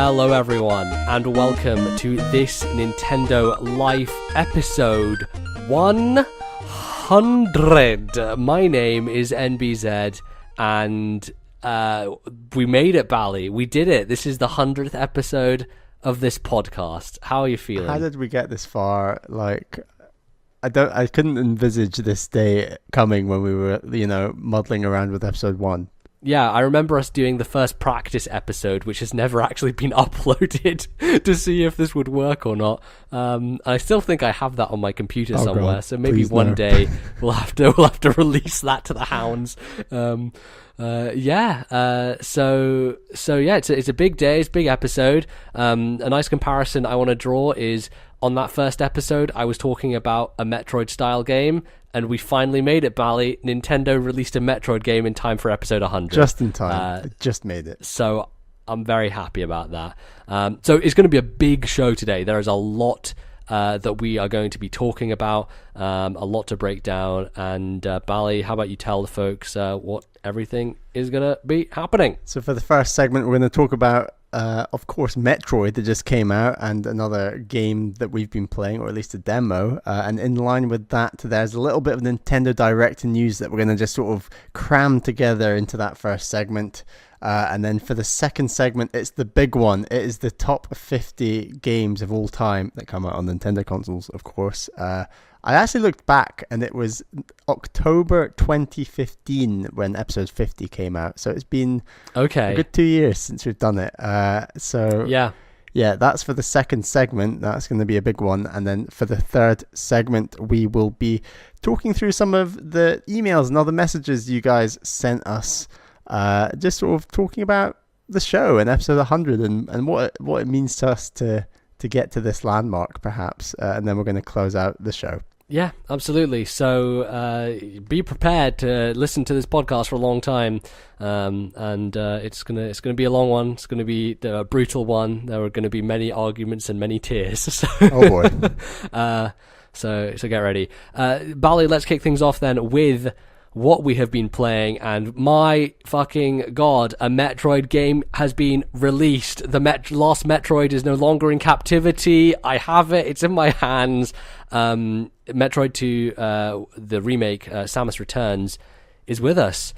Hello everyone, and welcome to This Nintendo Life episode 100. My name is NBZ, and we made it, Bally. We did it. This is the 100th episode of this podcast. How are you feeling? How did we get this far? Like, I couldn't envisage this day coming when we were, muddling around with episode 1. Yeah, I remember us doing the first practice episode, which has never actually been uploaded to see if this would work or not. I still think I have that on my computer somewhere, God, so maybe one day we'll have to release that to the hounds. So yeah, it's a big day, it's a big episode. A nice comparison I want to draw is on that first episode, I was talking about a Metroid style game, and we finally made it, Bally. Nintendo released a Metroid game in time for episode 100. Just in time. Just made it. So I'm very happy about that. So it's going to be a big show today. There is a lot that we are going to be talking about, a lot to break down. And Bally, how about you tell the folks what everything is going to be happening? So for the first segment, we're going to talk about, of course, Metroid that just came out, and another game that we've been playing, or at least a demo. And in line with that, there's a little bit of Nintendo Direct news that we're going to just sort of cram together into that first segment. And then for the second segment, it's the big one. It is the top 50 games of all time that come out on Nintendo consoles, of course. I actually looked back, and it was October 2015 when episode 50 came out. So it's been a good 2 years since we've done it. Yeah, that's for the second segment. That's going to be a big one. And then for the third segment, we will be talking through some of the emails and other messages you guys sent us. Just sort of talking about the show and episode 100 and what it means to us to get to this landmark, perhaps. And then we're going to close out the show. Yeah, absolutely. So be prepared to listen to this podcast for a long time, and it's gonna be a long one. It's gonna be a brutal one. There are going to be many arguments and many tears. So, oh boy! So get ready, Bally. Let's kick things off then with what we have been playing, and my fucking god, a Metroid game has been released. The last Metroid is no longer in captivity. I have it. It's in my hands. Metroid 2, the remake, Samus Returns, is with us.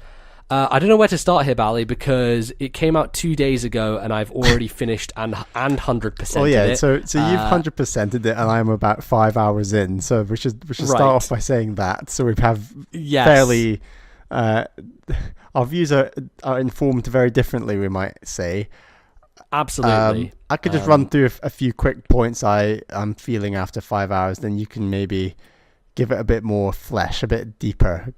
I don't know where to start here, Bally, because it came out 2 days ago, and I've already finished and 100%. Oh yeah, it. So you've 100%ed it, and I'm about 5 hours in. So we should start off by saying that. So we have fairly, our views are informed very differently, we might say. Absolutely. I could just run through a few quick points I'm feeling after 5 hours. Then you can maybe give it a bit more flesh, go a bit deeper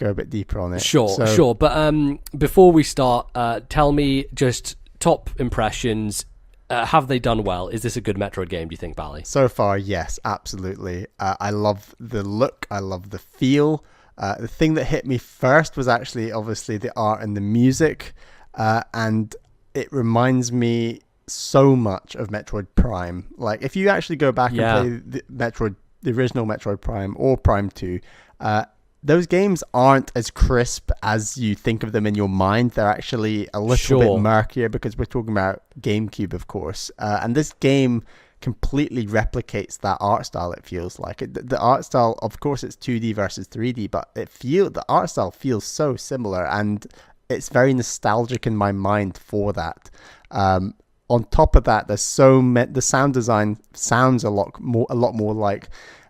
on it. Sure. But before we start, tell me just top impressions. Have they done well? Is this a good Metroid game, do you think, Bally? So far, yes, absolutely. I love the look. I love the feel. The thing that hit me first was actually, obviously, the art and the music. And it reminds me so much of Metroid Prime. Like, if you actually go back and play the original Metroid Prime or Prime 2, those games aren't as crisp as you think of them in your mind. They're actually a little bit murkier because we're talking about GameCube, of course. And this game completely replicates that art style, it feels like. The art style, of course, it's 2D versus 3D, but the art style feels so similar, and it's very nostalgic in my mind for that. On top of that, the sound design sounds a lot more like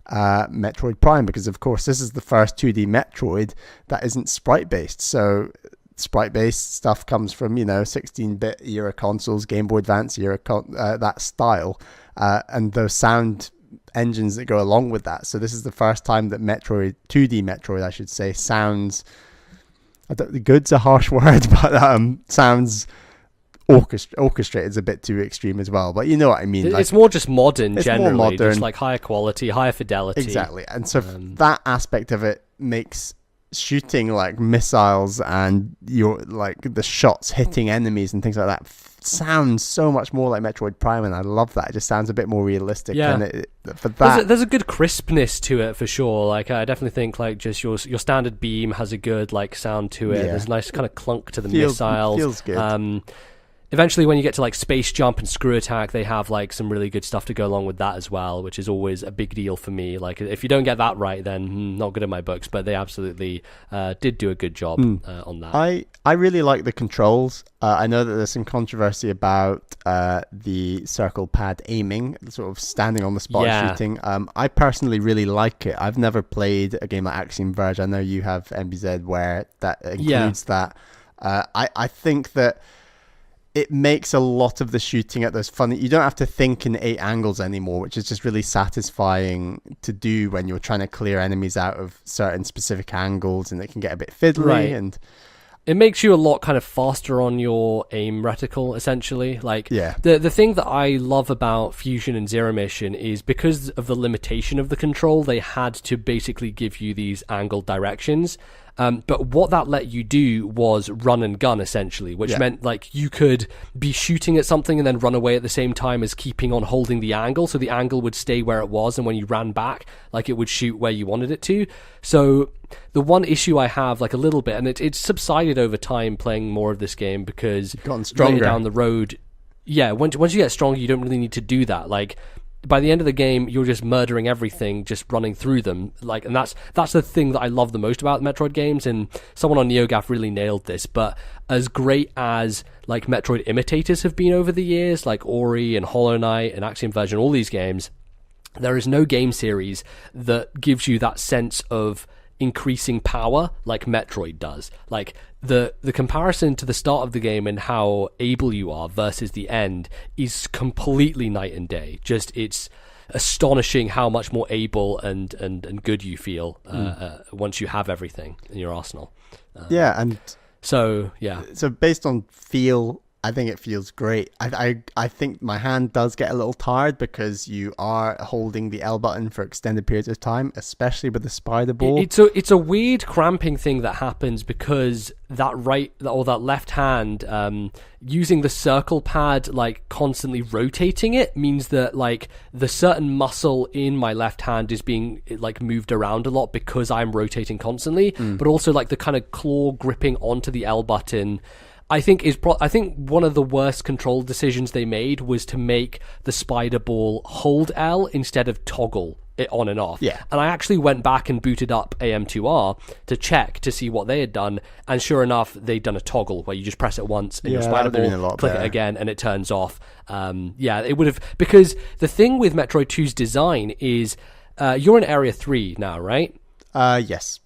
Metroid Prime, because of course this is the first 2D Metroid that isn't sprite based. So sprite based stuff comes from 16-bit era consoles, Game Boy Advance era that style, and those sound engines that go along with that. So this is the first time that 2D Metroid, I should say, sounds. Good's a harsh word, but sounds. Orchestrated is a bit too extreme as well, but you know what I mean. It's more just modern, generally, more modern. Just like higher quality, higher fidelity. Exactly, and so that aspect of it makes shooting like missiles and the shots hitting enemies and things like that sounds so much more like Metroid Prime, and I love that. It just sounds a bit more realistic. Yeah. And for that, there's a good crispness to it for sure. Like I definitely think like just your standard beam has a good like sound to it. Yeah. There's a nice kind of clunk to the missiles. Feels good. Eventually, when you get to like space jump and screw attack, they have like some really good stuff to go along with that as well, which is always a big deal for me. Like, if you don't get that right, then not good in my books. But they absolutely did do a good job on that. I really like the controls. I know that there's some controversy about the circle pad aiming, sort of standing on the spot shooting. I personally really like it. I've never played a game like Axiom Verge. I know you have MBZ where that includes that. I think that it makes a lot of the shooting at those funny... You don't have to think in 8 angles anymore, which is just really satisfying to do when you're trying to clear enemies out of certain specific angles, and it can get a bit fiddly. Right. And it makes you a lot kind of faster on your aim reticle, essentially. Like, the thing that I love about Fusion and Zero Mission is because of the limitation of the control, they had to basically give you these angled directions. But what that let you do was run and gun, essentially, which meant like you could be shooting at something and then run away at the same time as keeping on holding the angle. So the angle would stay where it was, and when you ran back, like, it would shoot where you wanted it to. So the one issue I have, like, a little bit, and it's subsided over time playing more of this game, because you've gotten stronger later down the road, once you get stronger, you don't really need to do that. Like, by the end of the game, you're just murdering everything, just running through them. Like, and that's the thing that I love the most about Metroid games. And someone on NeoGAF really nailed this. But as great as like Metroid imitators have been over the years, like Ori and Hollow Knight and Axiom Verge and all these games, there is no game series that gives you that sense of increasing power like Metroid does. Like, the comparison to the start of the game and how able you are versus the end is completely night and day. Just, it's astonishing how much more able and good you feel once you have everything in your arsenal. So based on feel, I think it feels great. I think my hand does get a little tired because you are holding the L button for extended periods of time, especially with the spider ball. It's a weird cramping thing that happens because that right or that left hand, using the circle pad, like constantly rotating it, means that like the certain muscle in my left hand is being like moved around a lot because I'm rotating constantly. But also like the kind of claw gripping onto the L button, I think one of the worst control decisions they made was to make the spider ball hold L instead of toggle it on and off. Yeah. And I actually went back and booted up AM2R to check to see what they had done, and sure enough, they'd done a toggle where you just press it once and your spider ball, click it again, and it turns off. It would have, because the thing with Metroid 2's design is you're in Area 3 now, right? Yes.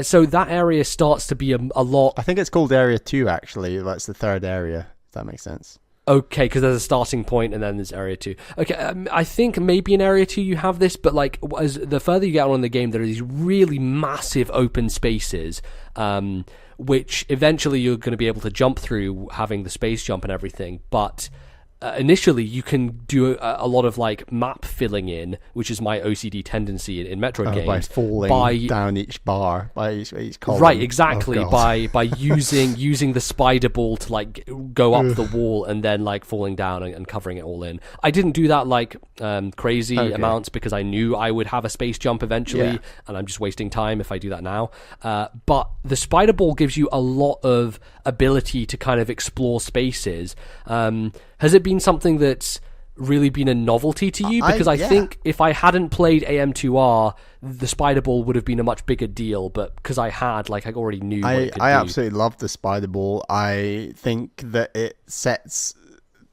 So that area starts to be a lot... I think it's called Area 2, actually. That's the third area, if that makes sense. Okay, because there's a starting point and then there's Area 2. Okay, I think maybe in Area 2 you have this, but like as the further you get on in the game, there are these really massive open spaces, which eventually you're going to be able to jump through, having the space jump and everything, but... initially, you can do a lot of like map filling in, which is my OCD tendency in Metroid games. By falling down each bar, by each column. Right, exactly. By using the spider ball to like go up the wall and then like falling down and covering it all in. I didn't do that like crazy amounts because I knew I would have a space jump eventually, and I'm just wasting time if I do that now. But the spider ball gives you a lot of ability to kind of explore spaces. Has it been something that's really been a novelty to you? Because I think if I hadn't played AM2R, the spider ball would have been a much bigger deal, but because I had, like, I already knew what it could do. I absolutely love the spider ball. I think that it sets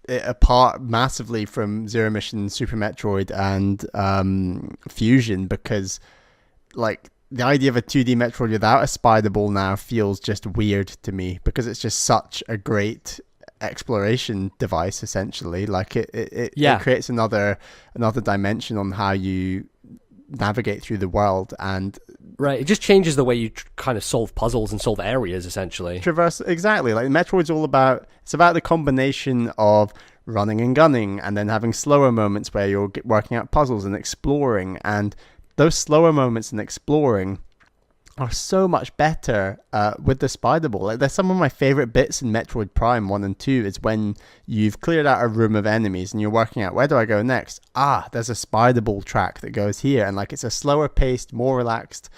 it apart massively from Zero Mission, Super Metroid, and Fusion, because, like, the idea of a 2D Metroid without a spider ball now feels just weird to me, because it's just such a great exploration device, essentially. Like it creates another dimension on how you navigate through the world, and it just changes the way you kind of solve puzzles and solve areas, essentially. Traverse, exactly. Like Metroid's all about, it's about the combination of running and gunning, and then having slower moments where you're working out puzzles and exploring, and those slower moments in exploring are so much better with the spider ball. Like, there's some of my favorite bits in Metroid Prime 1 and 2 is when you've cleared out a room of enemies and you're working out, where do I go next? There's a spider ball track that goes here, and like it's a slower paced, more relaxed,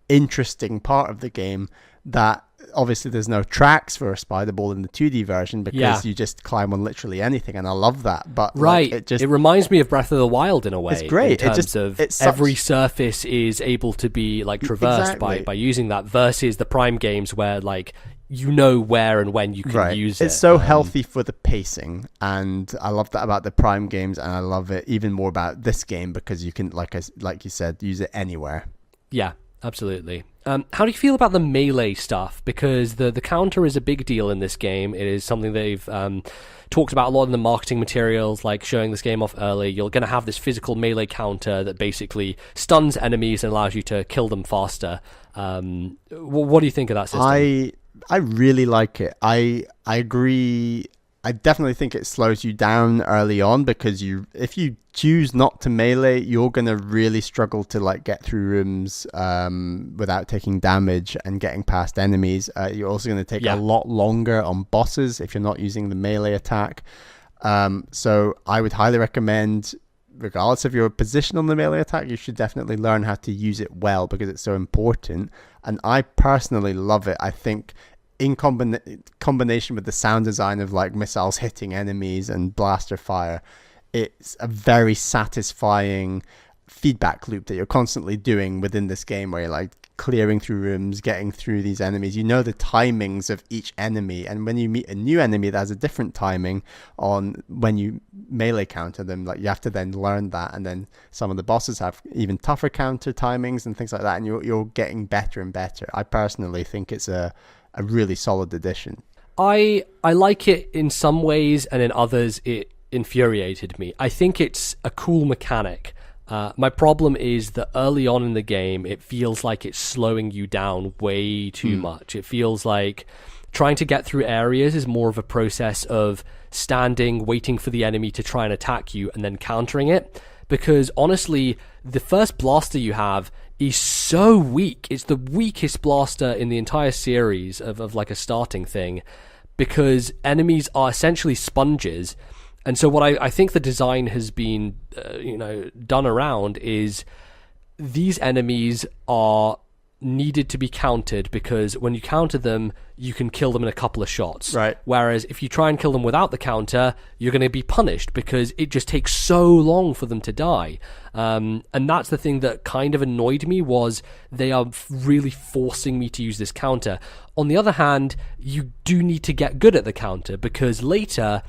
interesting part of the game that obviously there's no tracks for a spider ball in the 2D version because you just climb on literally anything, and I love that. But it reminds me of Breath of the Wild in a way. It's great. In terms of every surface is able to be like traversed by using that, versus the Prime games where like you know where and when you can use it. It's so healthy for the pacing, and I love that about the Prime games, and I love it even more about this game because you can, like you said, use it anywhere. Yeah, absolutely. How do you feel about the melee stuff? Because the counter is a big deal in this game. It is something they've talked about a lot in the marketing materials, like showing this game off early. You're going to have this physical melee counter that basically stuns enemies and allows you to kill them faster. What do you think of that system? I really like it. I agree. I definitely think it slows you down early on because if you choose not to melee, you're going to really struggle to like get through rooms without taking damage and getting past enemies. You're also going to take a lot longer on bosses if you're not using the melee attack. So I would highly recommend, regardless of your position on the melee attack, you should definitely learn how to use it well because it's so important. And I personally love it. I think in combination with the sound design of like missiles hitting enemies and blaster fire, it's a very satisfying feedback loop that you're constantly doing within this game, where you're like clearing through rooms, getting through these enemies. You know the timings of each enemy, and when you meet a new enemy that has a different timing on when you melee counter them, like you have to then learn that. And then some of the bosses have even tougher counter timings and things like that, and you're getting better and better. I personally think it's a really solid addition. I like it in some ways, and in others it infuriated me. I think it's a cool mechanic. My problem is that early on in the game, it feels like it's slowing you down way too much. It feels like trying to get through areas is more of a process of standing, waiting for the enemy to try and attack you, and then countering it. Because honestly, the first blaster you have is so weak. It's the weakest blaster in the entire series of like a starting thing, because enemies are essentially sponges. And so what I think the design has been, done around is these enemies are needed to be countered, because when you counter them, you can kill them in a couple of shots. Right. Whereas if you try and kill them without the counter, you're going to be punished because it just takes so long for them to die. And that's the thing that kind of annoyed me, was they are really forcing me to use this counter. On the other hand, you do need to get good at the counter, because later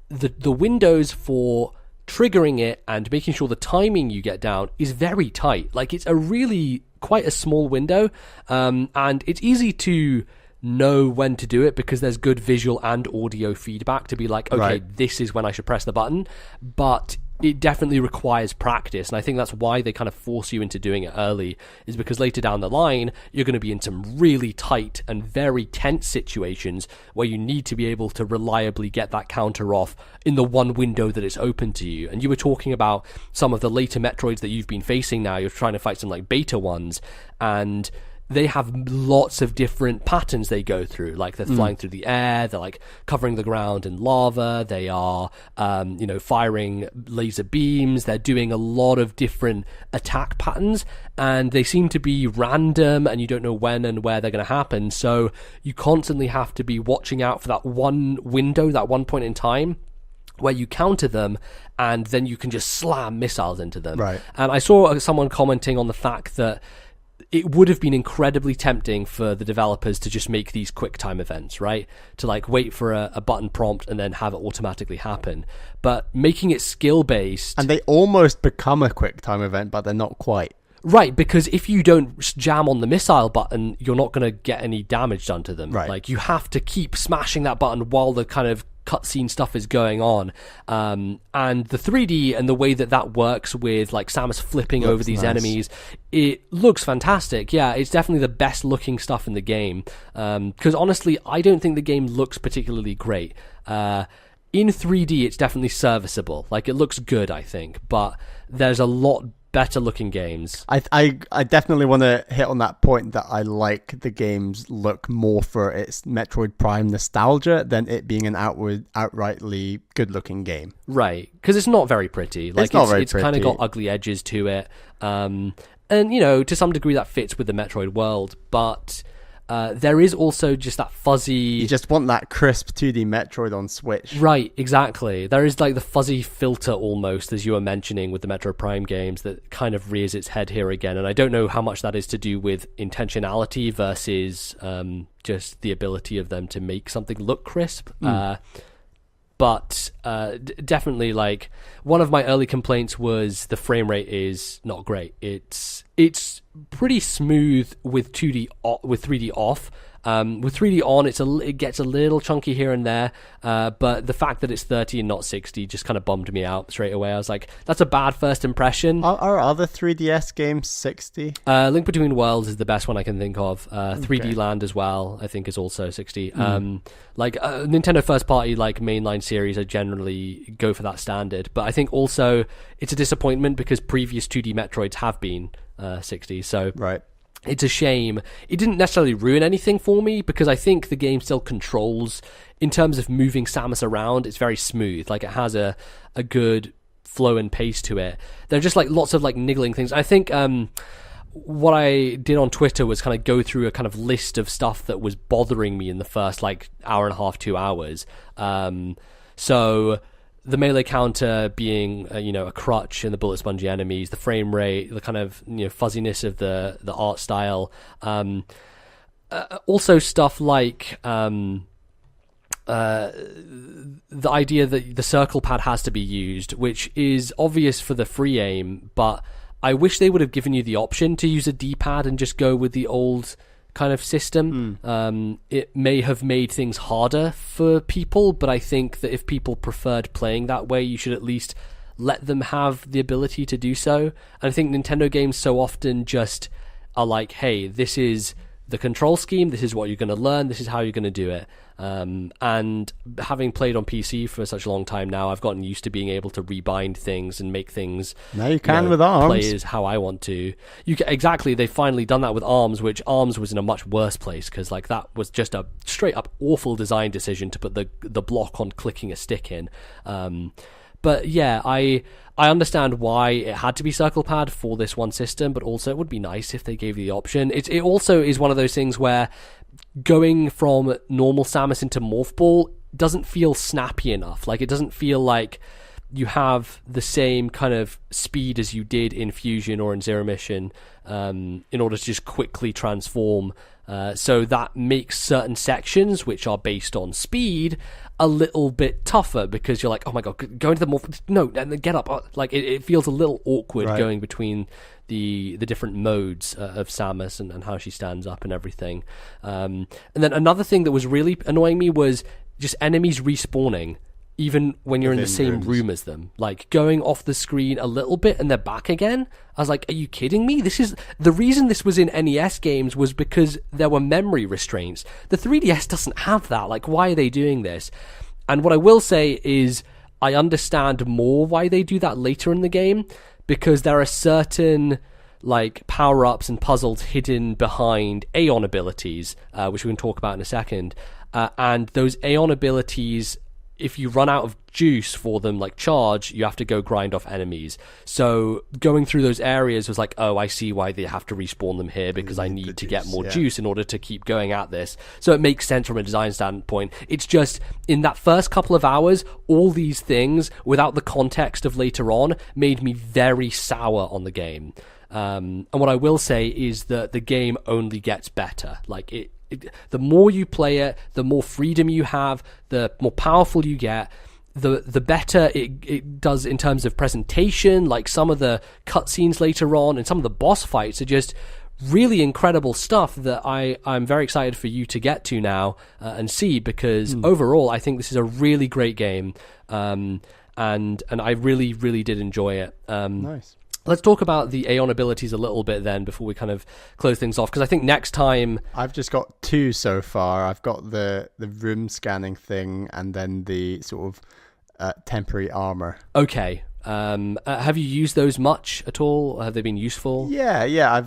the windows for triggering it and making sure the timing you get down is very tight. Like, it's a really quite a small window, and it's easy to know when to do it because there's good visual and audio feedback to be like, okay, this is when I should press the button. But it definitely requires practice, and I think that's why they kind of force you into doing it early, is because later down the line you're going to be in some really tight and very tense situations where you need to be able to reliably get that counter off in the one window that it's open to you. And you were talking about some of the later Metroids that you've been facing now. You're trying to fight some like beta ones, and they have lots of different patterns they go through. Like, they're flying through the air, they're like covering the ground in lava, they are firing laser beams, they're doing a lot of different attack patterns, and they seem to be random, and you don't know when and where they're going to happen. So you constantly have to be watching out for that one window, that one point in time where you counter them, and then you can just slam missiles into them. Right. And I saw someone commenting on the fact that it would have been incredibly tempting for the developers to just make these quick time events, right? To like wait for a button prompt and then have it automatically happen. But making it skill-based... And they almost become a quick time event, but they're not quite. Right, because if you don't jam on the missile button, you're not going to get any damage done to them. Right. Like, you have to keep smashing that button while the kind of cutscene stuff is going on. And the 3D and the way that works with like Samus flipping over these enemies, it looks fantastic. Yeah, it's definitely the best looking stuff in the game. Because honestly, I don't think the game looks particularly great. In 3D, it's definitely serviceable. Like, it looks good, I think, but there's a lot better looking games. I definitely want to hit on that point that I like the game's look more for its Metroid Prime nostalgia than it being an outrightly good looking game. Right, because it's not very pretty. Like, it's kind of got ugly edges to it. And, to some degree that fits with the Metroid world, but There is also just that fuzzy... You just want that crisp 2D Metroid on Switch. Right, exactly. There is like the fuzzy filter almost, as you were mentioning with the Metroid Prime games, that kind of rears its head here again. And I don't know how much that is to do with intentionality versus just the ability of them to make something look crisp. But definitely, like, one of my early complaints was the frame rate is not great. It's pretty smooth with 3D off. With 3D on, it gets a little chunky here and there. But the fact that it's 30 and not 60 just kind of bummed me out straight away. I was like, that's a bad first impression. Are other 3DS games 60? Link Between Worlds is the best one I can think of. 3D Land as well, I think, is also 60. Nintendo first party, like, mainline series, I generally go for that standard. But I think also it's a disappointment because previous 2D Metroids have been 60. So right. It's a shame. It didn't necessarily ruin anything for me because I think the game still controls, in terms of moving Samus around, it's very smooth. Like, it has a good flow and pace to it. There are just like lots of like niggling things. I think what I did on Twitter was kind of go through a kind of list of stuff that was bothering me in the first like hour and a half, 2 hours. So the melee counter being a crutch in the bullet spongy enemies, the frame rate, the kind of fuzziness of the art style, also stuff like the idea that the circle pad has to be used, which is obvious for the free aim, but I wish they would have given you the option to use a D-pad and just go with the old kind of system. It may have made things harder for people, but I think that if people preferred playing that way, you should at least let them have the ability to do so. And I think Nintendo games so often just are like, hey, this is the control scheme, this is what you're going to learn, this is how you're going to do it. And having played on PC for such a long time now, I've gotten used to being able to rebind things and make things now you can with ARMS play as how I want to. Exactly, they've finally done that with ARMS, which ARMS was in a much worse place because like that was just a straight up awful design decision to put the block on clicking a stick in. But yeah, I understand why it had to be circle pad for this one system, but also it would be nice if they gave you the option. It also is one of those things where going from normal Samus into Morph Ball doesn't feel snappy enough. Like, it doesn't feel like you have the same kind of speed as you did in Fusion or in Zero Mission in order to just quickly transform. So that makes certain sections, which are based on speed, a little bit tougher because you're like, oh my god, go into the Morph... No, and then get up. Like, it feels a little awkward going between the different modes of Samus and how she stands up and everything. And then another thing that was really annoying me was just enemies respawning even when you're in the same room as them, like going off the screen a little bit and they're back again. I was like, are you kidding me? This is the reason this was in NES games, was because there were memory restraints. The 3DS doesn't have that. Like, why are they doing this? And what I will say is I understand more why they do that later in the game, because there are certain like power-ups and puzzles hidden behind Aeon abilities, which we can talk about in a second. And those Aeon abilities, if you run out of juice for them, like charge, you have to go grind off enemies. So going through those areas was like, oh, I see why they have to respawn them here, because I need to get more juice in order to keep going at this. So it makes sense from a design standpoint. It's just, in that first couple of hours, all these things, without the context of later on, made me very sour on the game. And what I will say is that the game only gets better. Like, the more you play it, the more freedom you have, the more powerful you get, the better it does in terms of presentation. Like, some of the cutscenes later on and some of the boss fights are just really incredible stuff that I'm very excited for you to get to now and see, because overall I think this is a really great game, and I really, really did enjoy it. Nice. Let's talk about the Aeon abilities a little bit then before we kind of close things off, because I think next time... I've just got two so far. I've got the room scanning thing and then the sort of temporary armor. Okay. Have you used those much at all? Have they been useful? Yeah.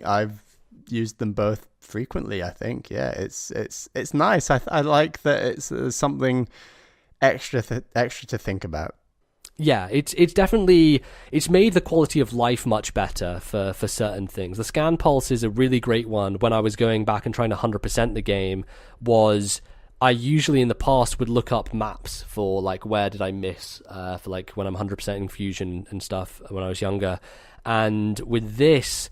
I've used them both frequently, I think. Yeah, it's nice. I like that it's something extra to think about. Yeah, it's definitely, it's made the quality of life much better for certain things. The scan pulse is a really great one. When I was going back and trying to 100% the game, was I usually in the past would look up maps for like where did I miss for like when I'm 100% in Fusion and stuff when I was younger. And with this,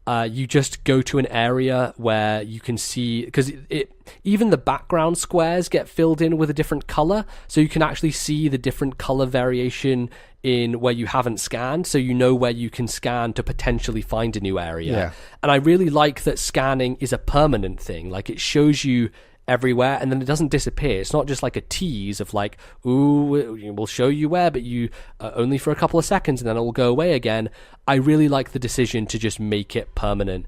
you just go to an area where you can see, because even the background squares get filled in with a different color, so you can actually see the different color variation in where you haven't scanned, so you know where you can scan to potentially find a new area. Yeah. And I really like that scanning is a permanent thing. Like, it shows you everywhere and then it doesn't disappear. It's not just like a tease of like, ooh, we'll show you where, but you only for a couple of seconds and then it will go away again. I really like the decision to just make it permanent,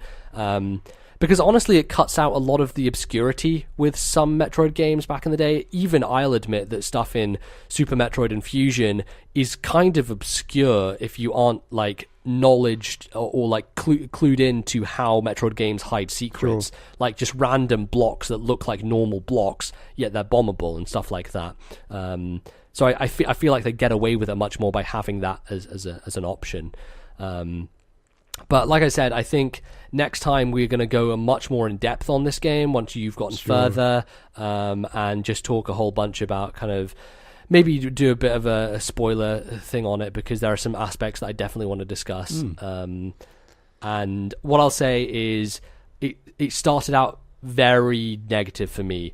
because honestly it cuts out a lot of the obscurity with some Metroid games back in the day. Even I'll admit that stuff in Super Metroid and Fusion is kind of obscure if you aren't like knowledged or like clued into how Metroid games hide secrets. Sure. Like just random blocks that look like normal blocks yet they're bombable and stuff like that. So I feel like they get away with it much more by having that as an option. But like I said, I think next time we're going to go much more in depth on this game once you've gotten further, and just talk a whole bunch about kind of maybe do a bit of a spoiler thing on it, because there are some aspects that I definitely want to discuss. And what I'll say is it started out very negative for me,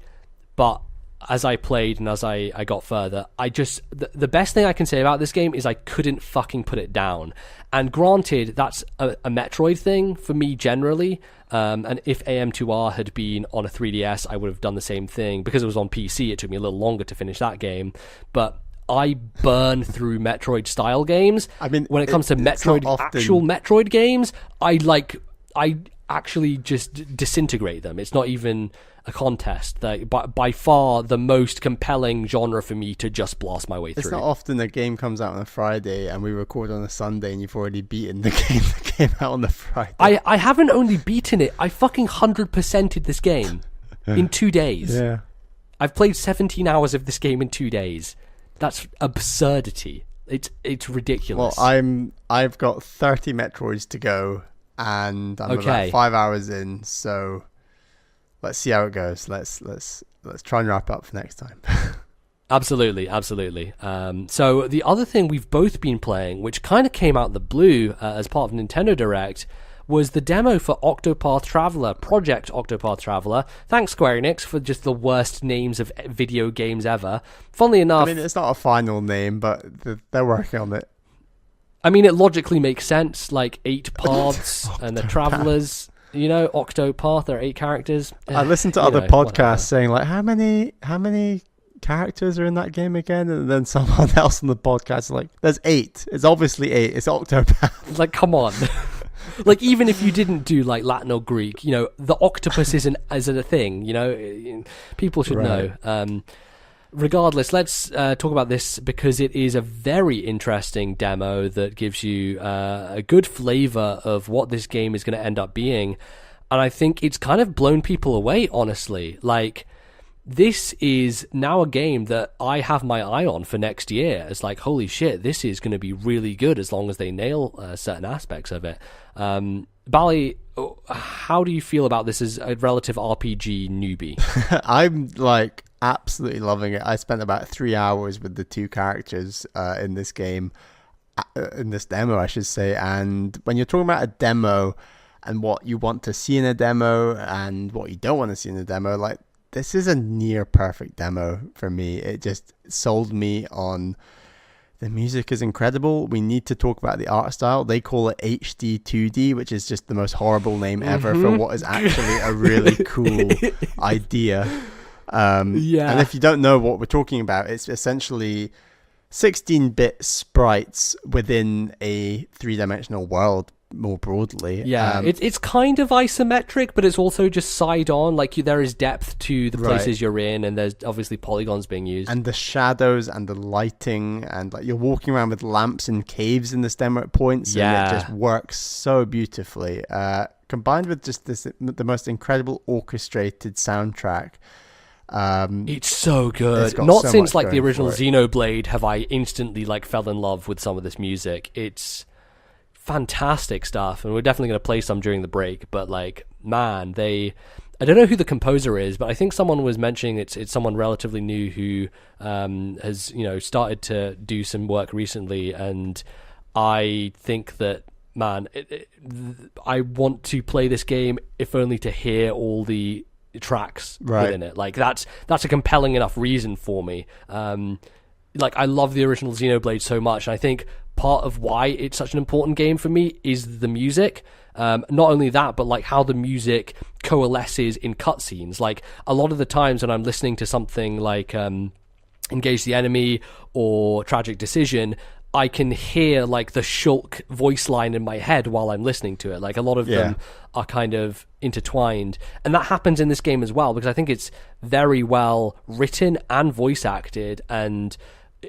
but as I played and as I got further, I just the best thing I can say about this game is I couldn't fucking put it down. And granted, that's a Metroid thing for me generally, and if AM2R had been on a 3DS, I would have done the same thing. Because it was on PC, it took me a little longer to finish that game, but I burn through Metroid style games. I mean, when it comes to Metroid, actual Metroid games, I actually just disintegrate them. It's not even a contest. By far the most compelling genre for me to just blast my way through. It's not often a game comes out on a Friday and we record on a Sunday and you've already beaten the game that came out on the Friday. I haven't only beaten it, I fucking 100%ed this game in 2 days. Yeah. I've played 17 hours of this game in 2 days. That's absurdity. It's ridiculous. Well, I've got 30 Metroids to go and I'm about 5 hours in, so let's see how it goes. Let's try and wrap up for next time. Absolutely. So the other thing we've both been playing, which kind of came out the blue as part of Nintendo Direct, was the demo for Octopath Traveler, Project Octopath Traveler. Thanks, Square Enix, for just the worst names of video games ever. Funnily enough, I mean, it's not a final name, but they're working on it. I mean, it logically makes sense, like 8 paths and the travelers, Octopath, there are 8 characters. I listened to other podcasts saying like, how many characters are in that game again? And then someone else on the podcast is like, there's 8. It's obviously 8. It's Octopath. Like, come on. Like, even if you didn't do like Latin or Greek, the octopus isn't a thing, people should know. Regardless, let's talk about this because it is a very interesting demo that gives you a good flavor of what this game is going to end up being. And I think it's kind of blown people away, honestly. Like, this is now a game that I have my eye on for next year. It's like, holy shit, this is going to be really good as long as they nail certain aspects of it. Bali, how do you feel about this as a relative RPG newbie? I'm like absolutely loving it. I spent about 3 hours with the 2 characters in this game, in this demo, I should say. And when you're talking about a demo and what you want to see in a demo and what you don't want to see in a demo, like, this is a near perfect demo for me. It just sold me on the music is incredible. We need to talk about the art style. They call it HD 2D, which is just the most horrible name ever for what is actually a really cool idea. And if you don't know what we're talking about, it's essentially 16-bit sprites within a 3-dimensional world, more broadly. It's kind of isometric, but it's also just side on. Like, there is depth to the places you're in, and there's obviously polygons being used, and the shadows and the lighting, and like you're walking around with lamps in caves in this demo at points. And it just works so beautifully, combined with just the most incredible orchestrated soundtrack. It's so good. got Not so since much like the going original for it. Xenoblade have I instantly like fell in love with some of this music. It's fantastic stuff, and we're definitely going to play some during the break. But like, man, I don't know who the composer is, but I think someone was mentioning it's someone relatively new who has started to do some work recently, and I think that, man, I want to play this game if only to hear all the tracks within it. Like that's a compelling enough reason for me. Like I love the original Xenoblade so much, and I think part of why it's such an important game for me is the music. Not only that, but like how the music coalesces in cutscenes. Like a lot of the times when I'm listening to something like Engage the Enemy or Tragic Decision, I can hear like the Shulk voice line in my head while I'm listening to it. Like a lot of them are kind of intertwined, and that happens in this game as well, because I think it's very well written and voice acted, and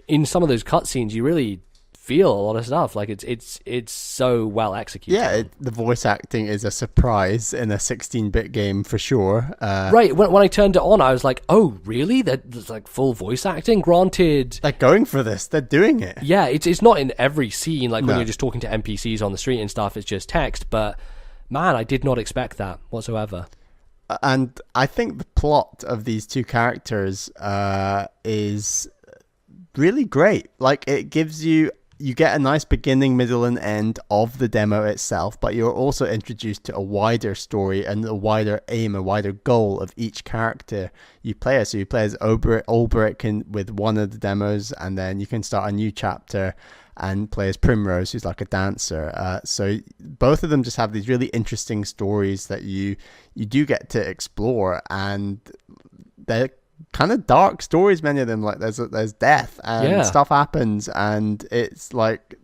in some of those cutscenes you really feel a lot of stuff. Like it's so well executed. Yeah, the voice acting is a surprise in a 16-bit game for sure. Right, when I turned it on, I was like, oh, really? There's like full voice acting? Granted, they're going for this. They're doing it. yeah, it's not in every scene, like when you're just talking to NPCs on the street and stuff, it's just text, but man, I did not expect that whatsoever. And I think the plot of these two characters is really great. Like it gives you get a nice beginning, middle, and end of the demo itself, but you're also introduced to a wider story and a wider aim, a wider goal of each character you play as. So you play as Ulbrich with one of the demos, and then you can start a new chapter and play as Primrose, who's like a dancer. So both of them just have these really interesting stories that you do get to explore, and they're kind of dark stories, many of them. Like there's death and stuff happens, and it's like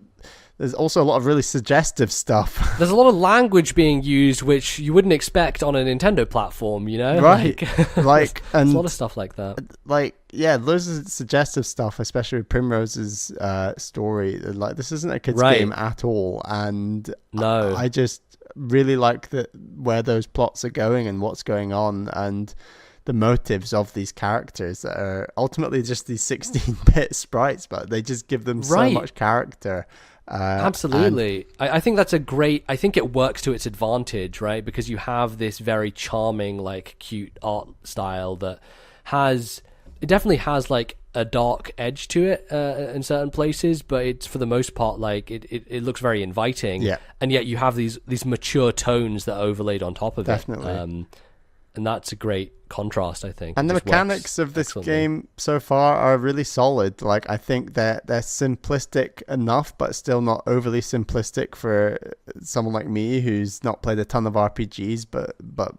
there's also a lot of really suggestive stuff. There's a lot of language being used which you wouldn't expect on a Nintendo platform, Right. Like and there's a lot of stuff like that. Like loads of suggestive stuff, especially with Primrose's story. Like this isn't a kid's game at all, and no, I just really like where those plots are going and what's going on, and the motives of these characters that are ultimately just these 16-bit sprites, but they just give them so much character. Absolutely. I think that's I think it works to its advantage, right? Because you have this very charming, like cute art style that it definitely has like a dark edge to it in certain places, but it's for the most part like it looks very inviting. Yeah. And yet you have these mature tones that are overlaid on top of Definitely. it. And that's a great contrast, I think. And the mechanics of this game so far are really solid. Like I think that they're simplistic enough, but still not overly simplistic for someone like me who's not played a ton of RPGs, but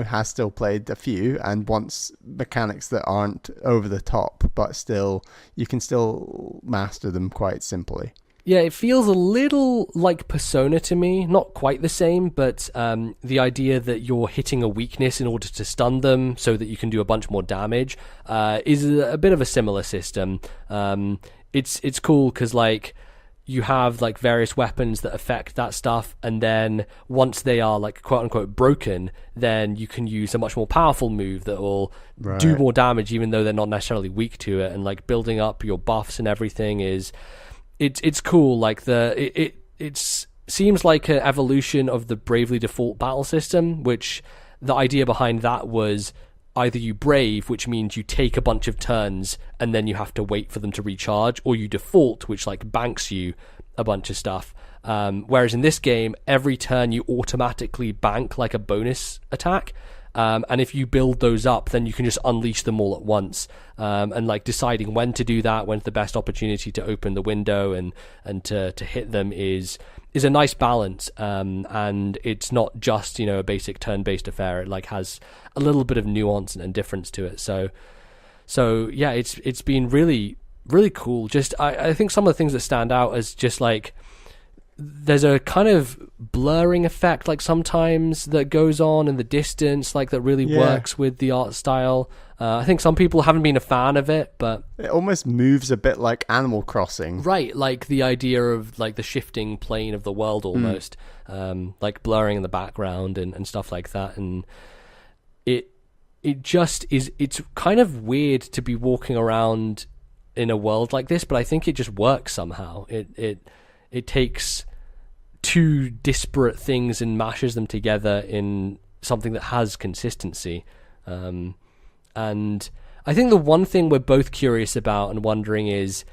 has still played a few and wants mechanics that aren't over the top, but still you can still master them quite simply. Yeah, it feels a little like Persona to me. Not quite the same, but the idea that you're hitting a weakness in order to stun them so that you can do a bunch more damage is a bit of a similar system. It's cool because like you have like various weapons that affect that stuff, and then once they are like quote unquote broken, then you can use a much more powerful move that will do more damage even though they're not necessarily weak to it. And like building up your buffs and everything is... It's cool. Like it seems like an evolution of the Bravely Default battle system, which the idea behind that was either you brave, which means you take a bunch of turns and then you have to wait for them to recharge, or you default, which like banks you a bunch of stuff. Whereas in this game, every turn you automatically bank like a bonus attack. And if you build those up, then you can just unleash them all at once. And like deciding when to do that, when's the best opportunity to open the window and to hit them is a nice balance. And it's not just, a basic turn-based affair. It like has a little bit of nuance and difference to it. So yeah, it's been really, really cool. Just I think some of the things that stand out as just like there's a kind of blurring effect like sometimes that goes on in the distance, like that really works with the art style. I think some people haven't been a fan of it, but it almost moves a bit like Animal Crossing, right? Like the idea of like the shifting plane of the world almost, like blurring in the background and stuff like that. And it just is. It's kind of weird to be walking around in a world like this, but I think it just works somehow. It takes two disparate things and mashes them together in something that has consistency. And I think the one thing we're both curious about and wondering is,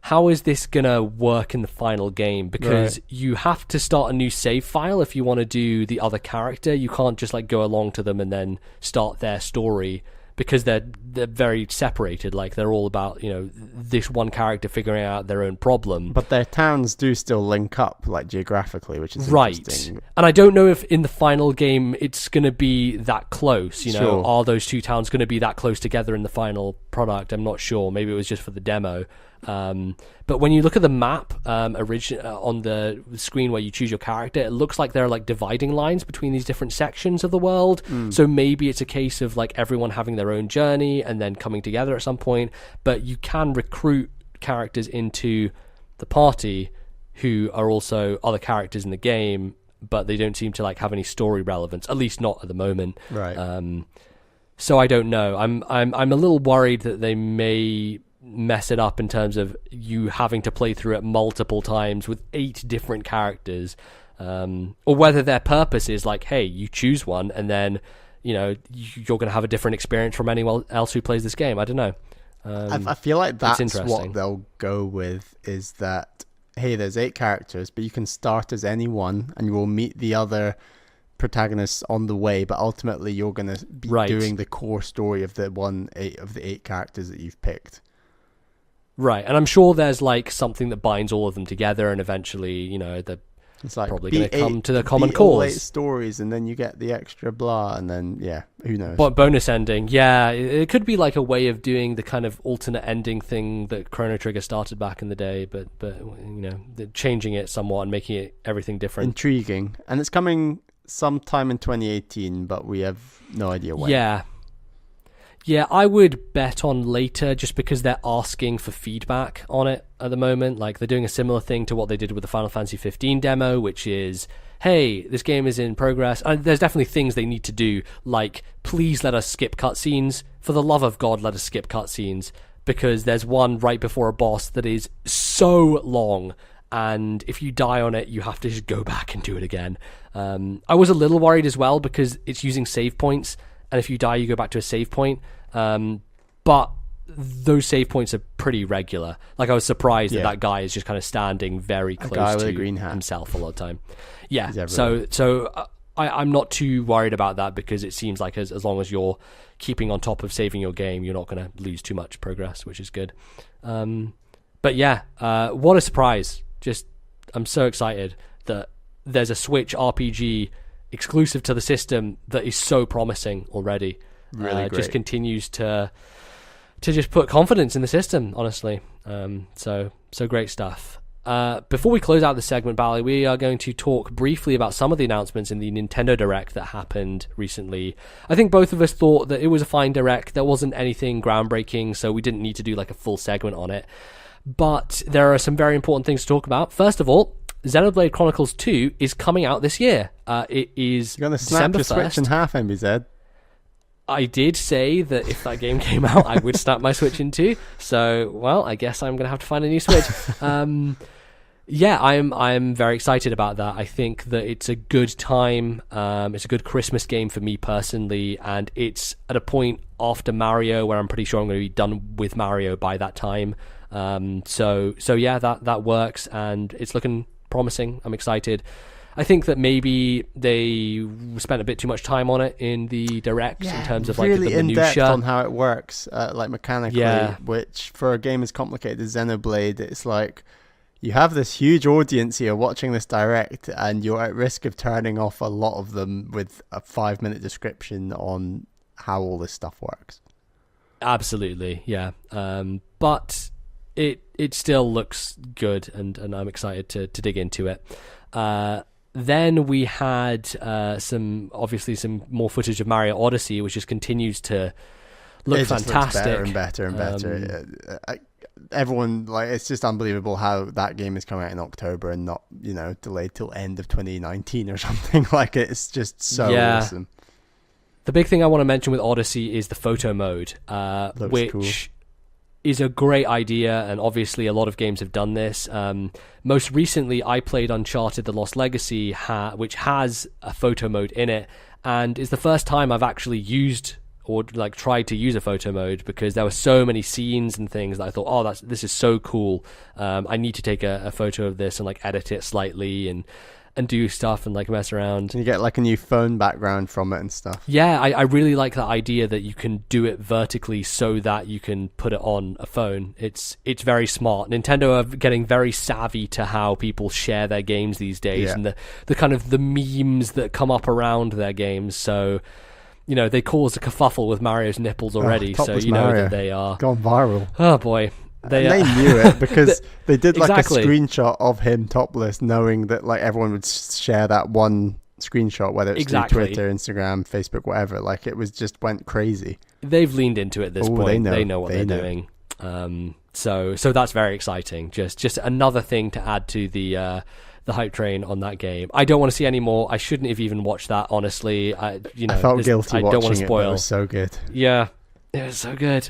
how is this going to work in the final game? Because you have to start a new save file if you want to do the other character. You can't just like go along to them and then start their story, because they're very separated. Like, they're all about, this one character figuring out their own problem. But their towns do still link up, like, geographically, which is right. interesting. And I don't know if in the final game it's going to be that close. Sure. Are those two towns going to be that close together in the final product? I'm not sure. Maybe it was just for the demo. But when you look at the map on the screen where you choose your character, it looks like there are like dividing lines between these different sections of the world. So maybe it's a case of like everyone having their own journey and then coming together at some point. But you can recruit characters into the party who are also other characters in the game, but they don't seem to like have any story relevance, at least not at the moment. Right. So I don't know. I'm a little worried that they may mess it up in terms of you having to play through it multiple times with 8 different characters, or whether their purpose is like, hey, you choose one and then you're going to have a different experience from anyone else who plays this game. I don't know. I feel like that's what they'll go with, is that, hey, there's 8 characters, but you can start as any one and you will meet the other protagonists on the way, but ultimately you're going to be doing the core story of the 8 characters that you've picked. Right, and I'm sure there's like something that binds all of them together, and eventually, it's like probably going to come to the common cause. All 8 stories, and then you get the extra blah, and then who knows? But bonus ending, it could be like a way of doing the kind of alternate ending thing that Chrono Trigger started back in the day, but changing it somewhat and making it everything different. Intriguing, and it's coming sometime in 2018, but we have no idea when. Yeah, I would bet on later, just because they're asking for feedback on it at the moment. Like, they're doing a similar thing to what they did with the Final Fantasy 15 demo, which is, hey, this game is in progress. And there's definitely things they need to do, like, please let us skip cutscenes. For the love of God, let us skip cutscenes, because there's one right before a boss that is so long, and if you die on it, you have to just go back and do it again. I was a little worried as well, because it's using save points, and if you die, you go back to a save point. But those save points are pretty regular. Like, I was surprised that guy is just kind of standing very close to himself a lot of time. Yeah, so I'm not too worried about that, because it seems like as long as you're keeping on top of saving your game, you're not going to lose too much progress, which is good. But what a surprise. I'm so excited that there's a Switch RPG exclusive to the system that is so promising already. Really great. Just continues to just put confidence in the system, honestly. So great stuff. Before we close out the segment, Bally, we are going to talk briefly about some of the announcements in the Nintendo Direct that happened recently. I think both of us thought that it was a fine Direct. There wasn't anything groundbreaking, so we didn't need to do like a full segment on it. But there are some very important things to talk about. First of all, Xenoblade Chronicles 2 is coming out this year. It is You're going to snap your Switch in half, MBZ. I did say that if that game came out, I would snap my Switch in two. So, well, I guess I'm going to have to find a new Switch. I'm very excited about that. I think that it's a good time. It's a good Christmas game for me personally, and it's at a point after Mario where I'm pretty sure I'm going to be done with Mario by that time. That works, and it's looking promising. I'm excited. I think that maybe they spent a bit too much time on it in the Direct in terms of like really the minutia. In-depth on how it works, like mechanically, which for a game as complicated as Xenoblade, it's like you have this huge audience here watching this Direct, and you're at risk of turning off a lot of them with a 5-minute description on how all this stuff works. Absolutely, yeah. But it still looks good, and I'm excited to dig into it. Then we had some more footage of Mario Odyssey, which just continues to look fantastic. Looks better and better. Everyone, it's just unbelievable how that game is coming out in October and not, delayed till end of 2019 or something. Like, it's just so awesome. The big thing I want to mention with Odyssey is the photo mode, which cool. is a great idea, and obviously a lot of games have done this. Most recently, I played Uncharted: The Lost Legacy, which has a photo mode in it, and it's the first time I've actually used or like tried to use a photo mode, because there were so many scenes and things that I thought, oh, this is so cool. I need to take a photo of this and like edit it slightly and do stuff and like mess around. And you get like a new phone background from it and stuff. Yeah, I really like that idea that you can do it vertically so that you can put it on a phone. It's very smart. Nintendo are getting very savvy to how people share their games these days, and the kind of the memes that come up around their games. So, you know, they caused a kerfuffle with Mario's nipples already, so you know Mario. that they are Gone viral. Oh boy. They knew it because they did like exactly. a screenshot of him topless, knowing that like everyone would share that one screenshot, whether it's through Twitter, Instagram, Facebook, whatever. Like it went crazy. They've leaned into it at this point. They know what they're doing. So that's very exciting. Just another thing to add to the hype train on that game. I don't want to see any more. I shouldn't have even watched that, honestly. I felt guilty I watching don't want to spoil. it, but it was so good. Yeah, it was so good.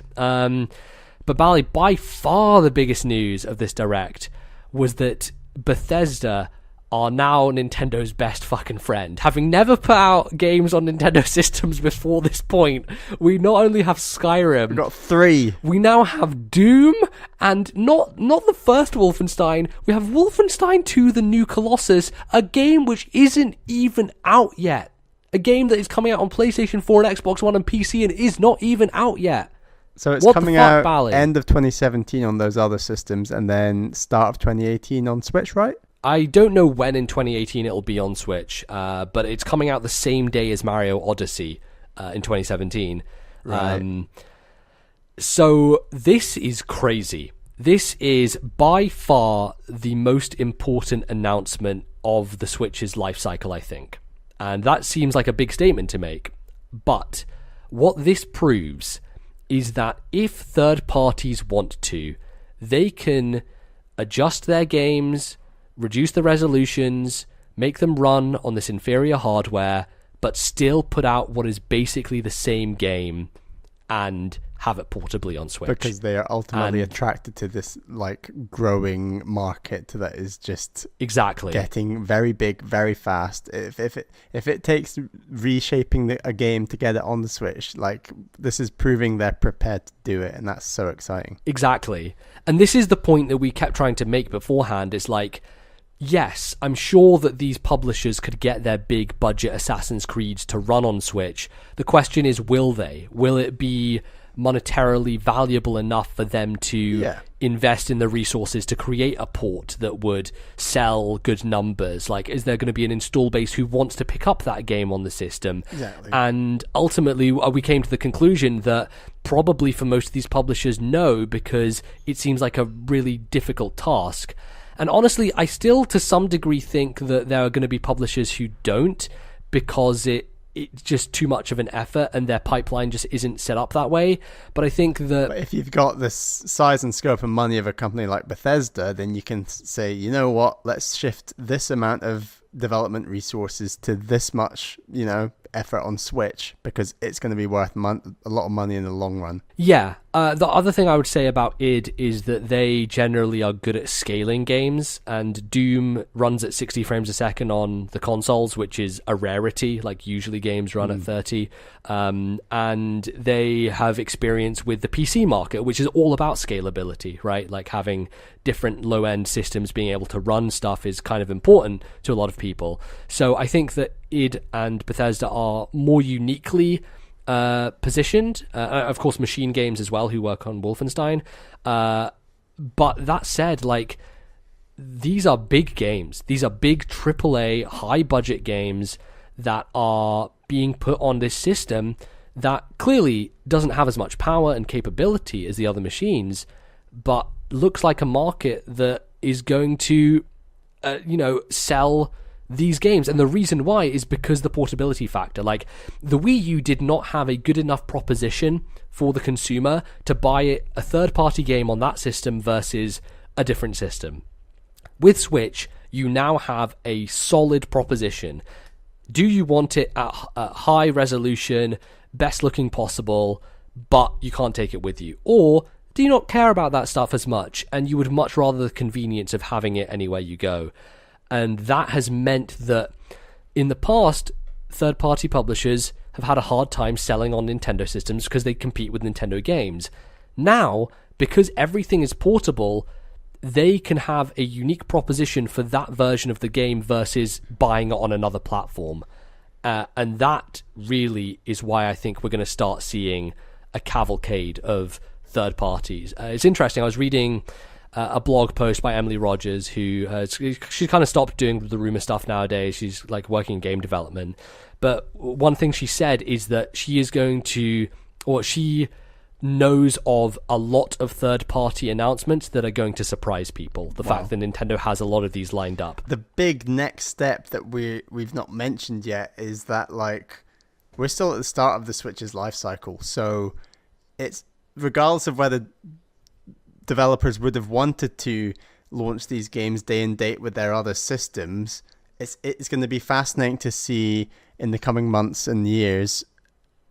But Bally, by far the biggest news of this Direct was that Bethesda are now Nintendo's best fucking friend. Having never put out games on Nintendo systems before this point, we not only have Skyrim... We've got 3. We now have Doom, and not the first Wolfenstein. We have Wolfenstein 2, The New Colossus, a game which isn't even out yet. A game that is coming out on PlayStation 4 and Xbox One and PC and is not even out yet. So it's coming out end of 2017 on those other systems, and then start of 2018 on Switch, right? I don't know when in 2018 it'll be on Switch, but it's coming out the same day as Mario Odyssey in 2017. Right. So this is crazy. This is by far the most important announcement of the Switch's life cycle, I think. And that seems like a big statement to make. But what this proves is that if third parties want to, they can adjust their games, reduce the resolutions, make them run on this inferior hardware, but still put out what is basically the same game and have it portably on Switch. Because they are ultimately attracted to this like growing market that is just getting very big, very fast. If it takes reshaping a game to get it on the Switch, like this is proving they're prepared to do it, and that's so exciting. Exactly. And this is the point that we kept trying to make beforehand. It's like, yes, I'm sure that these publishers could get their big budget Assassin's Creeds to run on Switch. The question is, will they? Will it be monetarily valuable enough for them to invest in the resources to create a port that would sell good numbers? Like, is there going to be an install base who wants to pick up that game on the system? Exactly. And ultimately, we came to the conclusion that probably for most of these publishers, no, because it seems like a really difficult task. And honestly, I still, to some degree, think that there are going to be publishers who don't, because it's just too much of an effort and their pipeline just isn't set up that way. But I think that... But if you've got the size and scope and money of a company like Bethesda, then you can say, you know what, let's shift this amount of development resources to this much, effort on Switch, because it's going to be worth a lot of money in the long run. Yeah. The other thing I would say about id is that they generally are good at scaling games, and Doom runs at 60 frames a second on the consoles, which is a rarity. Like, usually games run at 30. And they have experience with the PC market, which is all about scalability, right? Like, having different low-end systems being able to run stuff is kind of important to a lot of people. So I think that id and Bethesda are more uniquely positioned. Of course, Machine Games as well, who work on Wolfenstein. But that said, like, these are big games. These are big AAA, high-budget games that are being put on this system that clearly doesn't have as much power and capability as the other machines, but looks like a market that is going to, sell these games. And the reason why is because the portability factor. Like, the Wii U did not have a good enough proposition for the consumer to buy a third-party game on that system versus a different system. With Switch, you now have a solid proposition. Do you want it at high resolution, best looking possible, but you can't take it with you? Or do you not care about that stuff as much, and you would much rather the convenience of having it anywhere you go? And that has meant that in the past, third-party publishers have had a hard time selling on Nintendo systems because they compete with Nintendo games. Now, because everything is portable, they can have a unique proposition for that version of the game versus buying it on another platform. And that really is why I think we're going to start seeing a cavalcade of third parties. It's interesting. I was reading a blog post by Emily Rogers, who she's kind of stopped doing the rumor stuff nowadays. She's like working in game development. But one thing she said is that she is going to, or she knows of a lot of third-party announcements that are going to surprise people. The fact that Nintendo has a lot of these lined up. The big next step that we've not mentioned yet is that, like, we're still at the start of the Switch's life cycle. So it's, regardless of whether developers would have wanted to launch these games day and date with their other systems, it's going to be fascinating to see in the coming months and years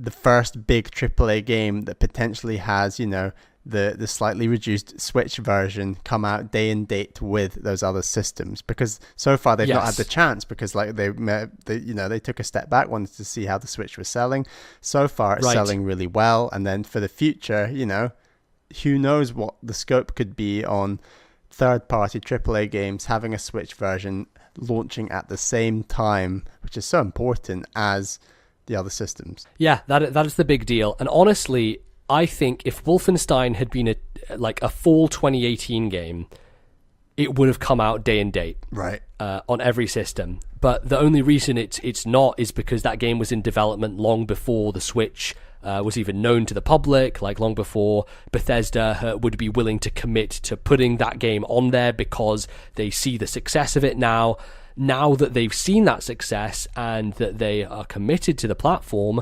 the first big AAA game that potentially has, you know, the slightly reduced Switch version come out day and date with those other systems, because so far they've not had the chance, because like they took a step back, wanted to see how the Switch was selling. So far it's selling really well, and then for the future, you know, who knows what the scope could be on third-party AAA games having a Switch version launching at the same time, which is so important as the other systems. Yeah, that is the big deal. And honestly, I think if Wolfenstein had been a fall 2018 game, it would have come out day and date, right, on every system. But the only reason it's not is because that game was in development long before the Switch was even known to the public, like long before Bethesda would be willing to commit to putting that game on there, because they see the success of it now. Now that they've seen that success and that they are committed to the platform,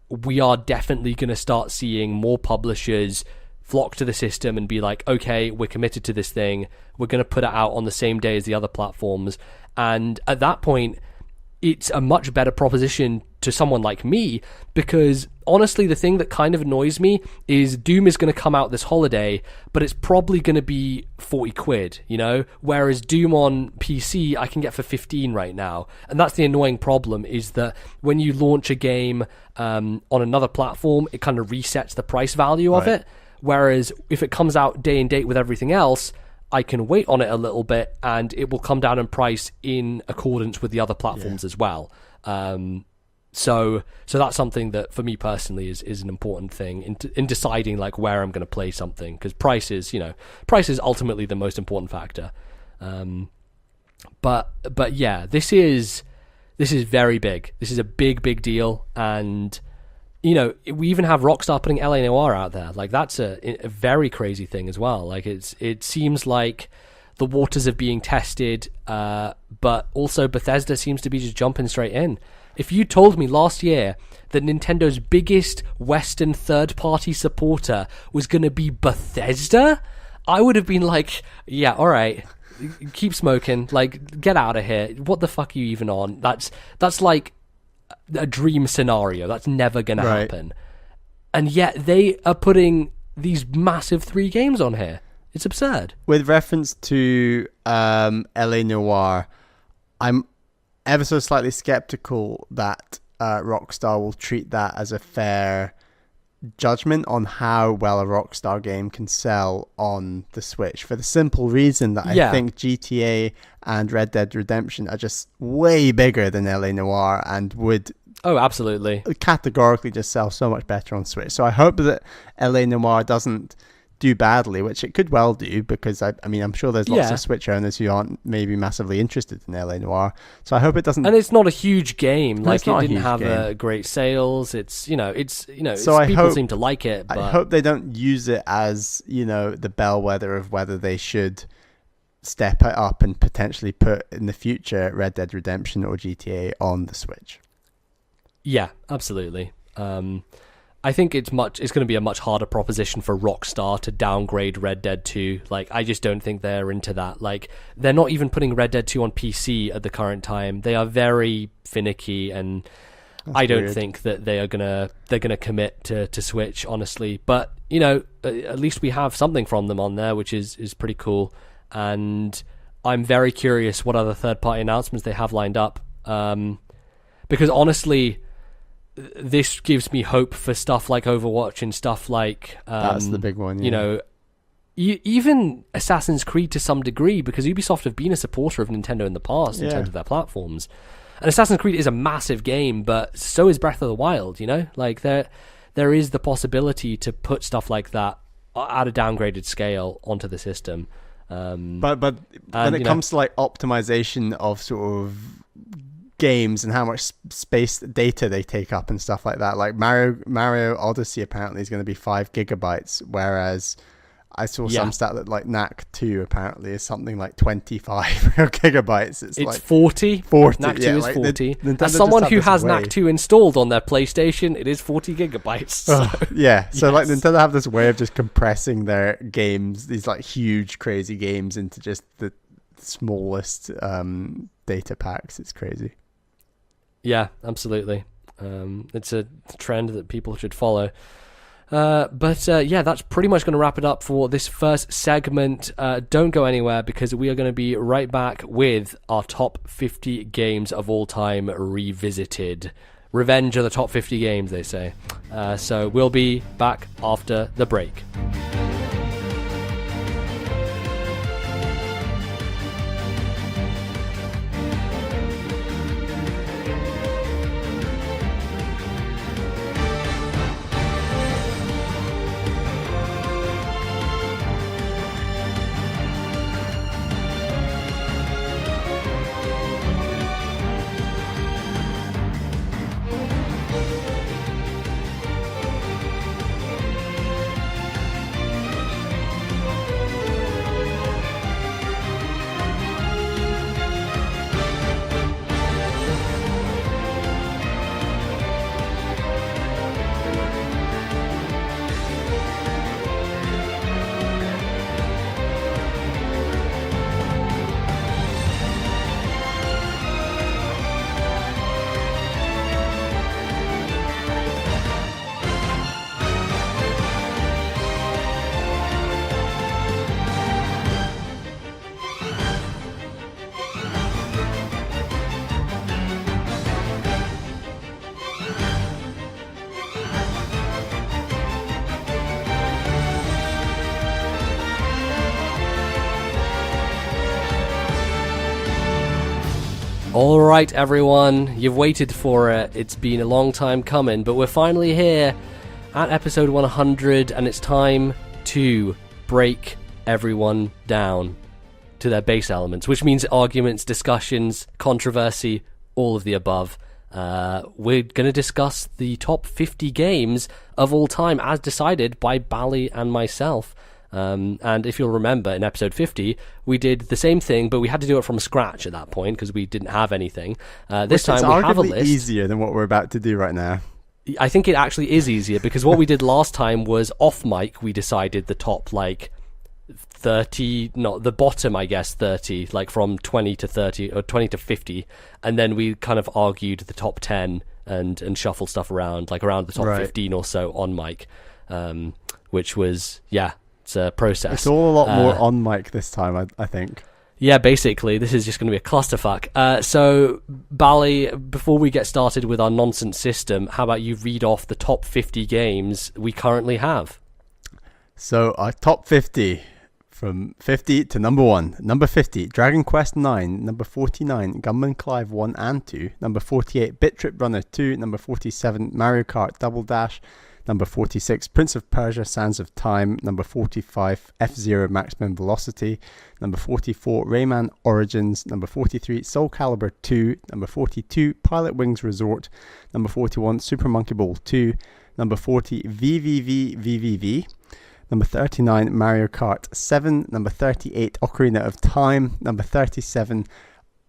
we are definitely going to start seeing more publishers flock to the system and be like, okay, we're committed to this thing. We're going to put it out on the same day as the other platforms. And at that point, it's a much better proposition to someone like me, because honestly, the thing that kind of annoys me is Doom is going to come out this holiday, but it's probably going to be 40 quid, you know, whereas Doom on PC I can get for 15 right now. And that's the annoying problem, is that when you launch a game on another platform, it kind of resets the price value of it, whereas if it comes out day and date with everything else, I can wait on it a little bit and it will come down in price in accordance with the other platforms as well. So that's something that for me personally is an important thing in deciding like where I'm going to play something, because price is ultimately the most important factor. But yeah, this is very big. This is a big deal, and you know, we even have Rockstar putting LA Noire out there. Like, that's a very crazy thing as well. Like, it seems like the waters are being tested, but also Bethesda seems to be just jumping straight in. If you told me last year that Nintendo's biggest Western third-party supporter was going to be Bethesda, I would have been like, yeah, all right, keep smoking. Like, get out of here. What the fuck are you even on? That's like a dream scenario. That's never going to happen. And yet they are putting these massive 3 games on here. It's absurd. With reference to LA Noire, I'm ever so slightly skeptical that Rockstar will treat that as a fair judgment on how well a Rockstar game can sell on the Switch, for the simple reason that I think GTA and Red Dead Redemption are just way bigger than LA Noire and would absolutely categorically just sell so much better on Switch. So I hope that LA Noire doesn't do badly, which it could well do, because I mean I'm sure there's lots of Switch owners who aren't maybe massively interested in LA Noire, so I hope it doesn't. And it's not a huge game. Like, it didn't have great sales. It's so people seem to like it, but I hope they don't use it as, you know, the bellwether of whether they should step it up and potentially put in the future Red Dead Redemption or GTA on the Switch. Yeah, absolutely. I think it's going to be a much harder proposition for Rockstar to downgrade Red Dead 2. Like, I just don't think they're into that. Like, they're not even putting Red Dead 2 on PC at the current time. They are very finicky, and I don't think that they're gonna commit to Switch, honestly. But you know, at least we have something from them on there, which is pretty cool. And I'm very curious what other third-party announcements they have lined up. Because honestly, this gives me hope for stuff like Overwatch and stuff like that's the big one. Yeah. You know, even Assassin's Creed to some degree, because Ubisoft have been a supporter of Nintendo in the past in terms of their platforms. And Assassin's Creed is a massive game, but so is Breath of the Wild. You know, like there is the possibility to put stuff like that at a downgraded scale onto the system. But when it comes to like optimization of sort of games and how much space data they take up and stuff like that, like Mario Odyssey apparently is going to be 5 gigabytes, whereas I saw some stat that like NAC 2 apparently is something like 25 gigabytes. It's like 40. 40. NAC 2 yeah, is like 40. As someone who has NAC 2 installed on their PlayStation, it is 40 gigabytes. So. So like Nintendo have this way of just compressing their games, these like huge crazy games, into just the smallest data packs. It's crazy. Yeah, absolutely. It's a trend that people should follow. But that's pretty much going to wrap it up for this first segment. Don't go anywhere, because we are going to be right back with our top 50 games of all time revisited. Revenge of the top 50 games, they say. So we'll be back after the break. All right, everyone, you've waited for it. It's been a long time coming, but we're finally here at episode 100, and it's time to break everyone down to their base elements, which means arguments, discussions, controversy, all of the above. We're going to discuss the top 50 games of all time as decided by Bally and myself. And if you'll remember, in episode 50, we did the same thing, but we had to do it from scratch at that point because we didn't have anything. This time we have a list. Easier than what we're about to do right now. I think it actually is easier, because what we did last time was off mic. We decided the top 30, not the bottom, I guess 30, like from 20 to 30 or 20 to 50, and then we kind of argued the top 10 and shuffled stuff around, like around the top 15 or so on mic, which was it's a process. It's all a lot more on mic this time, I think. Yeah, basically, this is just going to be a clusterfuck. So, Bally, before we get started with our nonsense system, how about you read off the top 50 games we currently have? So, our top 50, from 50 to number 1. Number 50, Dragon Quest 9. Number 49, Gunman Clive 1 and 2. Number 48, Bit Trip Runner 2. Number 47, Mario Kart Double Dash. Number 46, Prince of Persia, Sands of Time. Number 45, F-Zero Maximum Velocity. Number 44, Rayman Origins. Number 43, Soul Calibur 2. Number 42, Pilot Wings Resort. Number 41, Super Monkey Ball 2. Number 40, VVV. Number 39, Mario Kart 7. Number 38, Ocarina of Time. Number 37,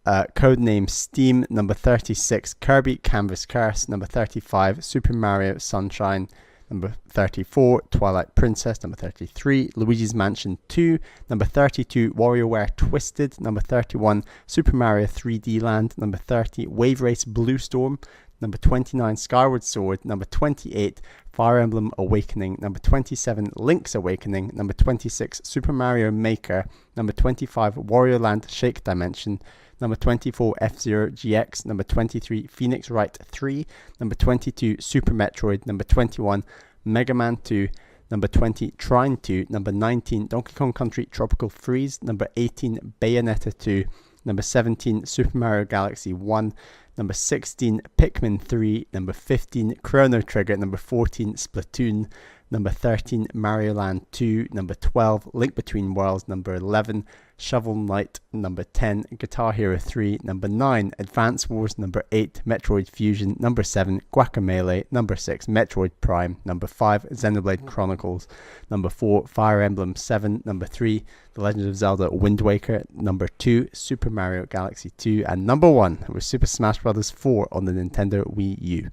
Codename Steam. Number 36, Kirby Canvas Curse. Number 35, Super Mario Sunshine. Number 34, Twilight Princess. Number 33, Luigi's Mansion 2. Number 32, WarioWare Twisted. Number 31, Super Mario 3D Land. Number 30, Wave Race Blue Storm. Number 29, Skyward Sword. Number 28, Fire Emblem Awakening. Number 27, Link's Awakening. Number 26, Super Mario Maker. Number 25, Wario Land Shake Dimension. Number 24, F-Zero GX. Number 23, Phoenix Wright 3. Number 22, Super Metroid. Number 21, Mega Man 2. Number 20, Trine 2. Number 19, Donkey Kong Country Tropical Freeze. Number 18, Bayonetta 2. Number 17, Super Mario Galaxy 1. Number 16, Pikmin 3. Number 15, Chrono Trigger. Number 14, Splatoon. Number 13, Mario Land 2. Number 12, Link Between Worlds. Number 11, Shovel Knight. Number 10, Guitar Hero 3. Number 9, Advance Wars. Number 8, Metroid Fusion. Number 7, Guacamelee. Number 6, Metroid Prime. Number 5, Xenoblade Chronicles. Number 4, Fire Emblem 7. Number 3, The Legend of Zelda Wind Waker. Number 2, Super Mario Galaxy 2. And number 1 was Super Smash Bros. 4 on the Nintendo Wii U.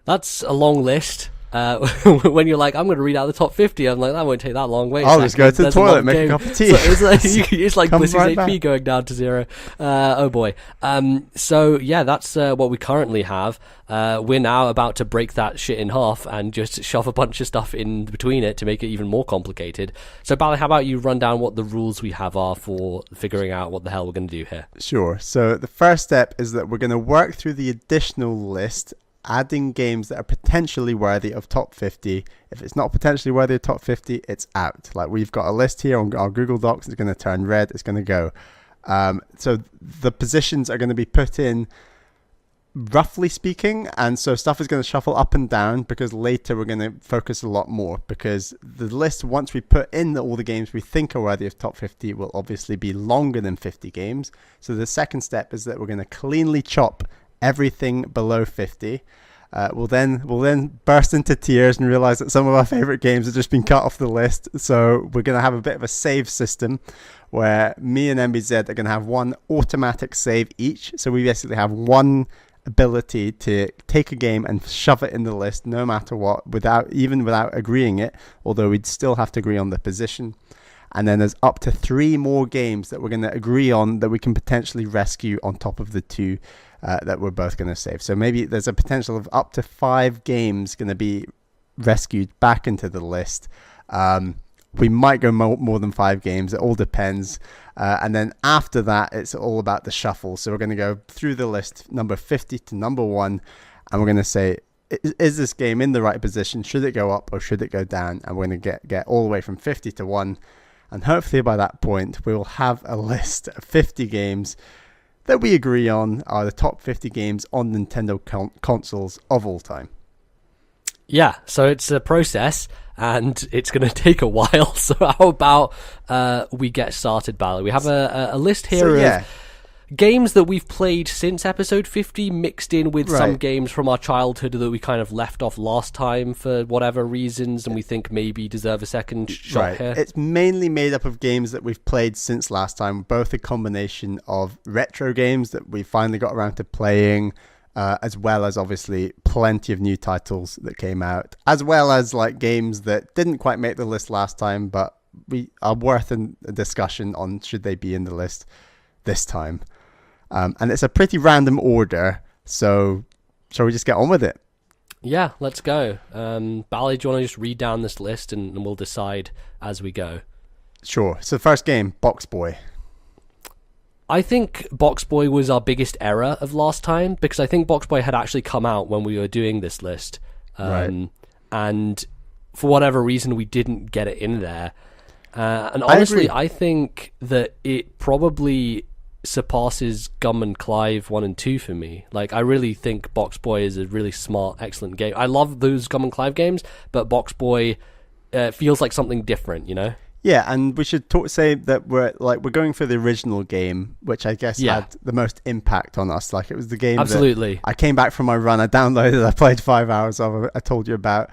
That's a long list. When you're like, I'm going to read out the top 50, I'm like, that won't take that long. Wait, I'll just go to the toilet, make a cup of tea. So it's like Blissy's right HP back. going down to 0. Oh boy. So yeah, that's what we currently have. We're now about to break that shit in half and just shove a bunch of stuff in between it to make it even more complicated. So Bally, how about you run down what the rules we have are for figuring out what the hell we're going to do here? Sure. So the first step is that we're going to work through the additional list, adding games that are potentially worthy of top 50. If it's not potentially worthy of top 50, it's out. Like, we've got a list here on our Google Docs. It's going to turn red. It's going to go. So the positions are going to be put in, roughly speaking, and so stuff is going to shuffle up and down, because later we're going to focus a lot more, because the list, once we put in all the games we think are worthy of top 50, will obviously be longer than 50 games. So the second step is that we're going to cleanly chop everything below 50. We'll then burst into tears and realize that some of our favorite games have just been cut off the list. So we're going to have a bit of a save system where me and MBZ are going to have one automatic save each. So we basically have one ability to take a game and shove it in the list no matter what, without agreeing it, although we'd still have to agree on the position. And then there's up to 3 more games that we're going to agree on that we can potentially rescue on top of the 2 that we're both going to save. So maybe there's a potential of up to 5 games going to be rescued back into the list. We might go more than 5 games. It all depends. And then after that, it's all about the shuffle. So we're going to go through the list, number 50 to number 1, and we're going to say, is this game in the right position? Should it go up or should it go down? And we're going to get all the way from 50 to 1. And hopefully by that point, we will have a list of 50 games that we agree on are the top 50 games on Nintendo consoles of all time. Yeah, so it's a process, and it's going to take a while. So how about we get started, Bally? We have a list here of games that we've played since episode 50, mixed in with some games from our childhood that we kind of left off last time for whatever reasons, and we think maybe deserve a second shot here. It's mainly made up of games that we've played since last time, both a combination of retro games that we finally got around to playing, as well as obviously plenty of new titles that came out, as well as like games that didn't quite make the list last time, but we are worth a discussion on should they be in the list this time. And it's a pretty random order, so shall we just get on with it? Yeah, let's go. Bally, do you want to just read down this list and we'll decide as we go? Sure. So the first game, Box Boy. I think Box Boy was our biggest error of last time, because I think Box Boy had actually come out when we were doing this list. And for whatever reason, we didn't get it in there. And honestly, I think that it probably surpasses Gum and Clive 1 and 2 for me. Like, I really think Box Boy is a really smart, excellent game. I love those Gum and Clive games, but Box Boy feels like something different, you know? Yeah, and we should say that we're going for the original game, which I guess had the most impact on us. Like, it was the game that I came back from my run, I downloaded, I played 5 hours of it, I told you about.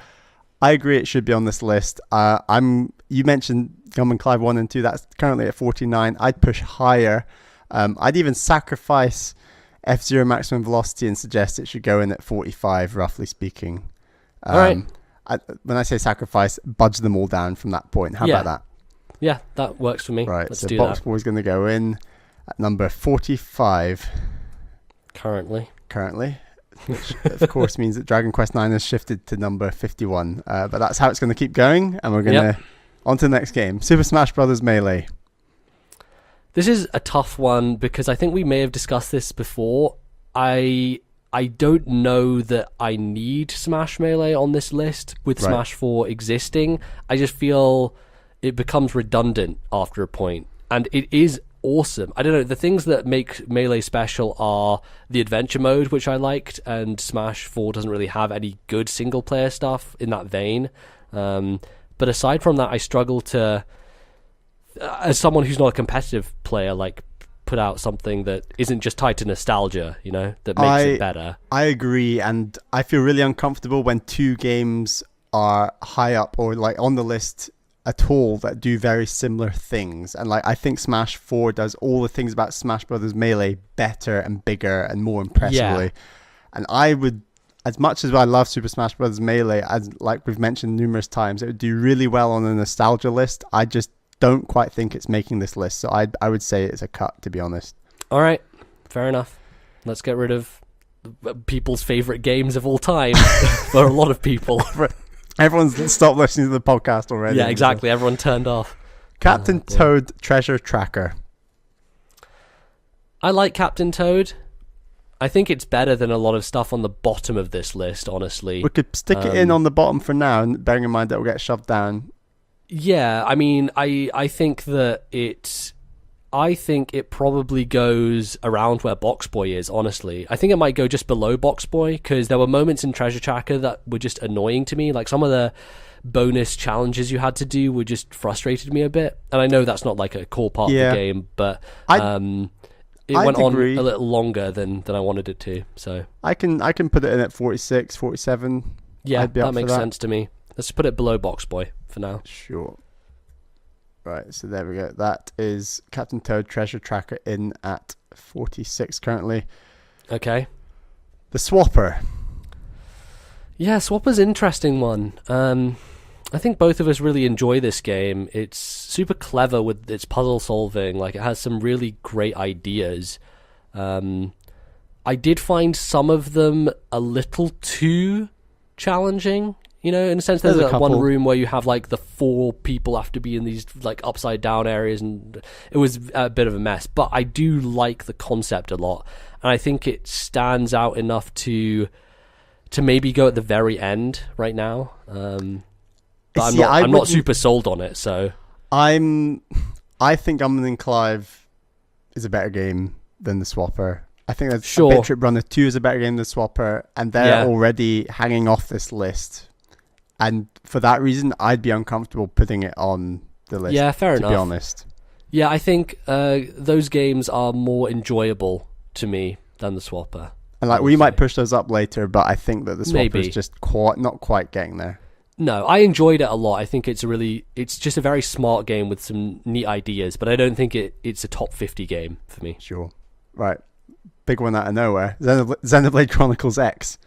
I agree it should be on this list. You mentioned Gum and Clive 1 and 2, that's currently at 49. I'd push higher. I'd even sacrifice F-Zero Maximum Velocity and suggest it should go in at 45, roughly speaking. All right. When I say sacrifice, budge them all down from that point. How about that? Yeah, that works for me. Right, Let's so do Box that. Boy is going to go in at number 45 Currently. Which of course means that Dragon Quest IX has shifted to number 51. But that's how it's going to keep going, and we're going to on to the next game, Super Smash Bros. Melee. This is a tough one because I think we may have discussed this before. I don't know that I need Smash Melee on this list with Smash 4 existing. I just feel it becomes redundant after a point, and it is awesome. I don't know, the things that make Melee special are the adventure mode, which I liked, and Smash 4 doesn't really have any good single player stuff in that vein. But aside from that, I struggle to, as someone who's not a competitive player, like, put out something that isn't just tied to nostalgia, you know, that makes it better. I agree, and I feel really uncomfortable when two games are high up or like on the list at all that do very similar things. And like, I think Smash 4 does all the things about Smash Brothers Melee better and bigger and more impressively. And I would, as much as I love Super Smash Bros. Melee, as like we've mentioned numerous times, it would do really well on a nostalgia list. I just don't quite think it's making this list, so I would say it's a cut, to be honest. All right, fair enough. Let's get rid of people's favorite games of all time for a lot of people. Everyone's stopped listening to the podcast already. Yeah, exactly. Everyone turned off. Captain Toad Treasure Tracker. I like Captain Toad. I think it's better than a lot of stuff on the bottom of this list, honestly. We could stick it in on the bottom for now, and bearing in mind that will get shoved down. Yeah, I mean, I think that I think it probably goes around where Box Boy is, honestly. I think it might go just below Box Boy, because there were moments in Treasure Tracker that were just annoying to me. Like, some of the bonus challenges you had to do were just frustrated me a bit. And I know that's not like a core part of the game, but it went on a little longer than I wanted it to. So I can put it in at 46, 47. Yeah, that makes sense to me. Let's put it below Box Boy for now. Sure. Right, so there we go. That is Captain Toad Treasure Tracker in at 46 currently. Okay. The Swapper. Yeah, Swapper's an interesting one. I think both of us really enjoy this game. It's super clever with its puzzle solving. Like, it has some really great ideas. I did find some of them a little too challenging. You know, in a sense, there's that one room where you have like the 4 people have to be in these like upside down areas, and it was a bit of a mess. But I do like the concept a lot, and I think it stands out enough to maybe go at the very end right now. But I'm not super sold on it. So I think Unlimited Clive is a better game than the Swapper. I think that Bit Trip Runner 2 is a better game than the Swapper, and they're already hanging off this list. And for that reason, I'd be uncomfortable putting it on the list. Yeah, fair enough. To be honest. Yeah, I think those games are more enjoyable to me than the Swapper. And like, we might push those up later, but I think that the Swapper is just not quite getting there. No, I enjoyed it a lot. I think it's just a very smart game with some neat ideas, but I don't think it's a top 50 game for me. Sure. Right. Big one out of nowhere. Xenoblade Chronicles X.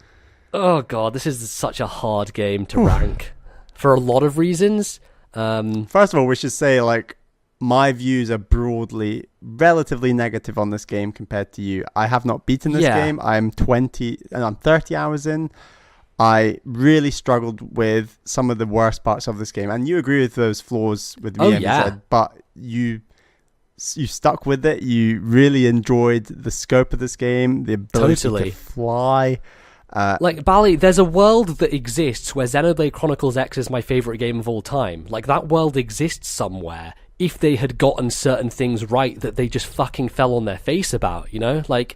Oh god, this is such a hard game to rank for a lot of reasons. First of all, we should say, like, my views are broadly relatively negative on this game compared to you. I have not beaten this game. I'm 30 hours in. I really struggled with some of the worst parts of this game, and you agree with those flaws with me, but you stuck with it. You really enjoyed the scope of this game, the ability to fly. Like, Bali, there's a world that exists where Xenoblade Chronicles X is my favourite game of all time. Like, that world exists somewhere if they had gotten certain things right that they just fucking fell on their face about, you know? Like,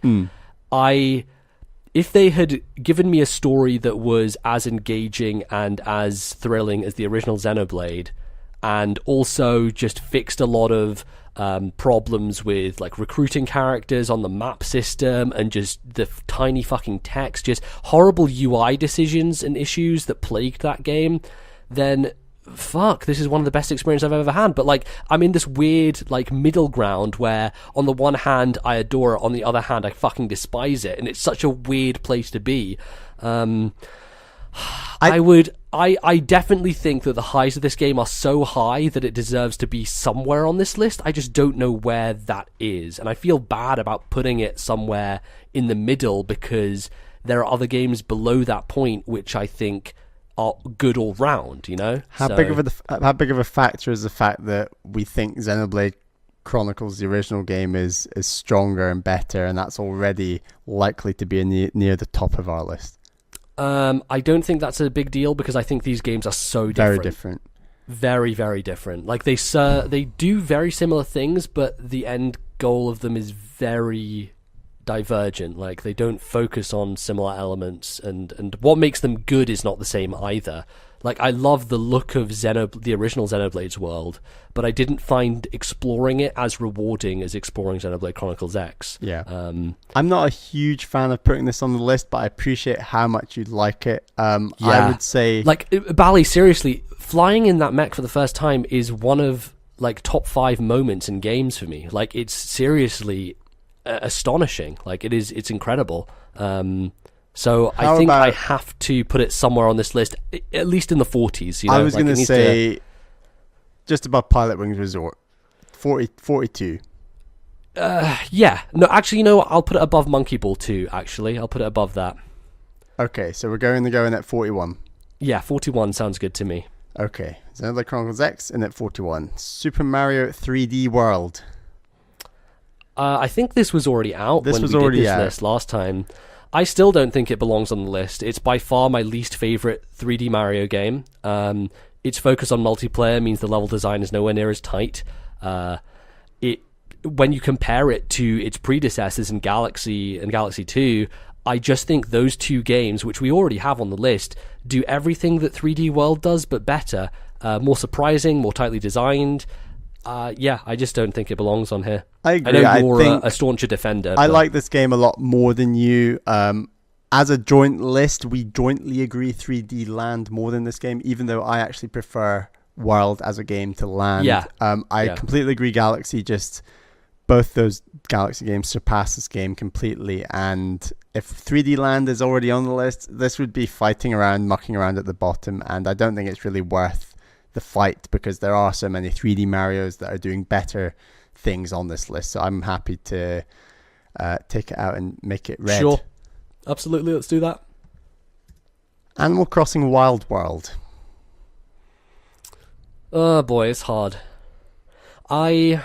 if they had given me a story that was as engaging and as thrilling as the original Xenoblade, and also just fixed a lot of problems with like recruiting characters on the map system and just the tiny fucking text, just horrible UI decisions and issues that plagued that game, then fuck, this is one of the best experiences I've ever had. But like, I'm in this weird like middle ground where on the one hand I adore it, on the other hand I fucking despise it, and it's such a weird place to be. I definitely think that the highs of this game are so high that it deserves to be somewhere on this list. I just don't know where that is. And I feel bad about putting it somewhere in the middle because there are other games below that point which I think are good all round, you know? How big of a factor is the fact that we think Xenoblade Chronicles, the original game, is stronger and better, and that's already likely to be near the top of our list? I don't think that's a big deal because I think these games are so different. Very different. Very, very different. Like, they do very similar things, but the end goal of them is very divergent. Like, they don't focus on similar elements, and what makes them good is not the same either. Like, I love the look of the original Xenoblade's world, but I didn't find exploring it as rewarding as exploring Xenoblade Chronicles X. Yeah. I'm not a huge fan of putting this on the list, but I appreciate how much you like it. I would say... Like, Bally, seriously, flying in that mech for the first time is one of, like, top 5 moments in games for me. Like, it's seriously astonishing. Like, it's incredible. So I think I have to put it somewhere on this list, at least in the 40s. You know? I was going to say just above Pilot Wings Resort, 42. Yeah. No, actually, you know what? I'll put it above Monkey Ball 2, actually. I'll put it above that. Okay, so we're going at 41. Yeah, 41 sounds good to me. Okay, Xenoblade Chronicles X in at 41. Super Mario 3D World. I think this was already out when we did this list last time. I still don't think it belongs on the list. It's by far my least favorite 3D Mario game. Its focus on multiplayer means the level design is nowhere near as tight. When you compare it to its predecessors in Galaxy and Galaxy 2, I just think those two games, which we already have on the list, do everything that 3D World does, but better. More surprising, more tightly designed. I just don't think it belongs on here. I agree. I know you're a stauncher defender. I like this game a lot more than you. As a joint list, we jointly agree 3D Land more than this game, even though I actually prefer World as a game to Land. Yeah. I completely agree. Galaxy, just both those Galaxy games surpass this game completely. And if 3D Land is already on the list, this would be fighting around, mucking around at the bottom. And I don't think it's really worth the fight because there are so many 3D Marios that are doing better things on this list. So I'm happy to take it out and make it red. Sure. Absolutely, let's do that. Animal Crossing Wild World. Oh boy, it's hard. I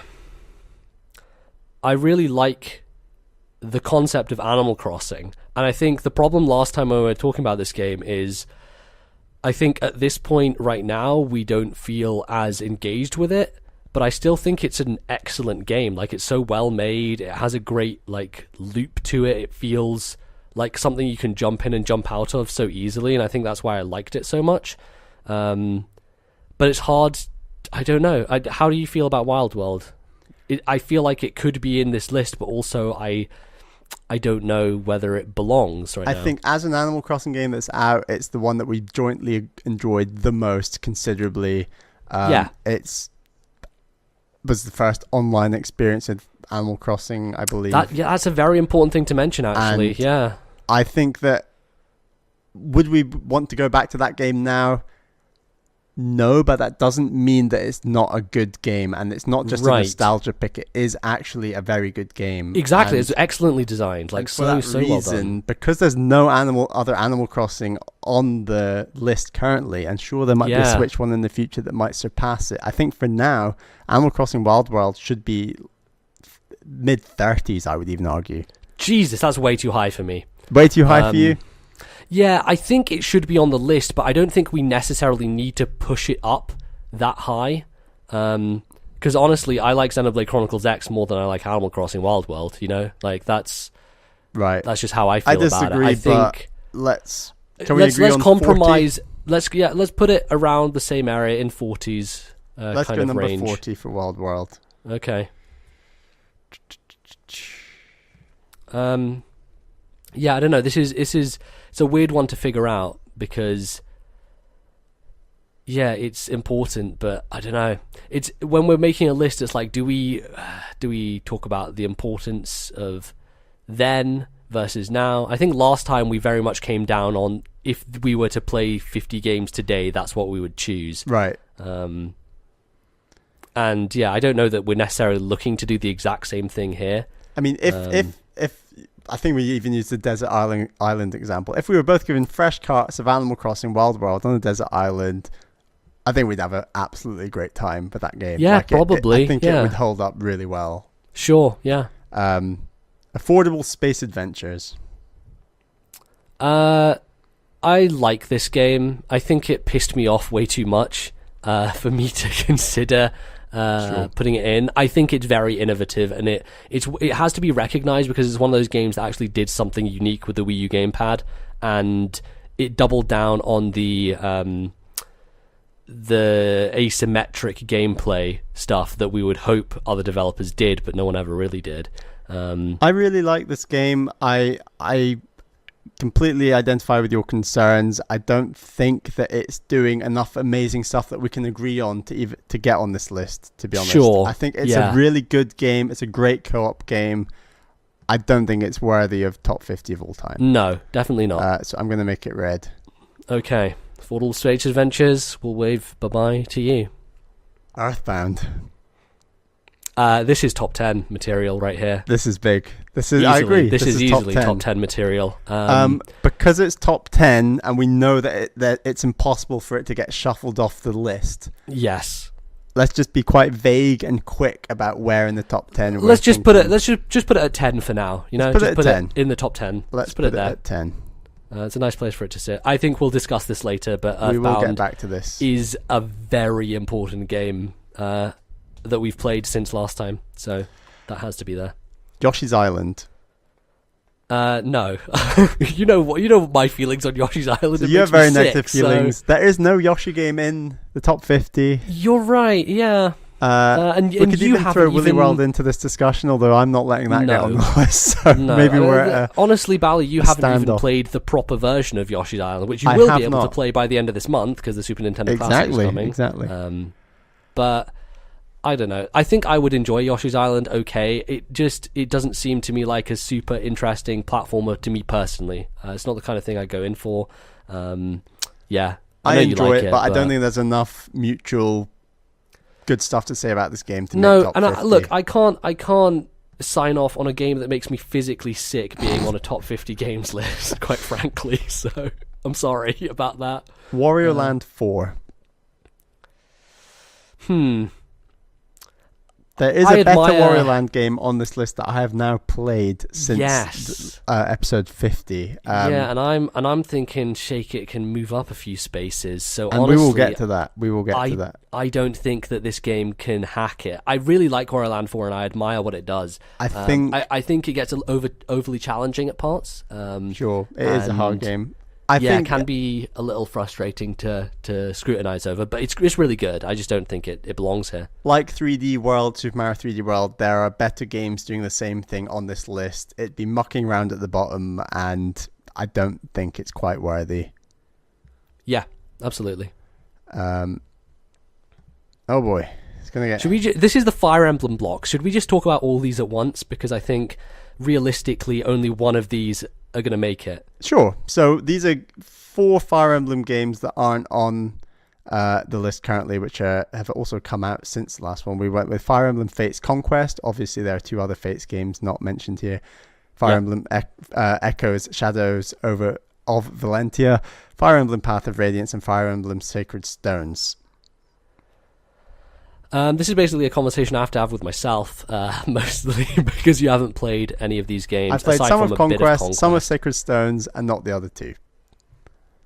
really like the concept of Animal Crossing, and I think the problem last time when we were talking about this game is I think at this point right now we don't feel as engaged with it, but I still think it's an excellent game. Like, it's so well made, it has a great like loop to it, it feels like something you can jump in and jump out of so easily, and I think that's why I liked it so much. But it's hard. I don't know. How do you feel about Wild World? I feel like it could be in this list, but also I don't know whether it belongs right now. I think as an Animal Crossing game that's out, it's the one that we jointly enjoyed the most considerably. It's was the first online experience of Animal Crossing, I believe. That's a very important thing to mention, actually. And I think that would we want to go back to that game now? No, but that doesn't mean that it's not a good game, and it's not just a nostalgia pick. It is actually a very good game. Exactly, it's excellently designed, like so well done. Because there's no other Animal Crossing on the list currently, and sure there might be a Switch one in the future that might surpass it. I think for now, Animal Crossing Wild World should be mid-30s. I would even argue. Jesus, that's way too high for me. Way too high for you? Yeah, I think it should be on the list, but I don't think we necessarily need to push it up that high. Because honestly, I like Xenoblade Chronicles X more than I like Animal Crossing Wild World, you know? Like, that's just how I feel about it. I think let's compromise. 40? Let's put it around the same area in 40s let's kind go of number range. 40 for Wild World. Okay. Yeah, I don't know. This is it's a weird one to figure out because it's important, but I don't know. It's when we're making a list, it's like do we talk about the importance of then versus now? I think last time we very much came down on if we were to play 50 games today, that's what we would choose. Right. And yeah, I don't know that we're necessarily looking to do the exact same thing here. I mean, if I think we even used the desert island example. If we were both given fresh carts of Animal Crossing Wild World on a desert island, I think we'd have an absolutely great time with that game. Yeah, probably. I think it would hold up really well. Sure, yeah. Affordable space adventures. I like this game. I think it pissed me off way too much for me to consider putting it in. I think it's very innovative, and it has to be recognized because it's one of those games that actually did something unique with the Wii U gamepad, and it doubled down on the asymmetric gameplay stuff that we would hope other developers did, but no one ever really did. I really like this game. I completely identify with your concerns. I don't think that it's doing enough amazing stuff that we can agree on to get on this list, to be honest. Sure. I think it's a really good game. It's a great co-op game. I don't think it's worthy of top 50 of all time. No, definitely not. So I'm going to make it red. Okay. Affordable Space Adventures, we'll wave bye-bye to you. Earthbound. This is top 10 material right here. This is big. Easily. I agree. This is easily top 10 material. Because it's top 10 and we know that it's impossible for it to get shuffled off the list. Yes. Let's just be quite vague and quick about where in the top 10 let's just put it at 10 for now, you know. Let's put it in the top 10. Let's put it there at 10. It's a nice place for it to sit. I think we'll discuss this later, but we will Earthbound get back to this. Is a very important game that we've played since last time, so that has to be there. Yoshi's Island. No. you know my feelings on Yoshi's Island. So you have very negative feelings. So there is no Yoshi game in the top 50. You're right, yeah. We could even throw Willy World into this discussion, although I'm not letting that get on the list. So maybe we're honestly, Bally, you haven't even played the proper version of Yoshi's Island, which you will be able to play by the end of this month because the Super Nintendo Classic is coming. Exactly. But I don't know. I think I would enjoy Yoshi's Island. Okay, it doesn't seem to me like a super interesting platformer to me personally. It's not the kind of thing I go in for. Yeah, I enjoy it, but I don't think there's enough mutual good stuff to say about this game to make top 50. Look, I can't sign off on a game that makes me physically sick being on a top 50 games list, quite frankly. So I'm sorry about that. Wario Land 4. There is a better Wario Land game on this list that I have now played since episode 50. And I'm thinking Shake It can move up a few spaces. So and honestly, we will get to that. I don't think that this game can hack it. I really like Wario Land 4 and I admire what it does. I think it gets overly challenging at parts. Sure, it is a hard game. I think it can be a little frustrating to scrutinize over, but it's really good. I just don't think it belongs here. Like 3D World, Super Mario 3D World, there are better games doing the same thing on this list. It'd be mucking around at the bottom, and I don't think it's quite worthy. Yeah, absolutely. Oh boy, it's gonna get. This is the Fire Emblem block. Should we just talk about all these at once? Because I think realistically, only one of these are going to make it. Sure. So these are 4 Fire Emblem games that aren't on the list currently, which have also come out since the last one. We went with Fire Emblem Fates Conquest. Obviously, there are 2 other Fates games not mentioned here. Fire Emblem Echoes, Shadows of Valentia, Fire Emblem Path of Radiance, and Fire Emblem Sacred Stones. This is basically a conversation I have to have with myself, mostly because you haven't played any of these games. I've played some of Conquest, some of Sacred Stones, and not the other 2.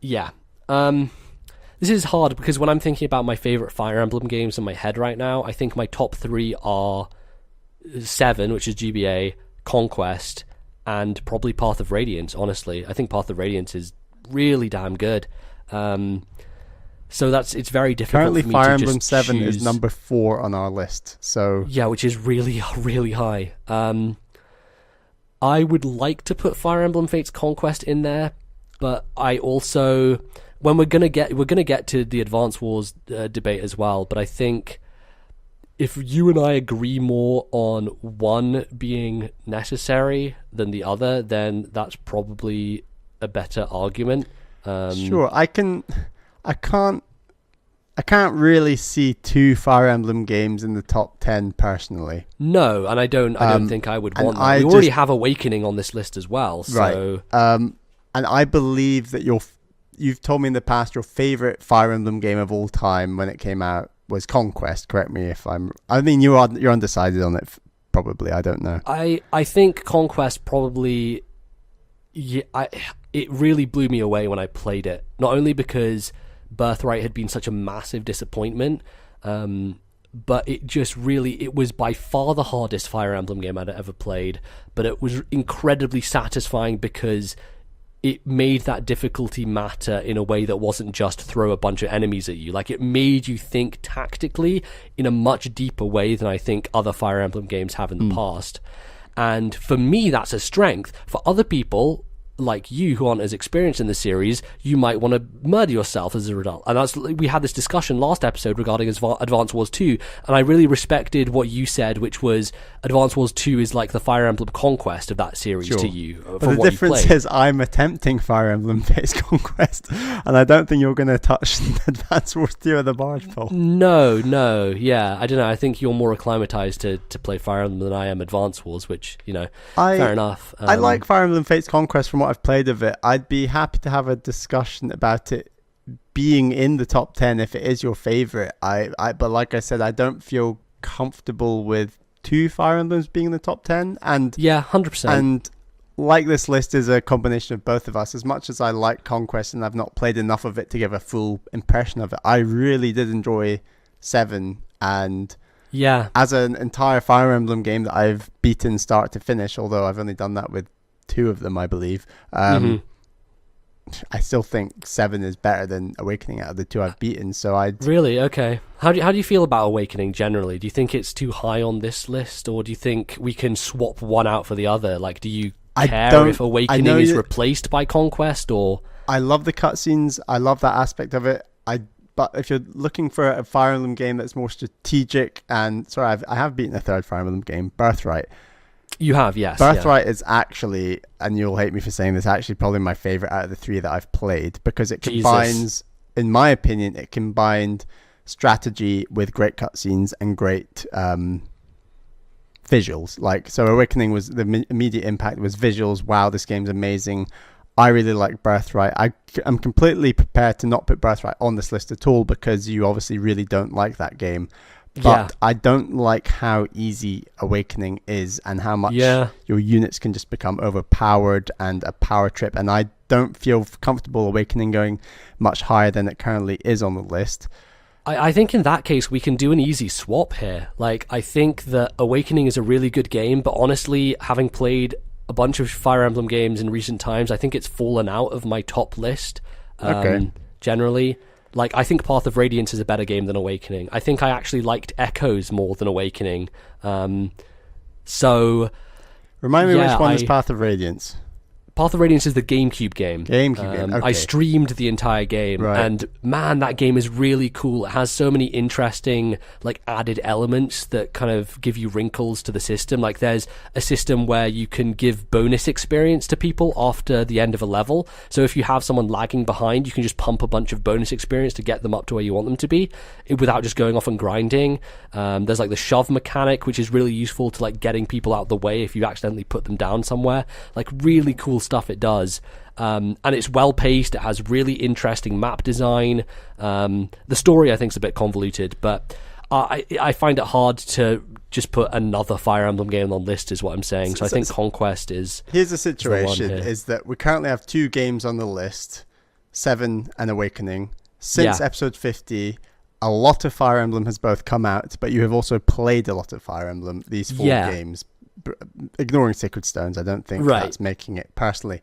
Yeah. This is hard because when I'm thinking about my favourite Fire Emblem games in my head right now, I think my top 3 are 7, which is GBA, Conquest, and probably Path of Radiance, honestly. I think Path of Radiance is really damn good. So it's very difficult. Currently, for me Fire to Emblem just 7 choose. is number 4 on our list. So yeah, which is really, really high. I would like to put Fire Emblem Fates Conquest in there, but I also, when we're gonna get to the Advance Wars debate as well. But I think if you and I agree more on one being necessary than the other, then that's probably a better argument. Sure, I can't really see 2 Fire Emblem games in the top 10 personally. No, and I don't think I would want that. We already have Awakening on this list as well. So. Right. And I believe that you've told me in the past your favorite Fire Emblem game of all time when it came out was Conquest. Correct me if I mean, you're undecided on it. Probably, I don't know. I think Conquest probably. Yeah, it really blew me away when I played it. Not only because Birthright had been such a massive disappointment, but it was by far the hardest Fire Emblem game I'd ever played. But it was incredibly satisfying because it made that difficulty matter in a way that wasn't just throw a bunch of enemies at you. Like, it made you think tactically in a much deeper way than I think other Fire Emblem games have in the past. And for me, that's a strength. For other people, like you, who aren't as experienced in the series, you might want to murder yourself as a result. And we had this discussion last episode regarding Advance Wars 2, and I really respected what you said, which was Advance Wars 2 is like the Fire Emblem Conquest of that series to you. But the difference is I'm attempting Fire Emblem-based Conquest, and I don't think you're going to touch Advance Wars 2 of the barge pole. No, yeah. I don't know. I think you're more acclimatized to play Fire Emblem than I am Advance Wars, which, fair enough. I like Fire Emblem Fates Conquest from what I've played of it. I'd be happy to have a discussion about it being in the top 10 if it is your favorite. But like I said, I don't feel comfortable with 2 Fire Emblems being in the top 10. And yeah, 100%. And like this list is a combination of both of us. As much as I like Conquest and I've not played enough of it to give a full impression of it, I really did enjoy 7. And yeah, as an entire Fire Emblem game that I've beaten start to finish, although I've only done that with 2 of them, I believe. I still think 7 is better than Awakening out of the 2 I've beaten. So really, okay. How do you feel about Awakening generally? Do you think it's too high on this list, or do you think we can swap one out for the other? Like, do you care if Awakening is replaced by Conquest? Or I love the cutscenes. I love that aspect of it. But if you're looking for a Fire Emblem game that's more strategic, and sorry, I have beaten a third Fire Emblem game, Birthright. You have, yes. Birthright is actually, and you'll hate me for saying this, actually probably my favorite out of the 3 that I've played, because it combines, in my opinion, it combined strategy with great cutscenes and great visuals. Like, so Awakening was the immediate impact was visuals. Wow, this game's amazing. I really like Birthright. I'm completely prepared to not put Birthright on this list at all because you obviously really don't like that game. But I don't like how easy Awakening is and how much your units can just become overpowered and a power trip. And I don't feel comfortable Awakening going much higher than it currently is on the list. I think in that case, we can do an easy swap here. Like, I think that Awakening is a really good game, but honestly, having played a bunch of Fire Emblem games in recent times, I think it's fallen out of my top list generally. Like, I think Path of Radiance is a better game than Awakening. I think I actually liked Echoes more than Awakening. So... Remind me which one is Path of Radiance? Path of Radiance is the GameCube game. Okay. I streamed the entire game, and man, that game is really cool. It has so many interesting, like, added elements that kind of give you wrinkles to the system. Like, there's a system where you can give bonus experience to people after the end of a level. So if you have someone lagging behind, you can just pump a bunch of bonus experience to get them up to where you want them to be, without just going off and grinding. There's, like, the shove mechanic, which is really useful to, like, getting people out of the way if you accidentally put them down somewhere. Like, really cool stuff it does, and it's well paced. It has really interesting map design. The story, I think, is a bit convoluted, but I find it hard to just put another Fire Emblem game on the list, is what I'm saying. So I think Conquest is... Here's the situation, is that we currently have 2 games on the list, 7 and Awakening. Since episode 50, a lot of Fire Emblem has both come out, but you have also played a lot of Fire Emblem, these 4 games. Ignoring Sacred Stones, I don't think that's making it personally.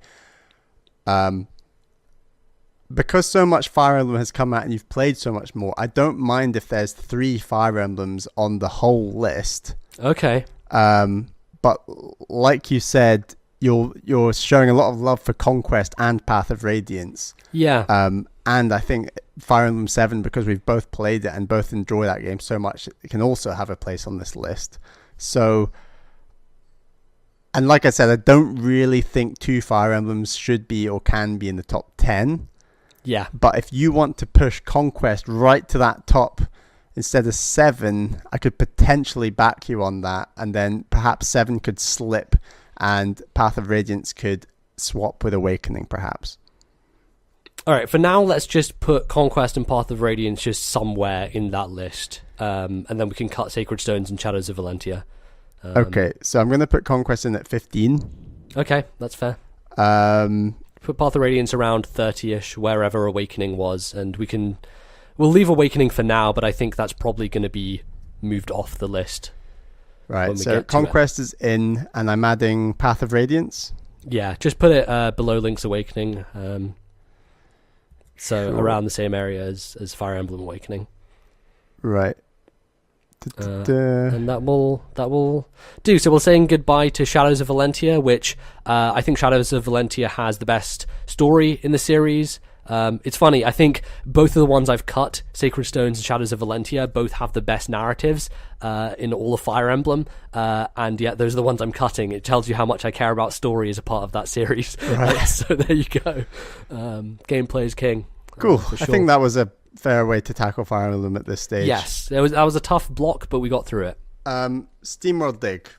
Because so much Fire Emblem has come out and you've played so much more, I don't mind if there's 3 Fire Emblems on the whole list. Okay. But like you said, you're showing a lot of love for Conquest and Path of Radiance. Yeah. And I think Fire Emblem 7, because we've both played it and both enjoy that game so much, it can also have a place on this list. So... And like I said, I don't really think 2 Fire Emblems should be or can be in the top 10. Yeah. But if you want to push Conquest right to that top instead of 7, I could potentially back you on that, and then perhaps 7 could slip and Path of Radiance could swap with Awakening, perhaps. All right, for now, let's just put Conquest and Path of Radiance just somewhere in that list, and then we can cut Sacred Stones and Shadows of Valentia. Okay, so I'm going to put Conquest in at 15. Okay, that's fair. Put Path of Radiance around 30-ish, wherever Awakening was, and we'll leave Awakening for now, but I think that's probably going to be moved off the list. Right, so Conquest is in, and I'm adding Path of Radiance. Yeah, just put it below Link's Awakening, so around the same area as Fire Emblem Awakening. Right. And that will do. So we're saying goodbye to Shadows of Valentia, which I think Shadows of Valentia has the best story in the series. It's funny, I think both of the ones I've cut, Sacred Stones and Shadows of Valentia, both have the best narratives in all of Fire Emblem, and yet those are the ones I'm cutting. It tells you how much I care about story as a part of that series. Right. So there you go. Gameplay is king. Cool. For sure. I think that was a fair way to tackle Fire Emblem at this stage. Yes, that was a tough block, but we got through it. SteamWorld Dig.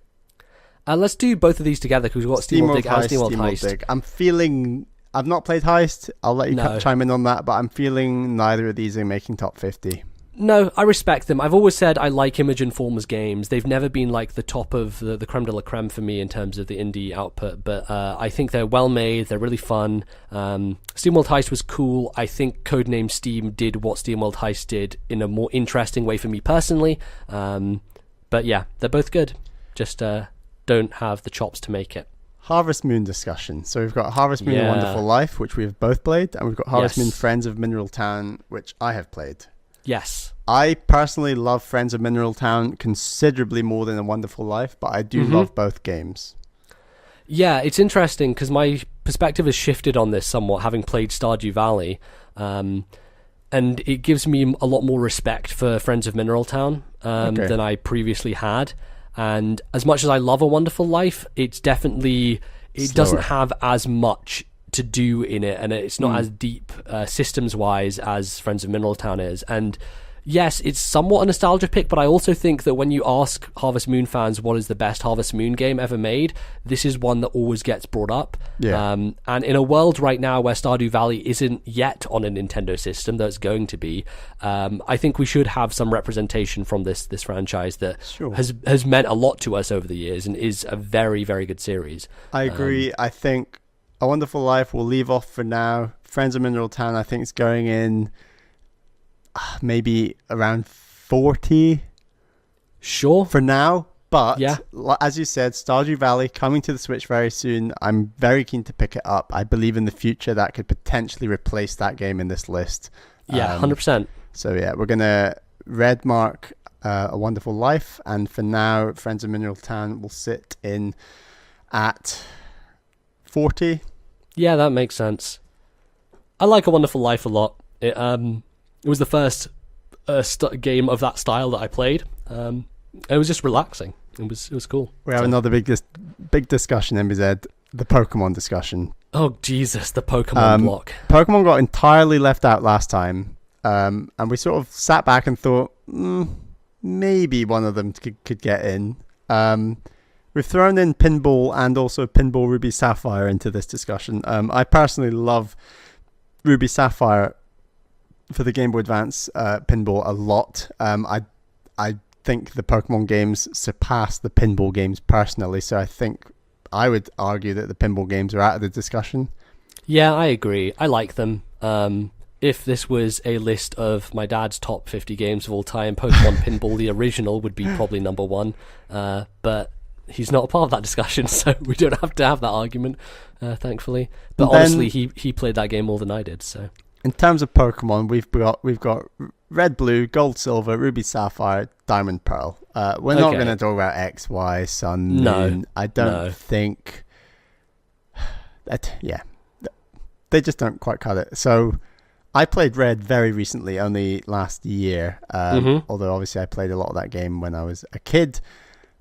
Let's do both of these together because we've got SteamWorld Dig and SteamWorld Heist. Dig. I've not played Heist. I'll let you chime in on that, but I'm feeling neither of these are making top 50. No, I respect them. I've always said I like Imogen Former's games. They've never been like the top of the creme de la creme for me in terms of the indie output, but I think they're well made. They're really fun. SteamWorld Heist was cool. I think Codename Steam did what SteamWorld Heist did in a more interesting way for me personally. But yeah, they're both good. Just don't have the chops to make it. Harvest Moon discussion. So we've got Harvest Moon A Wonderful Life, which we've both played, and we've got Harvest Moon Friends of Mineral Town, which I have played. Yes. I personally love Friends of Mineral Town considerably more than A Wonderful Life, but I do love both games. Yeah, it's interesting because my perspective has shifted on this somewhat, having played Stardew Valley, and it gives me a lot more respect for Friends of Mineral Town than I previously had. And as much as I love A Wonderful Life, it's definitely doesn't have as much to do in it, and it's not as deep systems wise as Friends of Mineral Town is. And yes, it's somewhat a nostalgia pick, but I also think that when you ask Harvest Moon fans what is the best Harvest Moon game ever made, this is one that always gets brought up. And in a world right now where Stardew Valley isn't yet on a Nintendo system, though it's going to be, I think we should have some representation from this franchise that has meant a lot to us over the years and is a very, very good series. I agree. I think A Wonderful Life we'll leave off for now. Friends of Mineral Town I think is going in maybe around 40 for now, but as you said, Stardew Valley coming to the Switch very soon. I'm very keen to pick it up. I believe in the future that could potentially replace that game in this list. 100%. So yeah, we're gonna red mark A Wonderful Life, and for now Friends of Mineral Town will sit in at 40. Yeah, that makes sense. I like A Wonderful Life a lot. It was the first game of that style that I played. It was just relaxing. It was cool. We have another big discussion, MBZ, the Pokemon discussion. Oh, Jesus, the Pokemon block. Pokemon got entirely left out last time, and we sort of sat back and thought, maybe one of them could get in. We've thrown in Pinball and also Pinball Ruby Sapphire into this discussion. I personally love Ruby Sapphire for the Game Boy Advance pinball a lot. I think the Pokemon games surpass the pinball games personally, so I think I would argue that the pinball games are out of the discussion. Yeah, I agree. I like them. If this was a list of my dad's top 50 games of all time, Pokemon Pinball, the original, would be probably number one. But he's not a part of that discussion, so we don't have to have that argument, thankfully. But honestly, he played that game more than I did, so... In terms of Pokemon, we've got Red, Blue, Gold, Silver, Ruby, Sapphire, Diamond, Pearl. We're not going to talk about X, Y, Sun, Moon. No, I don't think that. Yeah, they just don't quite cut it. So I played Red very recently, only last year. Although obviously I played a lot of that game when I was a kid.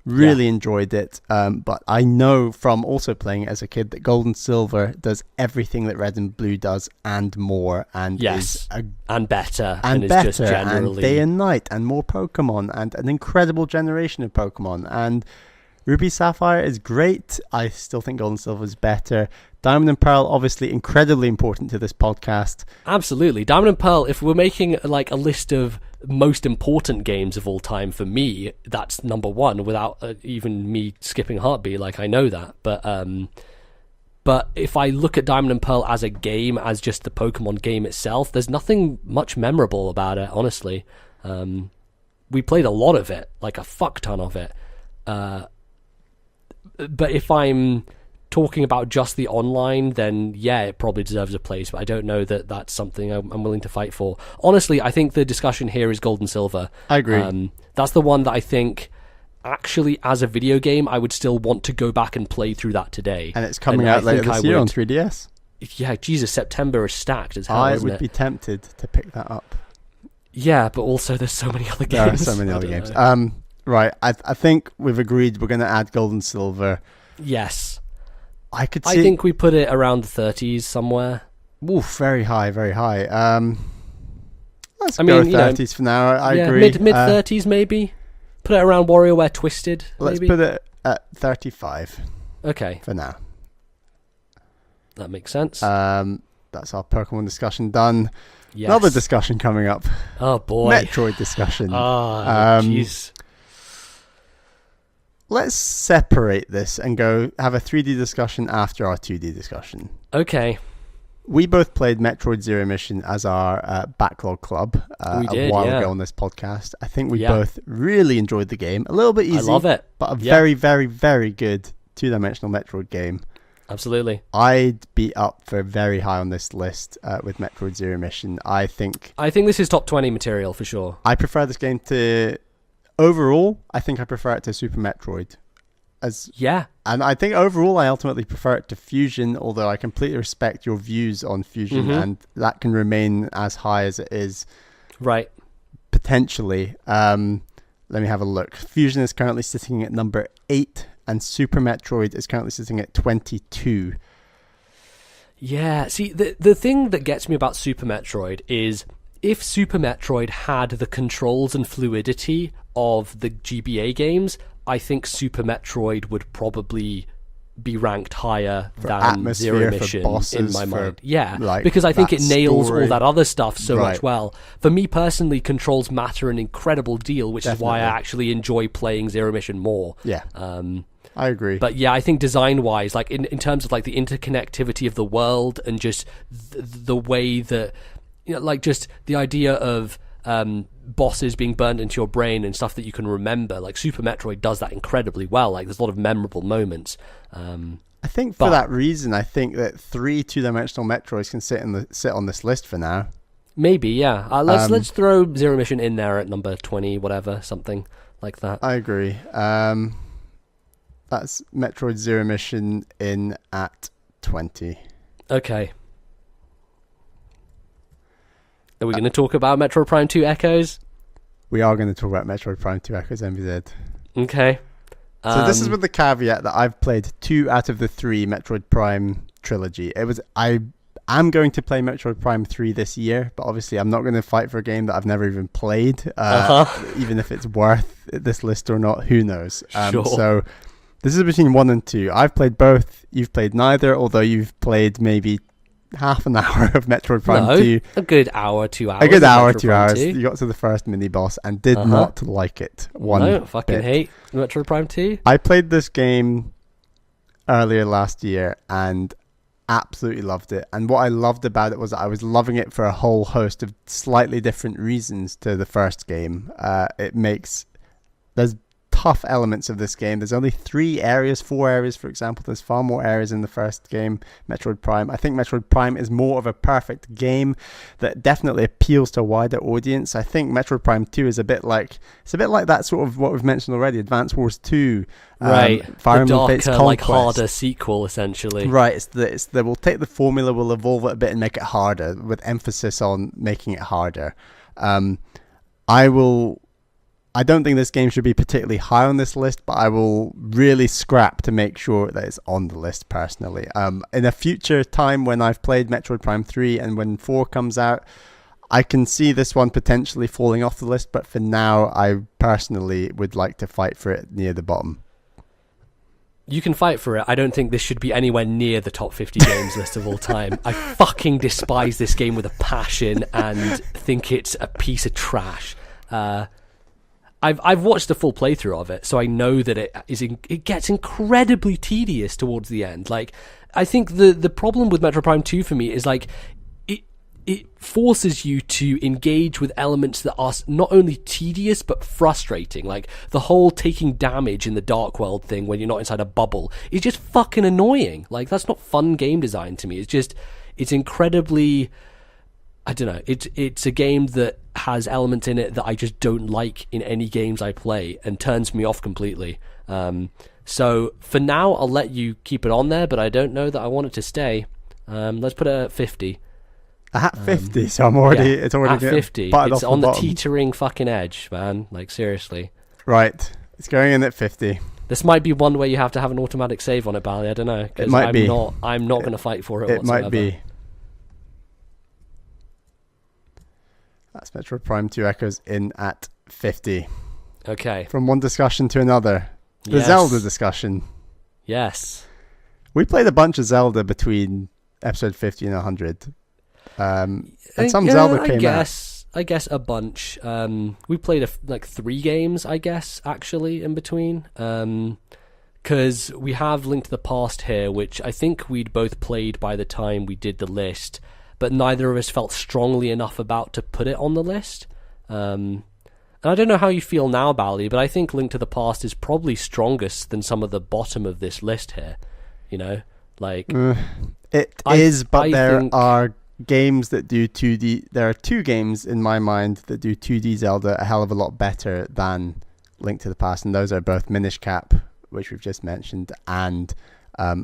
Really enjoyed it, but I know from also playing it as a kid that Gold and Silver does everything that Red and Blue does and more, and and better, and is better, just generally and day and night, and more Pokemon, and an incredible generation of Pokemon. And Ruby Sapphire is great. I still think Gold and Silver is better. Diamond and Pearl, obviously incredibly important to this podcast. Absolutely. Diamond and Pearl, if we're making like a list of most important games of all time, for me, that's number one without even me skipping Heartbeat. Like, I know that. But if I look at Diamond and Pearl as a game, as just the Pokemon game itself, there's nothing much memorable about it, honestly. We played a lot of it, like a fuck ton of it. But if I'm talking about just the online, then yeah, it probably deserves a place, but I don't know that that's something I'm willing to fight for. Honestly, I think the discussion here is Gold and Silver. I agree. That's the one that I think, actually, as a video game, I would still want to go back and play through that today. And it's coming out later this year on 3DS. Yeah, Jesus, September is stacked as hell, I would be tempted to pick that up. Yeah, but also there's so many other games. There are so many other games. Right, I think we've agreed we're going to add Gold and Silver. Yes. I think we put it around the 30s somewhere. Oof, very high, very high. Let's go 30s for now. I agree. Mid 30s maybe. Put it around WarioWare Twisted. Let's maybe? put it at 35. Okay. For now. That makes sense. That's our Pokemon discussion done. Yes. Another discussion coming up. Oh boy. Metroid discussion. Oh, jeez. Let's separate this and go have a 3D discussion after our 2D discussion. Okay. We both played Metroid Zero Mission as our backlog club a while ago on this podcast. I think we both really enjoyed the game. A little bit easy. I love it. But a very, very, very good two-dimensional Metroid game. Absolutely. I'd be up for very high on this list with Metroid Zero Mission. I think this is top 20 material for sure. I prefer this game to... Overall, I think I prefer it to Super Metroid. And I think overall I ultimately prefer it to Fusion, although I completely respect your views on Fusion, and that can remain as high as it is. Right. Potentially. Let me have a look. Fusion is currently sitting at number 8, and Super Metroid is currently sitting at 22. Yeah, see, the thing that gets me about Super Metroid is if Super Metroid had the controls and fluidity of the GBA games, I think Super Metroid would probably be ranked higher than Zero Mission in my mind. Yeah, because I think it nails all that other stuff so much well. For me personally, controls matter an incredible deal, which is why I actually enjoy playing Zero Mission more. Yeah. I agree. But yeah, I think design-wise, like in terms of like the interconnectivity of the world and just the way that, you know, like just the idea of bosses being burned into your brain and stuff that you can remember, like Super Metroid does that incredibly well. Like there's a lot of memorable moments. I think for that reason, I think that 3 two-dimensional Metroids can sit on this list for now. Maybe, yeah. Let's throw Zero Mission in there at number 20, whatever, something like that. I agree. That's Metroid Zero Mission in at 20. Okay. Are we going to talk about Metroid Prime 2 Echoes? We are going to talk about Metroid Prime 2 Echoes MVZ. Okay. So this is with the caveat that I've played 2 out of the 3 Metroid Prime trilogy. I am going to play Metroid Prime 3 this year, but obviously I'm not going to fight for a game that I've never even played, even if it's worth this list or not, who knows. Sure. So this is between 1 and 2. I've played both. You've played neither, although you've played maybe half an hour of Metroid Prime 2. A good hour, 2 hours. A good hour, 2 hours. You got to the first mini boss and did not like it one fucking bit. Hate Metroid Prime 2. I played this game earlier last year and absolutely loved it. And what I loved about it was that I was loving it for a whole host of slightly different reasons to the first game. There's tough elements of this game. There's only 4 areas, for example. There's far more areas in the first game, Metroid Prime. I think Metroid Prime is more of a perfect game that definitely appeals to a wider audience. I think Metroid Prime 2 is a bit like that sort of what we've mentioned already, Advance Wars 2. Right. Fire Emblem Fates darker, Conquest. harder sequel, essentially. Right. We'll take the formula, we'll evolve it a bit and make it harder, with emphasis on making it harder. I don't think this game should be particularly high on this list, but I will really scrap to make sure that it's on the list personally. In a future time when I've played Metroid Prime 3 and when 4 comes out, I can see this one potentially falling off the list, but for now, I personally would like to fight for it near the bottom. You can fight for it. I don't think this should be anywhere near the top 50 games list of all time. I fucking despise this game with a passion and think it's a piece of trash. I've watched the full playthrough of it, so I know that it gets incredibly tedious towards the end. Like, I think the problem with Metroid Prime 2 for me is like it forces you to engage with elements that are not only tedious but frustrating. Like the whole taking damage in the Dark World thing when you're not inside a bubble is just fucking annoying. Like, that's not fun game design to me. It's incredibly, I don't know. It's a game that has elements in it that I just don't like in any games I play and turns me off completely. So for now, I'll let you keep it on there, but I don't know that I want it to stay. Let's put it at 50. At 50, so I'm already. Yeah, it's already at 50. It's on the teetering fucking edge, man. Like, seriously. Right, it's going in at 50. This might be one where you have to have an automatic save on it, Bally. I don't know. It might be. I'm not going to fight for it. It whatsoever. might be. That's Metroid Prime 2 Echoes in at 50. Okay. From one discussion to another. The Zelda discussion. Yes. We played a bunch of Zelda between episode 50 and 100. And some Zelda came out. I guess a bunch. We played like 3 games, I guess, actually, in between. Because we have Link to the Past here, which I think we'd both played by the time we did the list, but neither of us felt strongly enough about to put it on the list. And I don't know how you feel now, Bally, but I think Link to the Past is probably strongest than some of the bottom of this list here. You know? Like... but there are games that do 2D. There are 2 games in my mind that do 2D Zelda a hell of a lot better than Link to the Past, and those are both Minish Cap, which we've just mentioned, and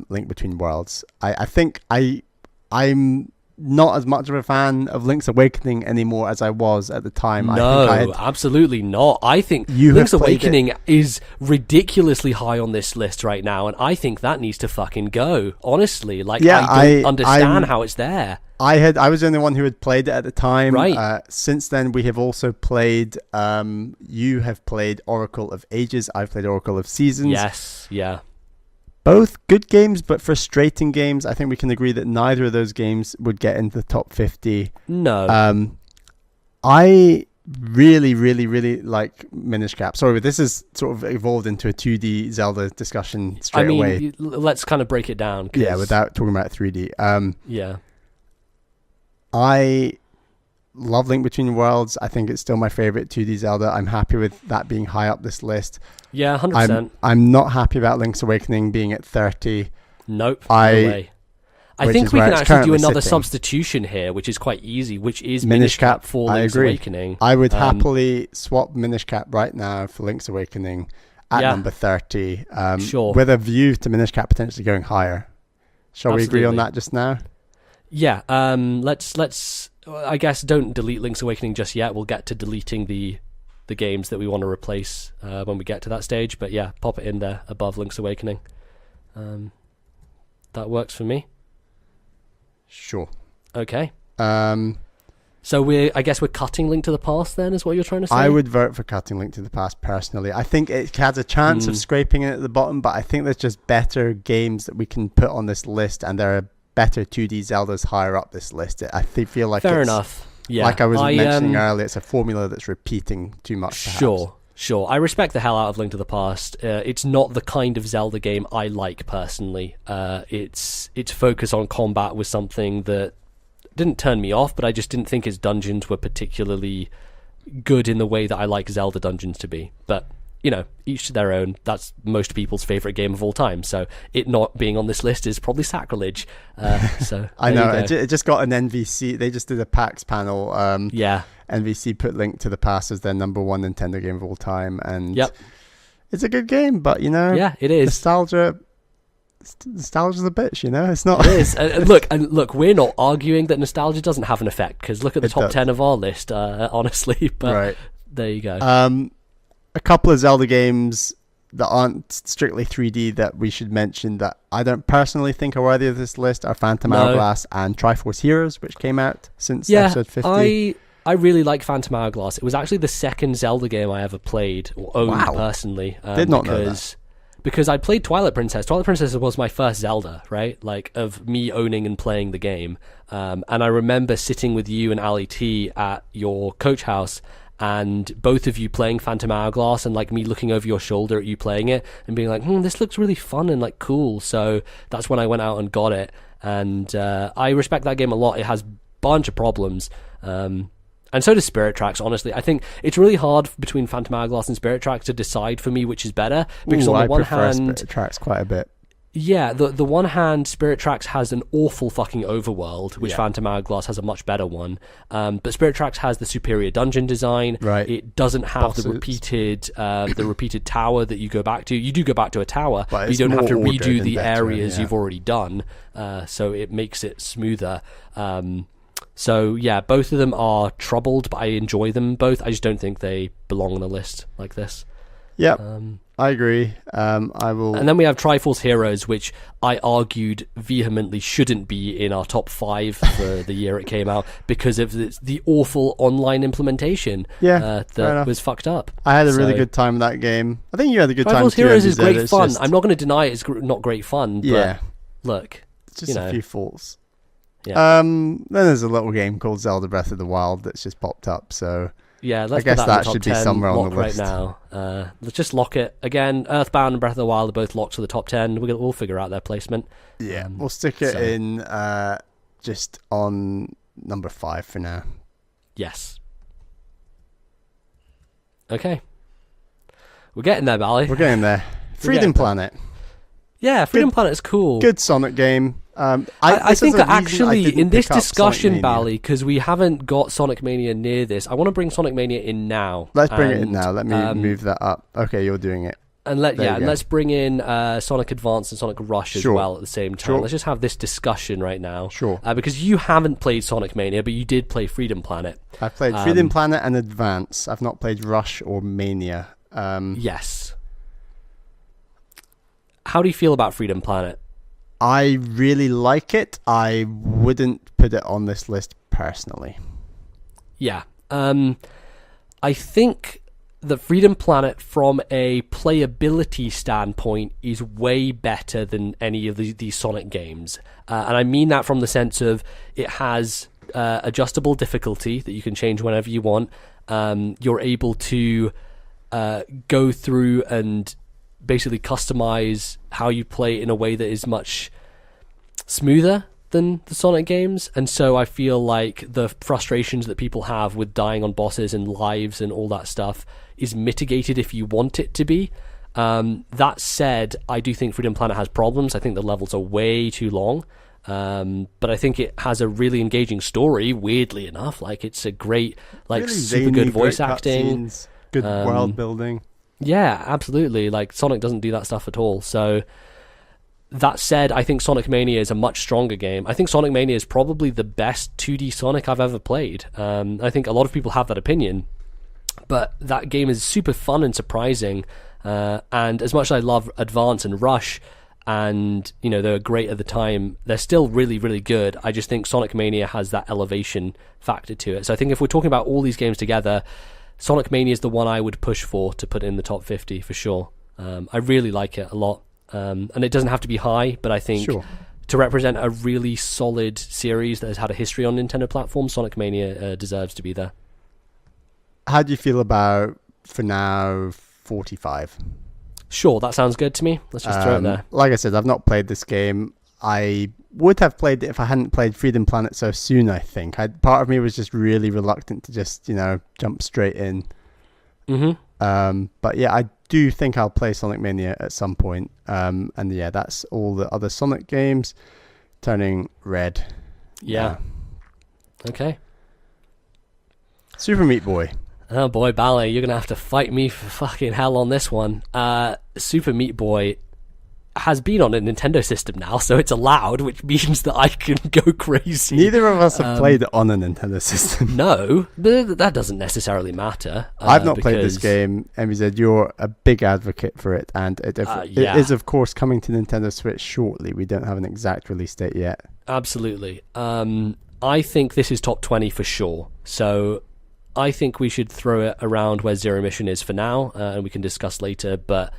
Link Between Worlds. I think I'm not as much of a fan of Link's Awakening anymore as I was at the time. No, absolutely not. I think Link's Awakening is ridiculously high on this list right now, and I think that needs to fucking go. Honestly, like, I don't understand how it's there. I was the only one who had played it at the time. Right. Since then, we have also played. You have played Oracle of Ages. I've played Oracle of Seasons. Yes. Yeah. Both good games, but frustrating games. I think we can agree that neither of those games would get into the top 50. No. I really, really, really like Minish Cap. Sorry, but this is sort of evolved into a 2D Zelda discussion straight away. Let's kind of break it down. Yeah, without talking about 3D. Yeah. I love Link Between Worlds. I think it's still my favorite 2D Zelda. I'm happy with that being high up this list. Yeah, 100%. I'm not happy about Link's Awakening being at 30. Nope. No way. I think we can actually do another substitution here, which is quite easy, which is Minish Cap for Link's Awakening. I would happily swap Minish Cap right now for Link's Awakening at number 30. Sure. With a view to Minish Cap potentially going higher. Shall we agree on that just now? Yeah. Let's. I guess don't delete Link's Awakening just yet. We'll get to deleting the games that we want to replace when we get to that stage. But yeah, pop it in there above Link's Awakening. That works for me. Sure. Okay. So I guess we're cutting Link to the Past then, is what you're trying to say? I would vote for cutting Link to the Past personally. I think it has a chance of scraping it at the bottom, but I think there's just better games that we can put on this list, and there are better 2D Zeldas higher up this list. I feel like fair enough. Yeah. Like I was mentioning earlier, it's a formula that's repeating too much. Perhaps. Sure. I respect the hell out of Link to the Past. It's not the kind of Zelda game I like personally. Its focus on combat was something that didn't turn me off, but I just didn't think its dungeons were particularly good in the way that I like Zelda dungeons to be. But each to their own. That's most people's favorite game of all time. So it not being on this list is probably sacrilege. So I know it just got an NVC. They just did a PAX panel. NVC put Link to the Past as their number 1 Nintendo game of all time, and it's a good game. But yeah, it is. Nostalgia's a bitch. It's not. It is. Look, we're not arguing that nostalgia doesn't have an effect, because look at the top 10 of our list. Honestly, but there you go. a couple of Zelda games that aren't strictly 3D that we should mention that I don't personally think are worthy of this list are Phantom Hourglass and Triforce Heroes, which came out since episode 50. I really like Phantom Hourglass. It was actually the second Zelda game I ever played or owned personally. Did not know that. Because I played Twilight Princess. Twilight Princess was my first Zelda, right? Like, of me owning and playing the game. And I remember sitting with you and Ali T at your coach house, and both of you playing Phantom Hourglass, and like me looking over your shoulder at you playing it and being like, this looks really fun and like cool. So that's when I went out and got it. And I respect that game a lot. It has a bunch of problems. And so does Spirit Tracks, honestly. I think it's really hard between Phantom Hourglass and Spirit Tracks to decide for me which is better. Because on the one hand, Spirit Tracks quite a bit. Yeah, the one hand, Spirit Tracks has an awful fucking overworld, which Phantom Hourglass has a much better one. But Spirit Tracks has the superior dungeon design. Right. It doesn't have the repeated tower that you go back to. You do go back to a tower, but you don't have to redo the areas you've already done. So it makes it smoother. So yeah, both of them are troubled, but I enjoy them both. I just don't think they belong on a list like this. Yep, I agree. I will. And then we have Triforce Heroes, which I argued vehemently shouldn't be in our top 5 for the year it came out because of the awful online implementation that was fucked up. I had a really good time with that game. I think you had a good time too. Triforce Heroes is great fun. I'm not going to deny it's not great fun. But look, it's just a few faults. Yeah. Then there's a little game called Zelda Breath of the Wild that's just popped up. So yeah, let's I guess put that should be somewhere on the list right now. Let's just lock it again. Earthbound and Breath of the Wild are both locked to the top 10. We'll figure out their placement. Yeah, we'll stick it in just on number 5 for now. Yes. Okay. We're getting there, Bally. We're getting there. Freedom Planet. Yeah, Freedom Planet is cool. Good Sonic game. I think that actually in this discussion, Bally, because we haven't got Sonic Mania near this, I want to bring Sonic Mania in now. Let's bring it in now. Let me move that up. Okay, you're doing it. And let's bring in Sonic Advance and Sonic Rush as well at the same time. Let's just have this discussion right now. Sure. Because you haven't played Sonic Mania, but you did play Freedom Planet. I've played Freedom Planet and Advance. I've not played Rush or Mania. Yes. How do you feel about Freedom Planet? I really like it. I wouldn't put it on this list personally. Yeah. I think the Freedom Planet from a playability standpoint is way better than any of these Sonic games. And I mean that from the sense of it has adjustable difficulty that you can change whenever you want. You're able to go through and basically customize how you play in a way that is much smoother than the Sonic games, and so I feel like the frustrations that people have with dying on bosses and lives and all that stuff is mitigated if you want it to be. That said, I do think Freedom Planet has problems. I think the levels are way too long, but I think it has a really engaging story, weirdly enough. Like, it's a great, like, really super good voice acting, good world building. Yeah, absolutely. Like, Sonic doesn't do that stuff at all. So, that said, I think Sonic Mania is a much stronger game. I think Sonic Mania is probably the best 2D Sonic I've ever played. I think a lot of people have that opinion. But that game is super fun and surprising. And as much as I love Advance and Rush, and, you know, they were great at the time, they're still really, really good. I just think Sonic Mania has that elevation factor to it. So I think if we're talking about all these games together, Sonic Mania is the one I would push for to put in the top 50 for sure. I really like it a lot. And it doesn't have to be high, but I think to represent a really solid series that has had a history on Nintendo platforms, Sonic Mania deserves to be there. How do you feel about, for now, 45? Sure, that sounds good to me. Let's just throw it there. Like I said, I've not played this game. I would have played it if I hadn't played Freedom Planet so soon, I think. Part of me was just really reluctant to just, jump straight in. Mm-hmm. But yeah, I do think I'll play Sonic Mania at some point. And yeah, that's all the other Sonic games turning red. Yeah. Okay. Super Meat Boy. Oh boy, Ballet, you're going to have to fight me for fucking hell on this one. Super Meat Boy has been on a Nintendo system now, so it's allowed, which means that I can go crazy. Neither of us have played it on a Nintendo system. No, but that doesn't necessarily matter. I've not played this game. MZ, you're a big advocate for it, and it is, of course, coming to Nintendo Switch shortly. We don't have an exact release date yet. Absolutely. I think this is top 20 for sure. So I think we should throw it around where Zero Mission is for now, and we can discuss later. But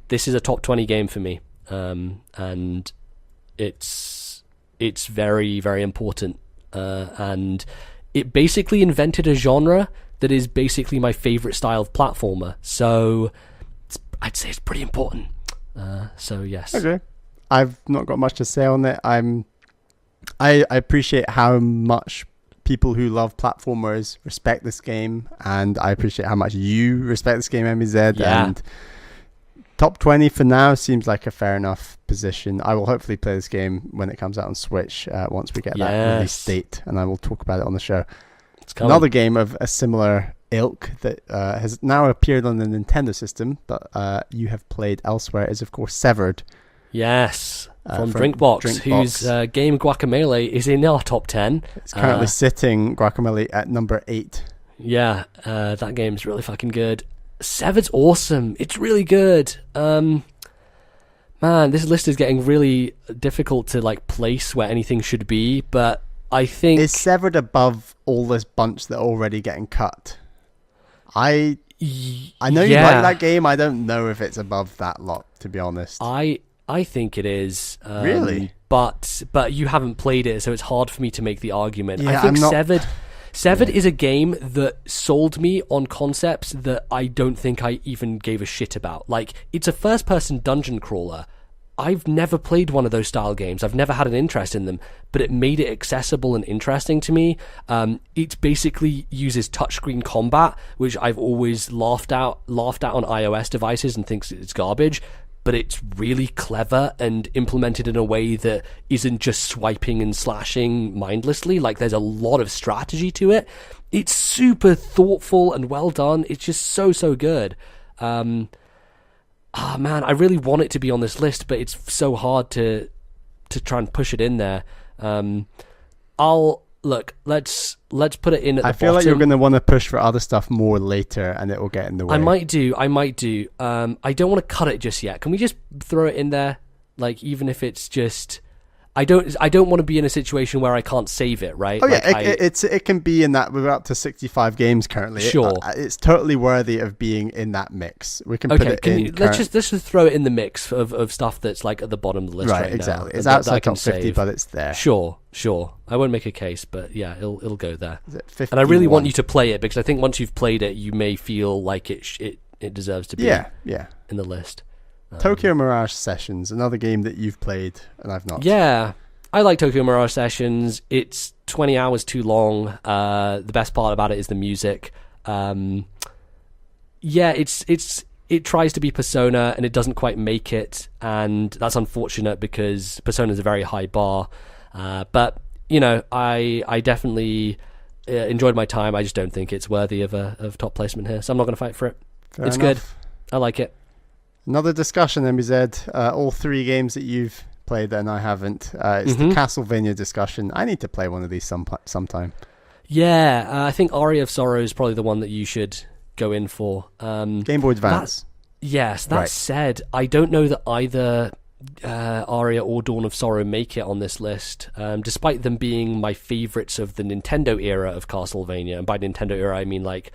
this is a top 20 game for me, and it's very, very important. And it basically invented a genre that is basically my favorite style of platformer. So I'd say it's pretty important. So yes. Okay. I've not got much to say on it. I appreciate how much people who love platformers respect this game, and I appreciate how much you respect this game, MZ. Yeah. And top 20 for now seems like a fair enough position. I will hopefully play this game when it comes out on Switch once we get that release date, and I will talk about it on the show. Another game of a similar ilk that has now appeared on the Nintendo system, but you have played elsewhere, is of course Severed. Yes, from Drinkbox, whose game Guacamelee is in our top 10. It's currently sitting, Guacamelee, at number 8. Yeah, that game's really fucking good. Severed's awesome. It's really good. Man, this list is getting really difficult to like place where anything should be, but I think... Is Severed above all this bunch that are already getting cut? I know you like that game. I don't know if it's above that lot, to be honest. I think it is. Really? But you haven't played it, so it's hard for me to make the argument. Yeah, I think Severed is a game that sold me on concepts that I don't think I even gave a shit about. Like, it's a first-person dungeon crawler. I've never played one of those style games. I've never had an interest in them, but it made it accessible and interesting to me. It basically uses touchscreen combat, which I've always laughed at on iOS devices and thinks it's garbage. But it's really clever and implemented in a way that isn't just swiping and slashing mindlessly. Like, there's a lot of strategy to it. It's super thoughtful and well done. It's just so good. Man, I really want it to be on this list, but it's so hard to try and push it in there. Let's put it in at the bottom. I feel like you're going to want to push for other stuff more later, and it will get in the way. I might do. I don't want to cut it just yet. Can we just throw it in there? Like, even if it's just... I don't want to be in a situation where I can't save it, right? Oh yeah, it can be in that. We're up to 65 games currently. Sure, it's totally worthy of being in that mix. We can put it in. Let's just throw it in the mix of stuff that's like at the bottom of the list right now. Exactly. It's outside top 50, but it's there. Sure. I won't make a case, but yeah, it'll go there. And I really want you to play it, because I think once you've played it, you may feel like it deserves to be in the list. Tokyo Mirage Sessions, another game that you've played and I've not. Yeah, I like Tokyo Mirage Sessions. It's 20 hours too long. The best part about it is the music. It tries to be Persona and it doesn't quite make it, and that's unfortunate because Persona is a very high bar. But you know, I definitely enjoyed my time. I just don't think it's worthy of top placement here, so I'm not going to fight for it. Fair it's enough. Good. I like it. Another discussion, MBZ. All 3 games that you've played and I haven't. It's the Castlevania discussion. I need to play one of these sometime. Yeah, I think Aria of Sorrow is probably the one that you should go in for. Game Boy Advance. That said, I don't know that either Aria or Dawn of Sorrow make it on this list, despite them being my favourites of the Nintendo era of Castlevania. And by Nintendo era, I mean like...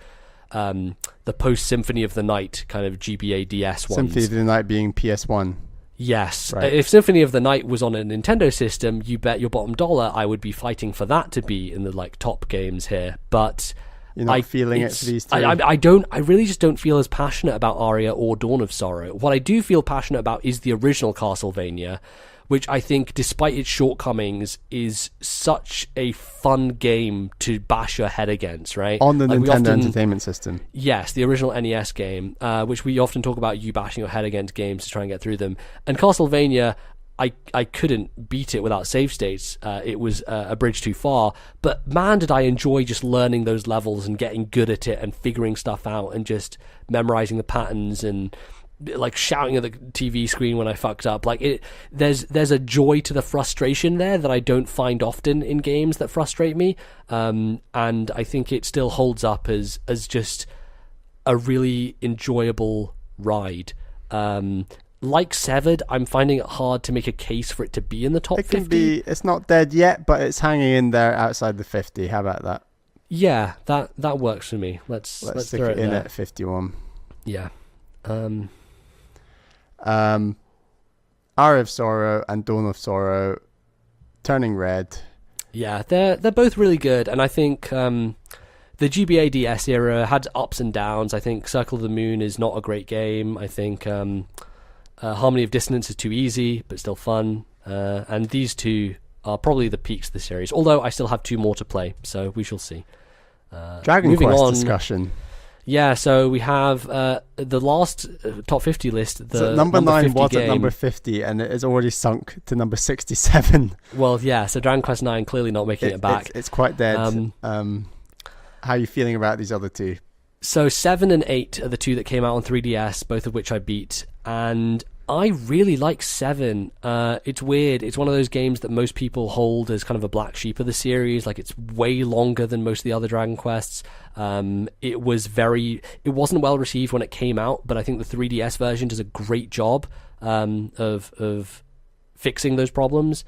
the post Symphony of the Night kind of GBA DS ones. Symphony of the Night being PS1. Yes. Right. If Symphony of the Night was on a Nintendo system, you bet your bottom dollar I would be fighting for that to be in the like top games here. But you're not feeling it for these 2. I really just don't feel as passionate about Aria or Dawn of Sorrow. What I do feel passionate about is the original Castlevania, which I think, despite its shortcomings, is such a fun game to bash your head against, right? On the Nintendo Entertainment System. Yes, the original NES game, which we often talk about you bashing your head against games to try and get through them. And Castlevania, I couldn't beat it without save states. It was a bridge too far. But man, did I enjoy just learning those levels and getting good at it and figuring stuff out and just memorizing the patterns and like shouting at the TV screen when I fucked up. Like there's a joy to the frustration there that I don't find often in games that frustrate me. And I think it still holds up as just a really enjoyable ride. Like Severed, I'm finding it hard to make a case for it to be in the top 50. It's not dead yet, but it's hanging in there outside the 50. How about that? Yeah, that works for me. Let's stick throw it in there. at 51. Yeah. Hour of Sorrow and Dawn of Sorrow, Turning Red. Yeah, they're both really good, and I think the GBA DS era had ups and downs. I think Circle of the Moon is not a great game. I think Harmony of Dissonance is too easy, but still fun. And these two are probably the peaks of the series, although I still have 2 more to play, so we shall see. Dragon Quest discussion. Yeah, so we have the last top 50 list. So number 9 was game. at number 50, and it is already sunk to number 67. Well, yeah, so Dragon Quest 9 clearly not making it back. It's quite dead. How are you feeling about these other two? So 7 and 8 are the two that came out on 3DS, both of which I beat, and I really like 7. It's weird. It's one of those games that most people hold as kind of a black sheep of the series. Like, it's way longer than most of the other Dragon Quests. It wasn't well received when it came out, but I think the 3DS version does a great job of fixing those problems.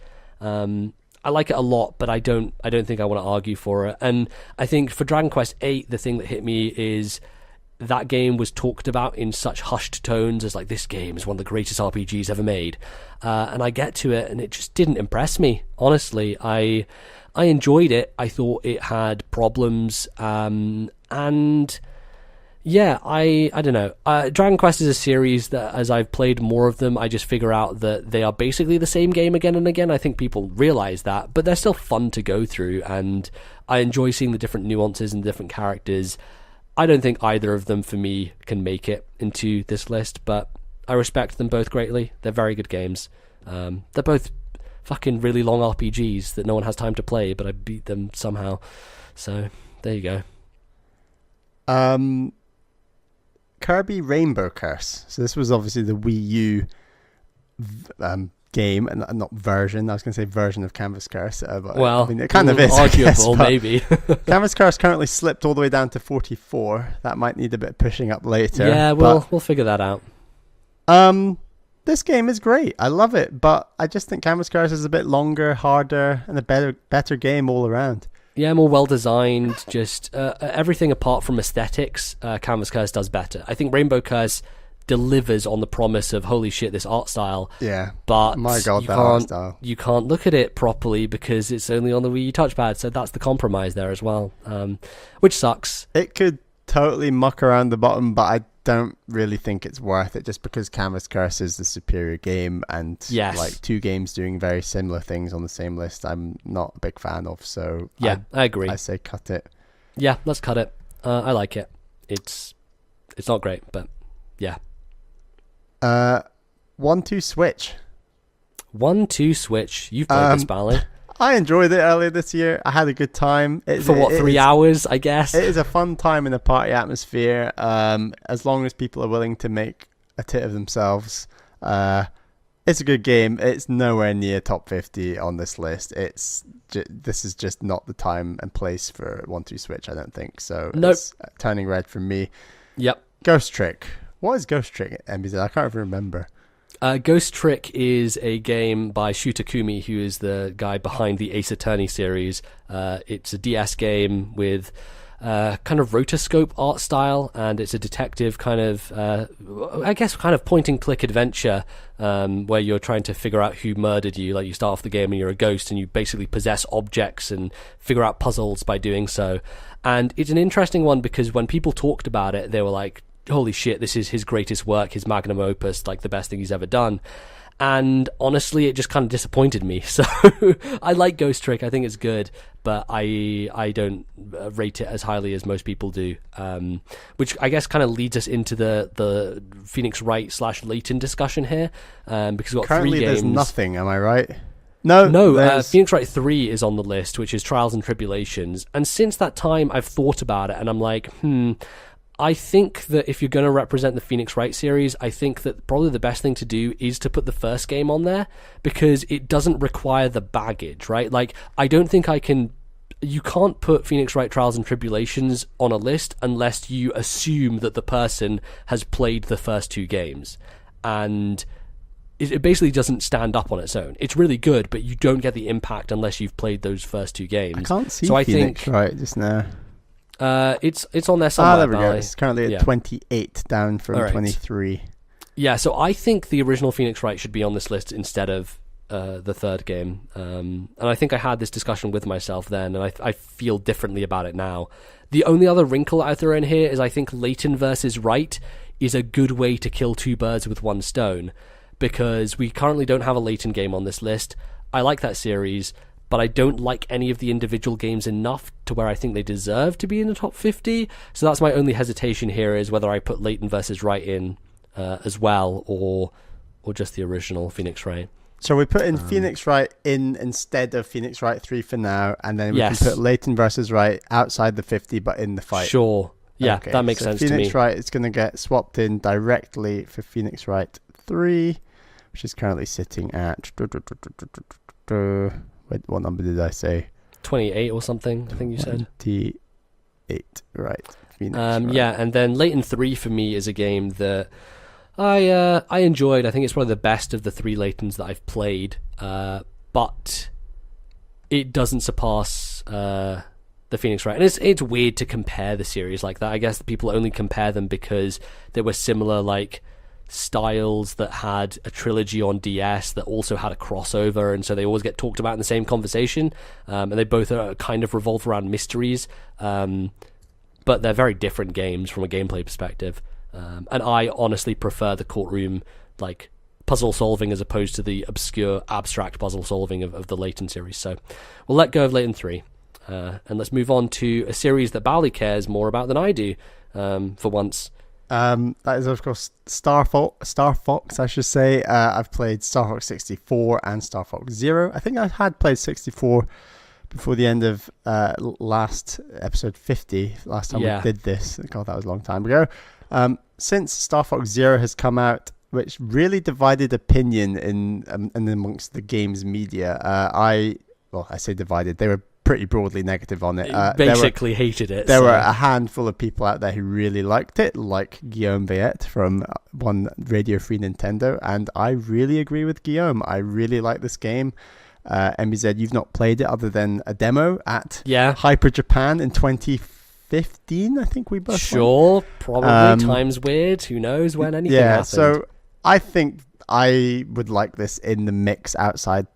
I like it a lot, but I don't think I want to argue for it. And I think for Dragon Quest 8, the thing that hit me is that game was talked about in such hushed tones as like, this game is one of the greatest RPGs ever made. And I get to it and it just didn't impress me. Honestly, I enjoyed it. I thought it had problems. And yeah, I don't know. Dragon Quest is a series that, as I've played more of them, I just figure out that they are basically the same game again and again. I think people realize that, but they're still fun to go through, and I enjoy seeing the different nuances and different characters. I don't think either of them, for me, can make it into this list, but I respect them both greatly. They're very good games. They're both fucking really long RPGs that no one has time to play, but I beat them somehow. So, there you go. Kirby Rainbow Curse. So this was obviously the Wii U game, and not version. I was going to say version of Canvas Curse, but well, I mean, it kind of is. Arguable, maybe. Canvas Curse currently slipped all the way down to 44. That might need a bit of pushing up later. Yeah, we'll figure that out. This game is great. I love it, but I just think Canvas Curse is a bit longer, harder, and a better game all around. Yeah, more well designed. Just everything apart from aesthetics, Canvas Curse does better. I think Rainbow Curse delivers on the promise of holy shit, this art style. Yeah, but my god, that art style. You can't look at it properly because it's only on the Wii U touchpad. So that's the compromise there as well, which sucks. It could totally muck around the bottom, but I don't really think it's worth it, just because Canvas Curse is the superior game, and like two games doing very similar things on the same list, I'm not a big fan of. So yeah, I agree. I say cut it. Yeah, let's cut it. I like it. It's not great, but yeah. 1-2 Switch. 1-2 Switch. You've played this, Bally. I enjoyed it earlier this year. I had a good time. For 3 hours, I guess? It is a fun time in a party atmosphere, as long as people are willing to make a tit of themselves. It's a good game. It's nowhere near top 50 on this list. This is just not the time and place for 1-2 Switch, I don't think. So nope. It's turning red for me. Yep. Ghost Trick. What is Ghost Trick, MBZ? I can't even remember. Ghost Trick is a game by Shu Takumi, who is the guy behind the Ace Attorney series. It's a DS game with kind of rotoscope art style, and it's a detective kind of, I guess, kind of point-and-click adventure where you're trying to figure out who murdered you. Like, you start off the game and you're a ghost, and you basically possess objects and figure out puzzles by doing so. And it's an interesting one because when people talked about it, they were like, holy shit, this is his greatest work, his magnum opus, like the best thing he's ever done. And honestly, it just kind of disappointed me. So I like Ghost Trick. I think it's good, but I don't rate it as highly as most people do. Which I guess kind of leads us into the Phoenix Wright / Layton discussion here. Because we've got currently 3 games. There's nothing, am I right? No. Phoenix Wright 3 is on the list, which is Trials and Tribulations. And since that time, I've thought about it, and I'm like, I think that if you're going to represent the Phoenix Wright series, I think that probably the best thing to do is to put the first game on there, because it doesn't require the baggage, right? Like, I don't think you can't put Phoenix Wright Trials and Tribulations on a list unless you assume that the person has played the first 2 games. And it basically doesn't stand up on its own. It's really good, but you don't get the impact unless you've played those first 2 games. I can't see so Phoenix Wright just now. It's on there somewhere. There we go. It's currently at 28, down from 23. Yeah, so I think the original Phoenix Wright should be on this list instead of the third game. And I think I had this discussion with myself then, and I feel differently about it now. The only other wrinkle I throw in here is I think Layton versus Wright is a good way to kill 2 birds with 1 stone, because we currently don't have a Layton game on this list. I like that series, but I don't like any of the individual games enough to where I think they deserve to be in the top 50. So that's my only hesitation here, is whether I put Layton versus Wright in as well, or just the original Phoenix Wright. So we put in Phoenix Wright in instead of Phoenix Wright 3 for now, and then we can put Layton versus Wright outside the 50 but in the fight. Sure. Yeah, okay. That makes sense to me. Phoenix Wright is going to get swapped in directly for Phoenix Wright 3, which is currently sitting at... What number did I say? 28 or something, I think you said. 28, right. Phoenix Wright. Yeah, and then Layton 3 for me is a game that I enjoyed. I think it's probably the best of the 3 Laytons that I've played, but it doesn't surpass the Phoenix Wright. And it's weird to compare the series like that. I guess people only compare them because there were similar like styles that had a trilogy on DS that also had a crossover, and so they always get talked about in the same conversation, and they both are kind of revolve around mysteries, but they're very different games from a gameplay perspective, and I honestly prefer the courtroom like puzzle solving as opposed to the obscure abstract puzzle solving of the Layton series. So we'll let go of Layton 3, and let's move on to a series that Bally cares more about than I do, for once. That is, of course, Star Fox, I should say. I've played Star Fox 64 and Star Fox Zero. I think I had played 64 before the end of last episode 50, last time we did this. God, that was a long time ago. Since Star Fox Zero has come out, which really divided opinion in amongst the games media. I say divided. They were pretty broadly negative on it. Basically hated it. There were a handful of people out there who really liked it, like Guillaume Bayet from One Radio Free Nintendo, and I really agree with Guillaume. I really like this game. MBZ, you've not played it other than a demo at Hyper Japan in 2015, I think we both Sure, probably. Time's weird. Who knows when anything happened. So I think I would like this in the mix outside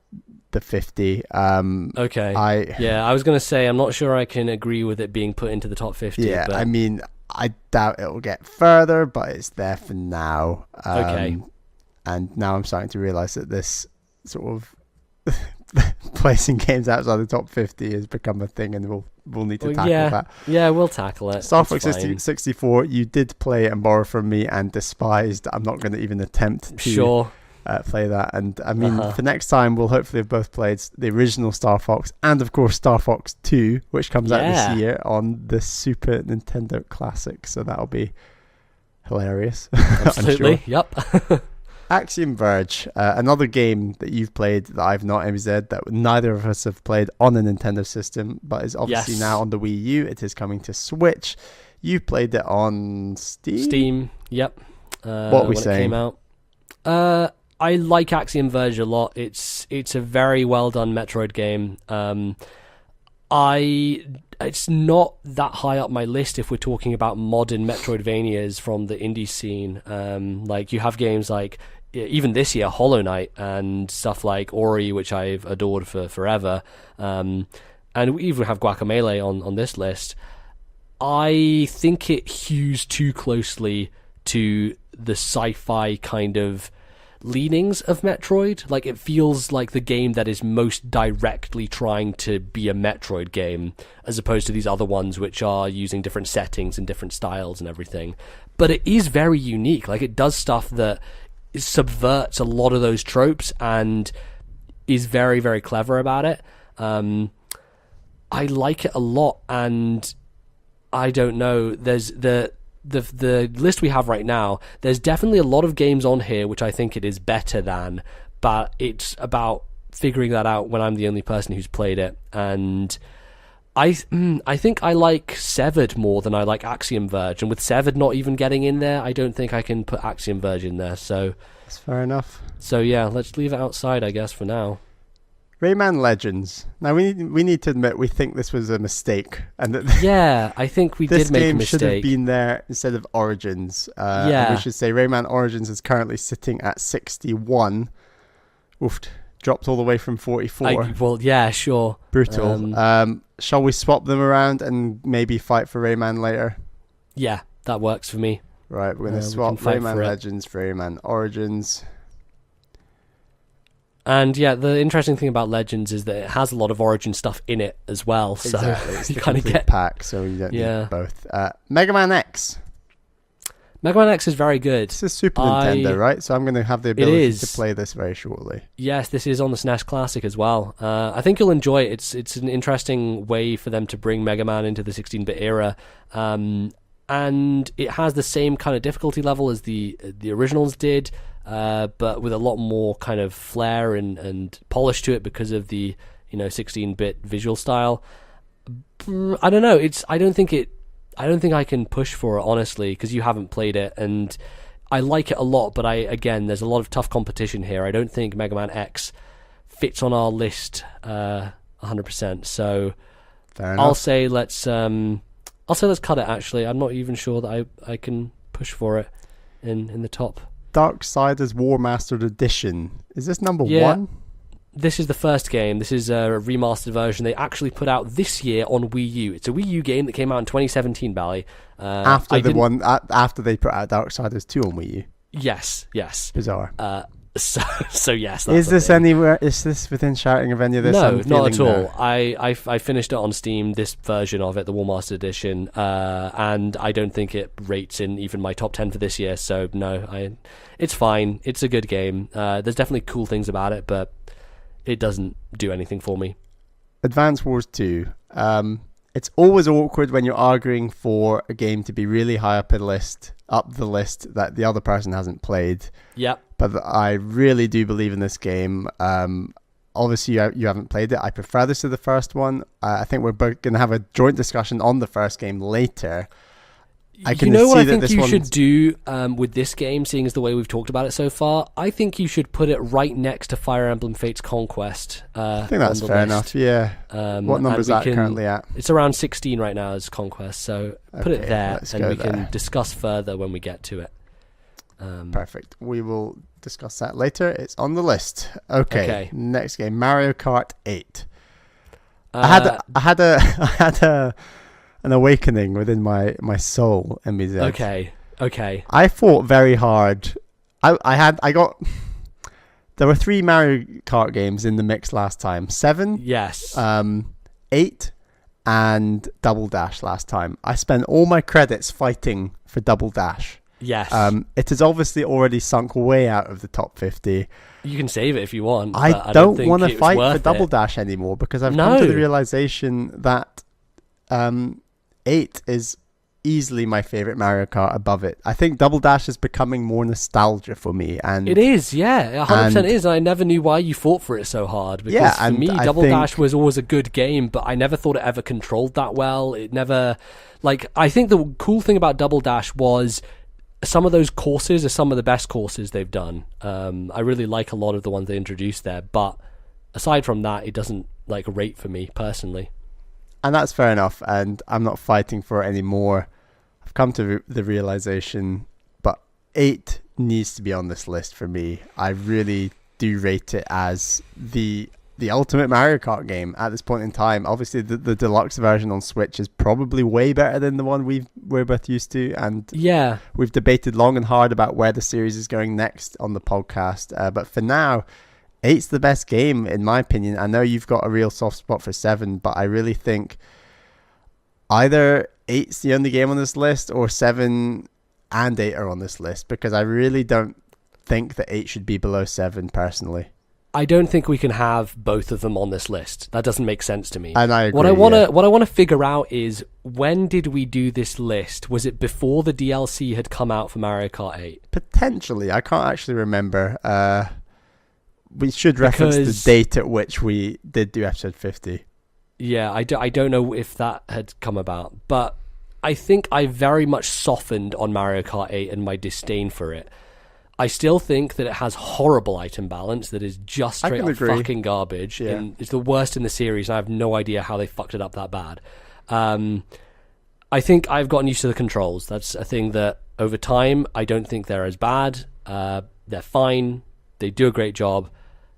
the 50. Okay. I was going to say, I'm not sure I can agree with it being put into the top 50. Yeah, but... I mean, I doubt it will get further, but it's there for now. Okay. And now I'm starting to realise that this sort of placing games outside the top 50 has become a thing, and we'll need to tackle that. Yeah, we'll tackle it. Star Fox 64, you did play and borrow from me and despised. I'm not going to even attempt to play that. And I mean, for next time, we'll hopefully have both played the original Star Fox and, of course, Star Fox 2, which comes out this year on the Super Nintendo Classic. So that'll be hilarious. Absolutely. Yep. Axiom Verge, another game that you've played that I've not, MZ, that neither of us have played on a Nintendo system, but is obviously now on the Wii U. It is coming to Switch. You played it on Steam? Yep. What are we saying? It came out. I like Axiom Verge a lot. It's a very well done Metroid game. It's not that high up my list if we're talking about modern Metroidvanias from the indie scene. Like you have games like even this year Hollow Knight and stuff like Ori, which I've adored for forever. And we even have Guacamelee on this list. I think it hews too closely to the sci-fi kind of leanings of Metroid. Like it feels like the game that is most directly trying to be a Metroid game, as opposed to these other ones which are using different settings and different styles and everything. But it is very unique. Like it does stuff that subverts a lot of those tropes and is very, very clever about it. I like it a lot, and I don't know, there's the list we have right now, there's definitely a lot of games on here which I think it is better than, but it's about figuring that out when I'm the only person who's played it. And I think I like Severed more than I like Axiom Verge, and with Severed not even getting in there, I don't think I can put Axiom Verge in there. So that's fair enough. So yeah, let's leave it outside, I guess, for now. Rayman Legends. Now we need to admit we think this was a mistake, and that yeah, I think we did make a mistake. This game should have been there instead of Origins. Yeah, and we should say Rayman Origins is currently sitting at 61. Oof, dropped all the way from 44. Well, yeah, sure. Brutal. Shall we swap them around and maybe fight for Rayman later? Yeah, that works for me. Right, we're going to swap Rayman Legends for Rayman Origins. And yeah, the interesting thing about Legends is that it has a lot of Origin stuff in it as well. So exactly. It's you the kind of get pack, so you don't need both. Mega Man X. Mega Man X is very good. This is Super Nintendo, right? So I'm going to have the ability to play this very shortly. Yes, this is on the SNES Classic as well. I think you'll enjoy it. It's an interesting way for them to bring Mega Man into the 16-bit era. And it has the same kind of difficulty level as the originals did, but with a lot more kind of flair and polish to it because of the 16-bit visual style. I don't know. I don't think I can push for it, honestly, because you haven't played it, and I like it a lot, but there's a lot of tough competition here. I don't think Mega Man X fits on our list 100%. So I'll say let's cut it, actually. I'm not even sure that I can push for it in the top. Darksiders War Mastered Edition. Is this number 1? This is the first game. This is a remastered version they actually put out this year on Wii U. It's a Wii U game that came out in 2017, Bally. After they put out Darksiders 2 on Wii U. Yes. Bizarre. So yes. Is this anywhere? Is this within shouting of any of this? No, not at all. I finished it on Steam, this version of it, the War Master Edition, and I don't think it rates in even my top 10 for this year. So no, it's fine. It's a good game. There's definitely cool things about it, but it doesn't do anything for me. Advance Wars 2. It's always awkward when you're arguing for a game to be really high up the list that the other person hasn't played. Yep. But I really do believe in this game. Obviously, you haven't played it. I prefer this to the first one. I think we're both going to have a joint discussion on the first game later. I think you should do with this game, seeing as the way we've talked about it so far? I think you should put it right next to Fire Emblem Fates Conquest. I think that's fair enough, yeah. What number is that currently at? It's around 16 right now as Conquest, so put it there, and we can discuss further when we get to it. Perfect. We will discuss that later. It's on the list. Okay. Next game, Mario Kart 8. I had an awakening within my soul, MBZ. Okay. I fought very hard. There were 3 Mario Kart games in the mix last time. 7? Yes. 8 and Double Dash last time. I spent all my credits fighting for Double Dash. Yes. It has obviously already sunk way out of the top 50. You can save it if you want. I don't want to fight for Double Dash anymore because I've come to the realization that 8 is easily my favorite Mario Kart above it. I think Double Dash is becoming more nostalgia for me, and it is, yeah, 100% is. And I never knew why you fought for it so hard. Because for me, Double Dash was always a good game, but I never thought it ever controlled that well. It never, I think the cool thing about Double Dash was some of those courses are some of the best courses they've done. I really like a lot of the ones they introduced there, but aside from that, it doesn't rate for me personally. And that's fair enough, and I'm not fighting for it anymore. I've come to the realization, but 8 needs to be on this list for me. I really do rate it as the ultimate Mario Kart game at this point in time. Obviously, the deluxe version on Switch is probably way better than the one we're both used to, and we've debated long and hard about where the series is going next on the podcast. But for now, 8's the best game, in my opinion. I know you've got a real soft spot for 7, but I really think either 8's the only game on this list, or 7 and 8 are on this list, because I really don't think that 8 should be below 7, personally. I don't think we can have both of them on this list. That doesn't make sense to me. And I agree. What I want to figure out is, when did we do this list? Was it before the DLC had come out for Mario Kart 8? Potentially. I can't actually remember. We should reference the date at which we did do episode 50. Yeah, I don't know if that had come about, but I think I very much softened on Mario Kart 8 and my disdain for it. I still think that it has horrible item balance that is just straight up fucking garbage. Yeah. And it's the worst in the series, and I have no idea how they fucked it up that bad. I think I've gotten used to the controls. That's a thing that, over time, I don't think they're as bad. They're fine. They do a great job.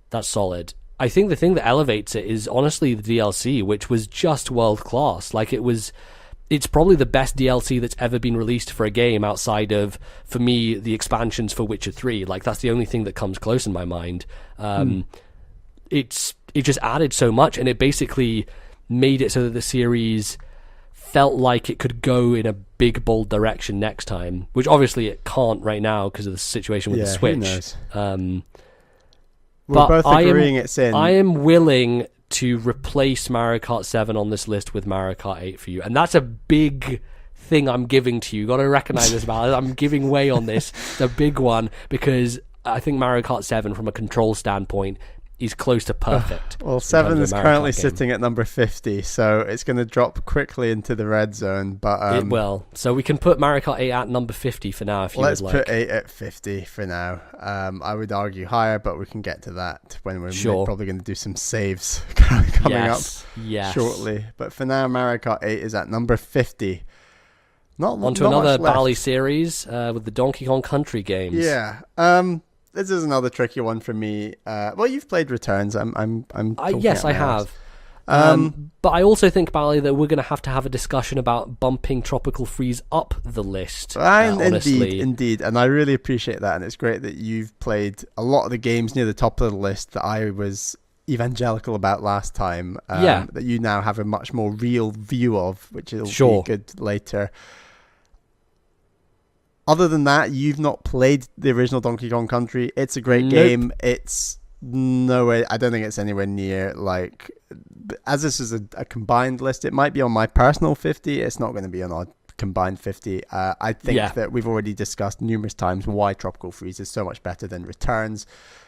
That's solid. I think the thing that elevates it is, honestly, the DLC, which was just world-class. Like, it's probably the best DLC that's ever been released for a game outside of, for me, the expansions for Witcher 3. Like, that's the only thing that comes close in my mind. It just added so much, and it basically made it so that the series felt like it could go in a big, bold direction next time, which obviously it can't right now because of the situation with the Switch. Who knows? We're both agreeing it's in. I am willing to replace Mario Kart 7 on this list with Mario Kart 8 for you, and that's a big thing I'm giving to you. Got to recognize this, Mal. I'm giving way on this. It's a big one, because I think Mario Kart 7, from a control standpoint, is close to perfect. Well, 7 is currently sitting at number 50, so it's going to drop quickly into the red zone. But it will. So we can put Mario Kart 8 at number 50 for now, if you would like. Let's put 8 at 50 for now. I would argue higher, but we can get to that when we're probably going to do some saves coming up shortly. But for now, Mario Kart 8 is at number 50. On to another Bali series with the Donkey Kong Country games. Yeah. This is another tricky one for me. Well, you've played Returns. Yes, I have. But I also think, Bali, that we're going to have a discussion about bumping Tropical Freeze up the list. Honestly. Indeed. And I really appreciate that. And it's great that you've played a lot of the games near the top of the list that I was evangelical about last time. That you now have a much more real view of, which will be good later. Other than that, you've not played the original Donkey Kong Country. It's a great game. It's no way. I don't think it's anywhere near, like, as this is a combined list, it might be on my personal 50. It's not going to be on our combined 50. I think that we've already discussed numerous times why Tropical Freeze is so much better than Returns.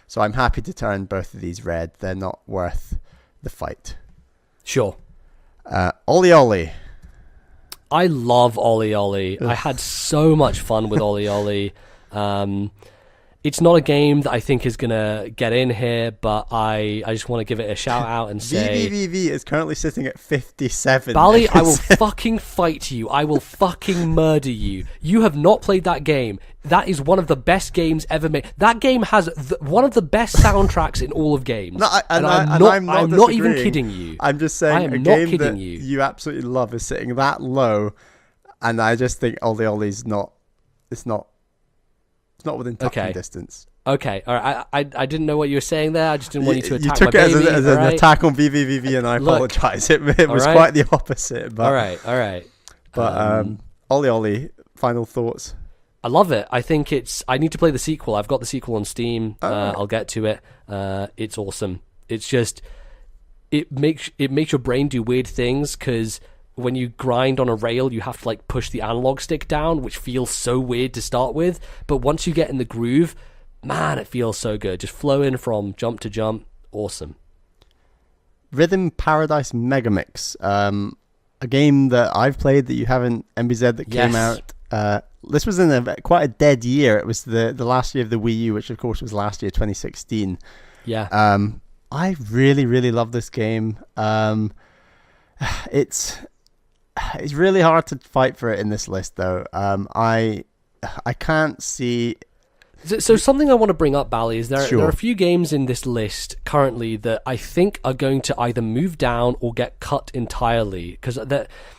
So I'm happy to turn both of these red. They're not worth the fight. Sure. Ollie Ollie. I love Ollie Ollie. I had so much fun with Ollie Ollie. It's not a game that I think is going to get in here, but I just want to give it a shout out and say... VVVV is currently sitting at 57. Bali, I will fucking fight you. I will fucking murder you. You have not played that game. That is one of the best games ever made. That game has one of the best soundtracks in all of games. I'm not even kidding you. I'm just saying a game that you absolutely love is sitting that low, and I just think Ollie Ollie's not... It's not within touching distance. Okay, all right. I didn't know what you were saying there. I just didn't want you to attack my baby. You took it as an attack on VVVV, and I apologise. It was quite the opposite. But, all right. But Ollie Ollie, final thoughts? I love it. I think I need to play the sequel. I've got the sequel on Steam. I'll get to it. It's awesome. It's just... It makes your brain do weird things, because... when you grind on a rail, you have to like push the analog stick down, which feels so weird to start with. But once you get in the groove, man, it feels so good. Just flowing from jump to jump. Awesome. Rhythm Paradise Megamix. A game that I've played that you haven't, MBZ, that came out. This was in quite a dead year. It was the last year of the Wii U, which of course was last year, 2016. Yeah. I really, really love this game. It's really hard to fight for it in this list, though. I can't see... So something I want to bring up, Bali, is there are a few games in this list currently that I think are going to either move down or get cut entirely. Because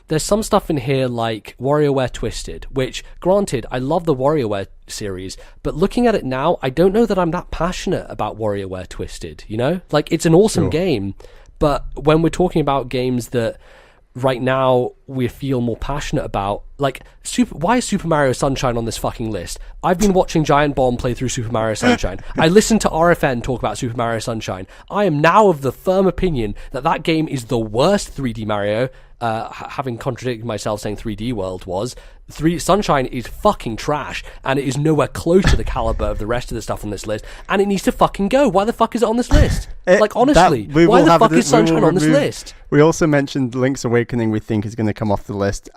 there's some stuff in here like WarioWare Twisted, which, granted, I love the WarioWare series, but looking at it now, I don't know that I'm that passionate about WarioWare Twisted, you know? Like, it's an awesome game, but when we're talking about games that right now we feel more passionate about. Like, why is Super Mario Sunshine on this fucking list? I've been watching Giant Bomb play through Super Mario Sunshine. I listened to RFN talk about Super Mario Sunshine. I am now of the firm opinion that game is the worst 3D Mario. Having contradicted myself saying 3D World was, Sunshine is fucking trash, and it is nowhere close to the caliber of the rest of the stuff on this list, and it needs to fucking go. Why the fuck is it on this list? Like, honestly, why the fuck is Sunshine on this list? We also mentioned Link's Awakening, we think is going to come off the list.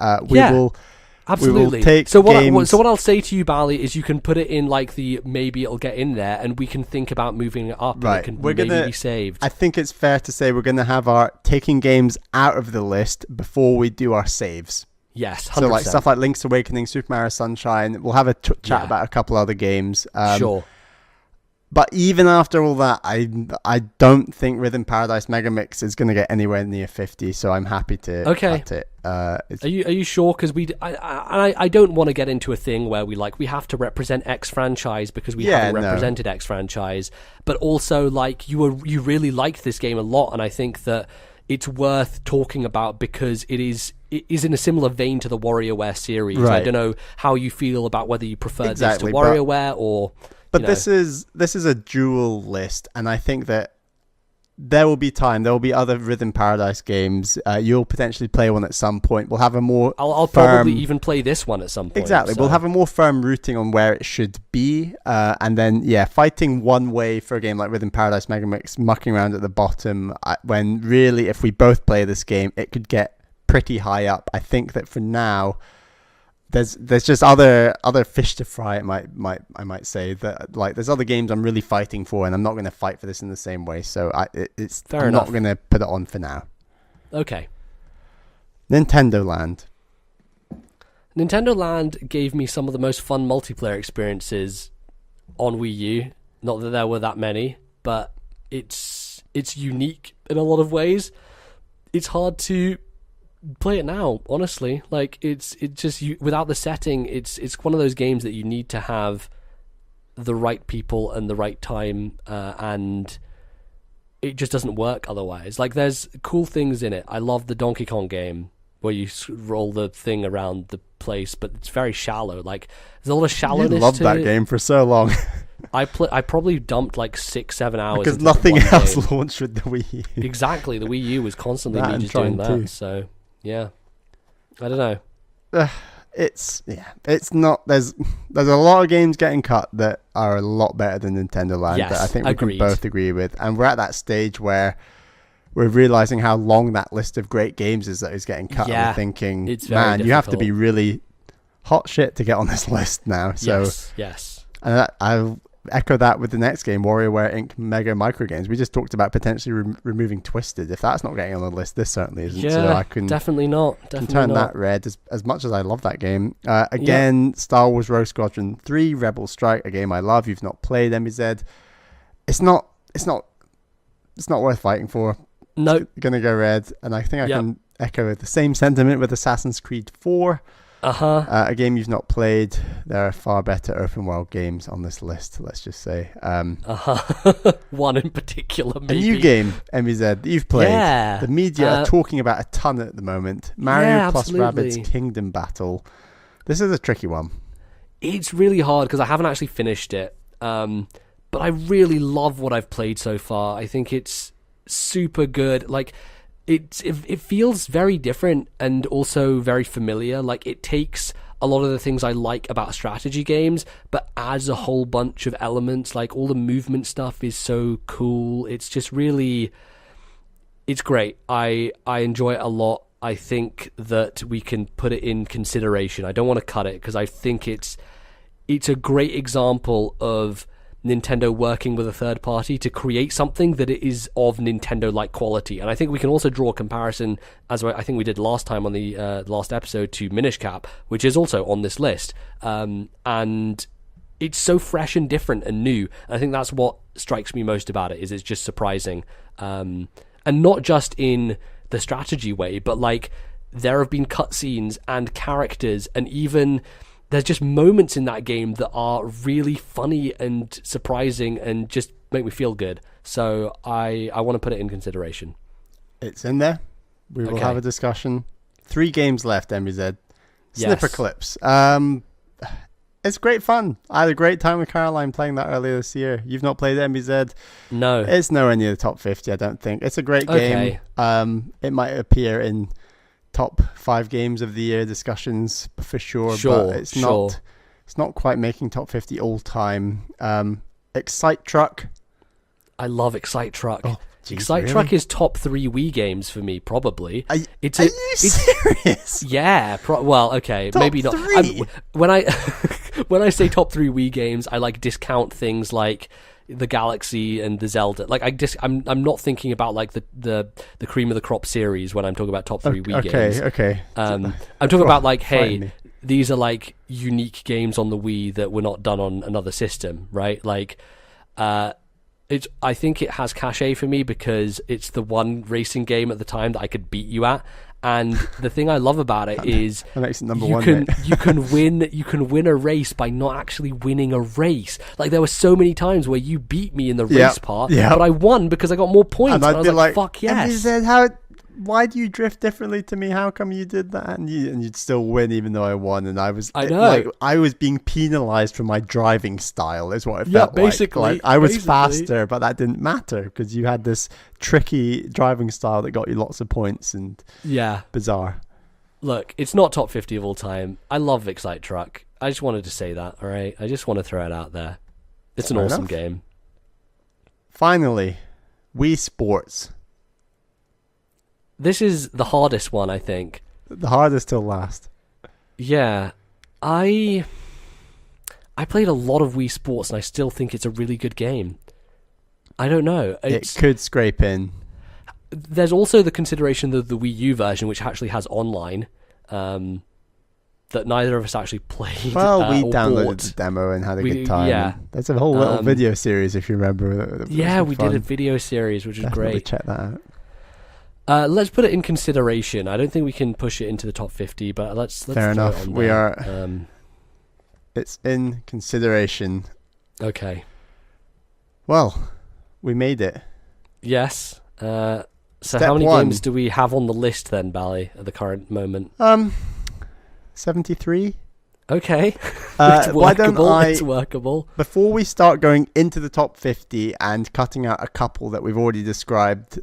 Absolutely. We will take so games... what I'll say to you, Bally, is you can put it in like the maybe it'll get in there, and we can think about moving it up, and it can maybe be saved. I think it's fair to say we're going to have our taking games out of the list before we do our saves. Yes, 100%. So like stuff like Link's Awakening, Super Mario Sunshine. We'll have a chat about a couple other games. Sure. But even after all that, I don't think Rhythm Paradise Megamix is going to get anywhere near 50. So I'm happy to cut it. Are you sure? Because I don't want to get into a thing where we have to represent X franchise because we haven't represented X franchise. But also, like, you really liked this game a lot, and I think that it's worth talking about because it is in a similar vein to the WarioWare series. Right. I don't know how you feel about whether you prefer this to WarioWare or. But this is a dual list, and I think that there will be time. There will be other Rhythm Paradise games. You'll potentially play one at some point. We'll have a more. I'll probably even play this one at some point. Exactly. So. We'll have a more firm routing on where it should be, and then fighting one way for a game like Rhythm Paradise Megamix, mucking around at the bottom. When really, if we both play this game, it could get pretty high up. I think that for now. There's just other fish to fry. I might say that, like, there's other games I'm really fighting for, and I'm not going to fight for this in the same way. So I'm not going to put it on for now. Okay. Nintendo Land. Nintendo Land gave me some of the most fun multiplayer experiences on Wii U. Not that there were that many, but it's unique in a lot of ways. It's hard to play it now, honestly. Like, it's just without the setting, it's one of those games that you need to have the right people and the right time, and it just doesn't work otherwise. Like, there's cool things in it. I love the Donkey Kong game where you roll the thing around the place, but it's very shallow. Like, there's a lot of shallowness. You loved that game for so long. I probably dumped like 6-7 hours because nothing else launched with the Wii U. Exactly, the Wii U was constantly me just doing that. Too. So. Yeah, I don't know. It's not. There's a lot of games getting cut that are a lot better than Nintendo Land. Yes, that I think we can both agree with, and we're at that stage where we're realizing how long that list of great games is that is getting cut. Yeah, and we're thinking, man, difficult. You have to be really hot shit to get on this list now. So yes. And I'll echo that with the next game, WarioWare Inc. Mega Micro Games. We just talked about potentially removing Twisted. If that's not getting on the list, this certainly isn't. Yeah, so I can definitely not. Turn that red. As much as I love that game. Star Wars Rogue Squadron 3 Rebel Strike, a game I love. You've not played, MBZ. It's not worth fighting for. No. It's gonna go red, and I think I can echo the same sentiment with Assassin's Creed 4. A game you've not played. There are far better open world games on this list, let's just say. One in particular, maybe. A new game, MBZ, that you've played. Yeah. The media are talking about a ton at the moment. Mario plus Rabbids Kingdom Battle. This is a tricky one. It's really hard because I haven't actually finished it. But I really love what I've played so far. I think it's super good. Like, it feels very different and also very familiar. Like, it takes a lot of the things I like about strategy games, but adds a whole bunch of elements. Like, all the movement stuff is so cool. It's just really, it's great. I enjoy it a lot. I think that we can put it in consideration. I don't want to cut it because I think it's a great example of Nintendo working with a third party to create something that is of Nintendo-like quality. And I think we can also draw a comparison, as I think we did last time on the last episode, to Minish Cap, which is also on this list. And it's so fresh and different and new. And I think that's what strikes me most about it, is it's just surprising. And not just in the strategy way, but like, there have been cutscenes and characters, and even there's just moments in that game that are really funny and surprising and just make me feel good. So I want to put it in consideration. It's in there. We will Okay. have a discussion. 3 games left, MBZ. Snipper Yes. clips. It's great fun. I had a great time with Caroline playing that earlier this year. You've not played MBZ. No. It's nowhere near the top 50, I don't think. It's a great game. Okay. It might appear in top 5 games of the year discussions for sure, but it's not quite making top 50 all time. Excite Truck. I love Excite Truck. Oh, geez, Excite really? Truck is top 3 Wii games for me, probably. Are you serious? Yeah. Well, okay, Top maybe not. 3? When I when I say top 3 Wii games, I like discount things like the Galaxy and the Zelda. Like I'm not thinking about like the cream of the crop series when I'm talking about top 3 Wii games. Okay. I'm talking about like, Frighten hey, me. these are like unique games on the Wii that were not done on another system, right? Like, I think it has cachet for me because it's the one racing game at the time that I could beat you at. And the thing I love about it is That makes it number you 1. can mate. you can win a race by not actually winning a race. Like there were so many times where you beat me in the race part, but I won because I got more points. And And I I'd was be like, fuck yes. And he said, why do you drift differently to me? How come you did that? And you'd still win even though I won. And I was I was being penalized for my driving style is what it felt basically, like. I was basically. faster, but that didn't matter because you had this tricky driving style that got you lots of points and bizarre. Look, it's not top 50 of all time. I love Excite Truck. I just wanted to say that, all right? I just want to throw it out there. It's an awesome game. Finally, Wii Sports. This is the hardest one, I think. The hardest till last. Yeah. I played a lot of Wii Sports and I still think it's a really good game. I don't know. It could scrape in. There's also the consideration of the Wii U version, which actually has online, that neither of us actually played. Well, we or downloaded bought. the demo and had a good time. Yeah. There's a whole little video series, if you remember. That Yeah, was we fun. did a video series, which was Definitely great. check that out. Let's put it in consideration. I don't think we can push it into the top 50, but let's Fair throw enough. It on We there. are. It's in consideration. Okay. Well, we made it. Yes. So Step how many 1. games do we have on the list then, Bally, at the current moment? 73. Okay. Why It's don't workable. I? It's workable. Before we start going into the top 50 and cutting out a couple that we've already described,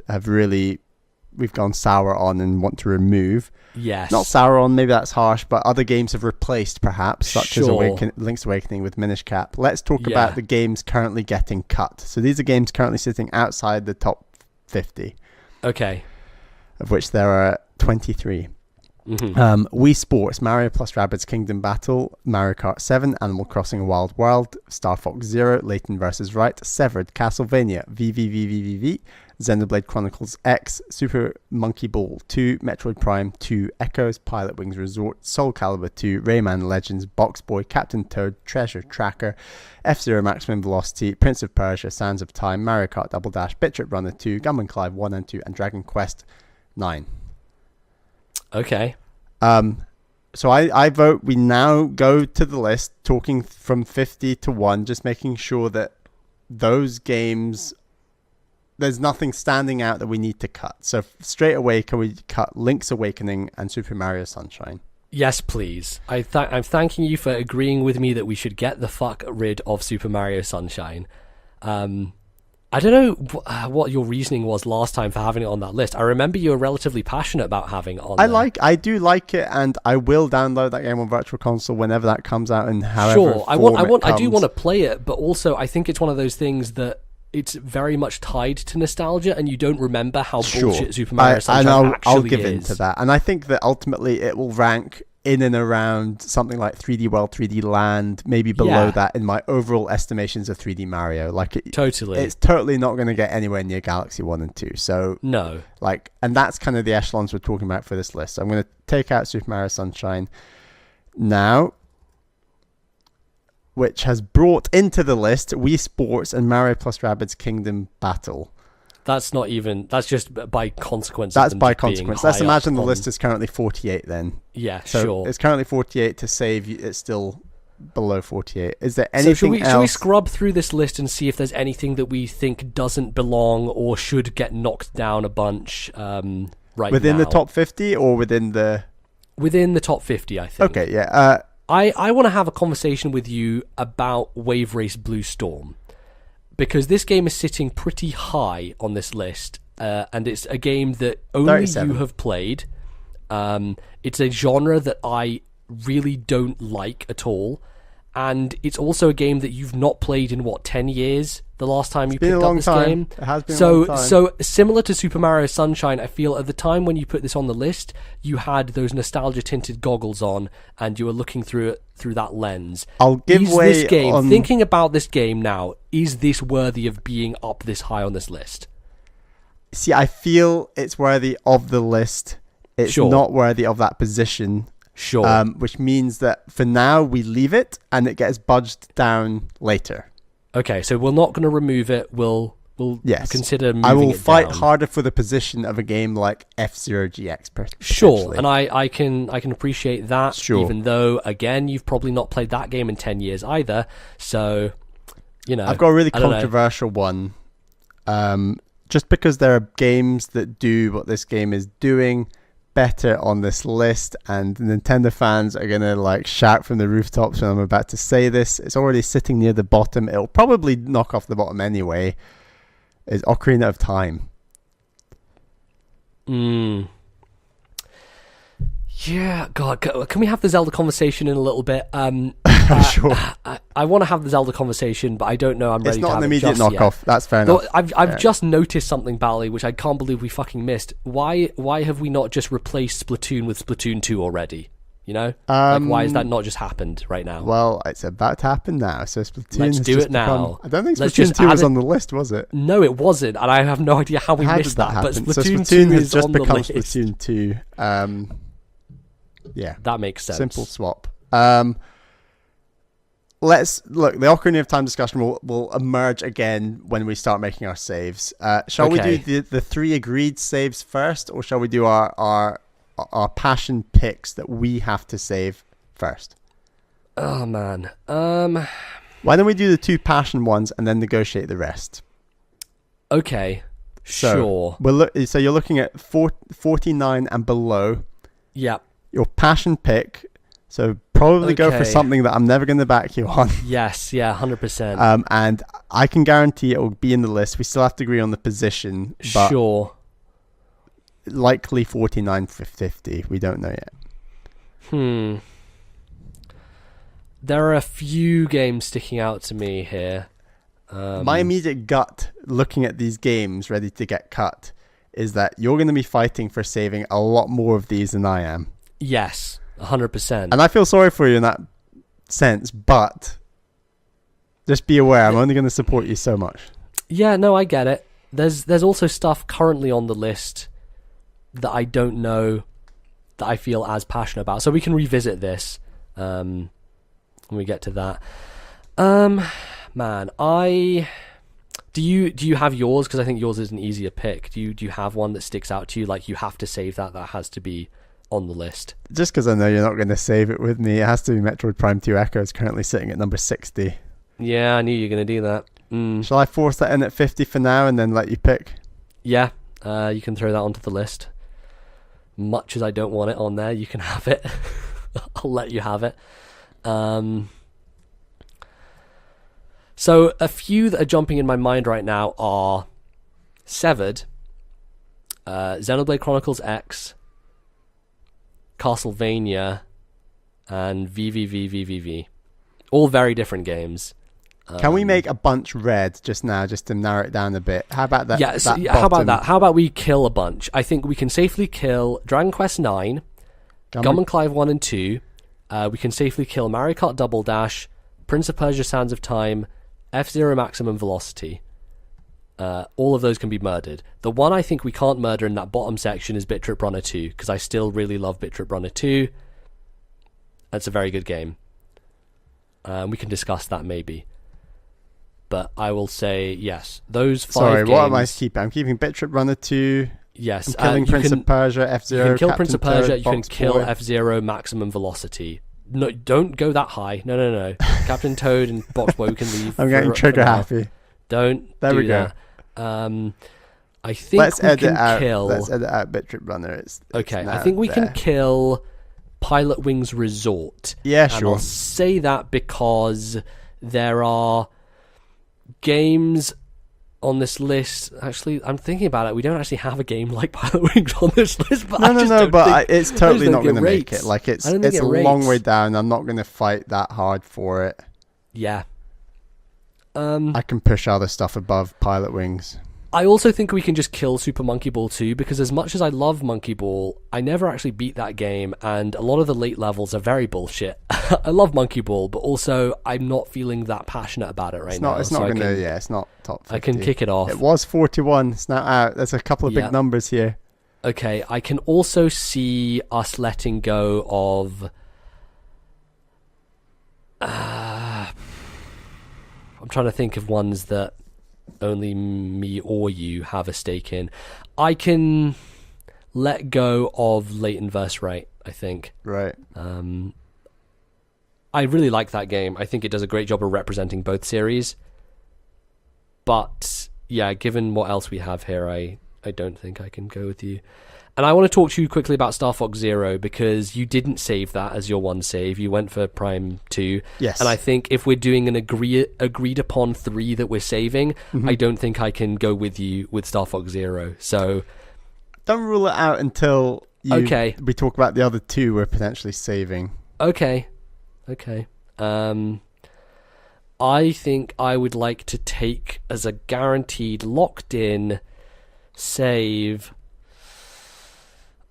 we've gone sour on and want to remove. Yes. Not sour on, maybe that's harsh, but other games have replaced perhaps, such as Sure. Link's Awakening with Minish Cap. Let's talk Yeah. about the games currently getting cut. So these are games currently sitting outside the top 50, Okay. of which there are 23. Mm-hmm. Wii Sports, Mario plus Rabbids Kingdom Battle, Mario Kart 7, Animal Crossing Wild World, Star Fox Zero, Leighton vs. Wright, Severed, Castlevania, VVVVVV, Xenoblade Chronicles X, Super Monkey Ball 2, Metroid Prime 2, Echoes, Pilot Wings Resort, Soul Calibur 2, Rayman Legends, Box Boy, Captain Toad, Treasure Tracker, F-Zero Maximum Velocity, Prince of Persia, Sands of Time, Mario Kart Double Dash, Bit Trip Runner 2, Gunman Clive 1 and 2, and Dragon Quest 9. Okay. So I vote we now go to the list, talking from 50 to 1, just making sure that those games, there's nothing standing out that we need to cut. So straight away, can we cut Link's Awakening and Super Mario Sunshine? Yes, please. I'm thanking you for agreeing with me that we should get the fuck rid of Super Mario Sunshine. I don't know what your reasoning was last time for having it on that list. I remember you were relatively passionate about having it on there. I do like it, and I will download that game on Virtual Console whenever that comes out and however Sure, I do form it want comes. to play it, but also I think it's one of those things that it's very much tied to nostalgia, and you don't remember how bullshit Super Mario Sunshine actually I'll give is. in to that, and I think that ultimately it will rank in and around something like 3D World, 3D Land, maybe below that in my overall estimations of 3D Mario. Totally, it's totally not going to get anywhere near Galaxy 1 and 2. So no, and that's kind of the echelons we're talking about for this list. So I'm going to take out Super Mario Sunshine now, which has brought into the list Wii Sports and Mario plus Rabbids Kingdom Battle. that's not even. That's just by consequence. That's of them by just being consequence. high Let's imagine up the on- list is currently 48 then. Yeah, So sure. it's currently 48 to save. It's still below 48. Is there anything So should we else? scrub through this list and see if there's anything that we think doesn't belong or should get knocked down a bunch, right right within now. the top 50 or within the top 50, I think. Okay, yeah. I want to have a conversation with you about Wave Race Blue Storm, because this game is sitting pretty high on this list, and it's a game that only 37. you have played. It's a genre that I really don't like at all, and it's also a game that you've not played in 10 years. The last time you picked up this game. It has been a long time. So similar to Super Mario Sunshine, I feel at the time when you put this on the list, you had those nostalgia tinted goggles on, and you were looking through it through that lens. I'll give way this game, on... Thinking about this game now, is this worthy of being up this high on this list? See, I feel it's worthy of the list. It's not worthy of that position. Sure. Which means that for now we leave it and it gets budged down later. Okay, so we're not going to remove it. We'll consider moving it down. I will fight harder for the position of a game like F-Zero GX. Sure, and I can appreciate that. Sure. Even though, again, you've probably not played that game in 10 years either. So, I've got a really controversial one. Just because there are games that do what this game is doing better on this list, and Nintendo fans are gonna shout from the rooftops when I'm about to say this. It's already sitting near the bottom. It'll probably knock off the bottom anyway. Is Ocarina of Time. Yeah, God, can we have the Zelda conversation in a little bit? Sure. I want to have the Zelda conversation, but I don't know I'm ready to have it just yet. It's not an immediate knockoff. That's fair enough. I've just noticed something, Bally, which I can't believe we fucking missed. Why have we not just replaced Splatoon with Splatoon 2 already? You know? Why has that not just happened right now? Well, it's about to happen now, so Splatoon Let's do it now. I don't think Splatoon 2 was on the list, was it? No, it wasn't, and I have no idea how we missed that. But Splatoon 2 has is just on the become list. Splatoon 2. Yeah. That makes sense. Simple swap. Let's look. The Ocarina of Time discussion will emerge again when we start making our saves. Shall we do the three agreed saves first, or shall we do our passion picks that we have to save first? Oh man. Why don't we do the two passion ones and then negotiate the rest? Okay. Sure. So you're looking at 49 and below. Yep. Your passion pick. So probably go for something that I'm never going to back you on. Yes, yeah, 100%. And I can guarantee it will be in the list. We still have to agree on the position. But sure. Likely 49 for 50. We don't know yet. There are a few games sticking out to me here. My immediate gut, looking at these games ready to get cut, is that you're going to be fighting for saving a lot more of these than I am. Yes. 100%. And I feel sorry for you in that sense, but just be aware, I'm only going to support you so much. Yeah, no, I get it. There's also stuff currently on the list that I don't know that I feel as passionate about. So we can revisit this when we get to that. Man, do you have yours? Because I think yours is an easier pick. Do you have one that sticks out to you? Like you have to save that has to be on the list. Just because I know you're not going to save it with me, it has to be Metroid Prime 2 Echo. It's currently sitting at number 60. Yeah, I knew you were going to do that. Shall I force that in at 50 for now and then let you pick? Yeah, you can throw that onto the list. Much as I don't want it on there, you can have it. I'll let you have it. So a few that are jumping in my mind right now are Severed, Xenoblade Chronicles X, Castlevania, and VVVVVV. All very different games. Can we make a bunch red just now, just to narrow it down a bit? How about that? Yeah, how about that? How about we kill a bunch? I think we can safely kill Dragon Quest 9, Gum and Clive 1 and 2. We can safely kill Mario Kart Double Dash, Prince of Persia Sands of Time, F-Zero Maximum Velocity. All of those can be murdered. The one I think we can't murder in that bottom section is Bit Trip Runner 2, because I still really love Bit Trip Runner 2. That's a very good game. We can discuss that maybe. But I will say, yes, those 5 games... what am I keeping? I'm keeping Bit Trip Runner 2. Yes. I'm killing Prince of Persia, F-Zero, You can kill Captain Prince of Persia, Toad, you can Box kill Boy. F-Zero Maximum Velocity. No, don't go that high. No. Captain Toad and Box Boy we can leave. I'm getting trigger happy. Don't There do we go. that. I think Let's we edit can out. kill. Let's edit out Bit Trip Runner. It's Okay, now I think we there. can kill Pilot Wings Resort. Yeah, And sure. I'll say that because there are games on this list. Actually, I'm thinking about it. We don't actually have a game like Pilot Wings on this list. But It's totally not going to make rates. it. Like it's I don't think a it long rates. way down. I'm not going to fight that hard for it. Yeah. I can push other stuff above Pilot Wings. I also think we can just kill Super Monkey Ball 2, because as much as I love Monkey Ball, I never actually beat that game, and a lot of the late levels are very bullshit. I love Monkey Ball, but also I'm not feeling that passionate about it right now. It's not it's not top 50. I can kick it off. It was 41. It's now out. There's a couple of big numbers here. Okay, I can also see us letting go of... I'm trying to think of ones that only me or you have a stake in. I can let go of latent verse rate, I think. Right. I really like that game. I think it does a great job of representing both series. But, yeah, given what else we have here, I don't think I can go with you. And I want to talk to you quickly about Star Fox Zero, because you didn't save that as your one save. You went for Prime 2. Yes. And I think if we're doing an agreed upon 3 that we're saving, I don't think I can go with you with Star Fox Zero. So don't rule it out until Okay. we talk about the other 2 we're potentially saving. Okay. I think I would like to take as a guaranteed locked in save...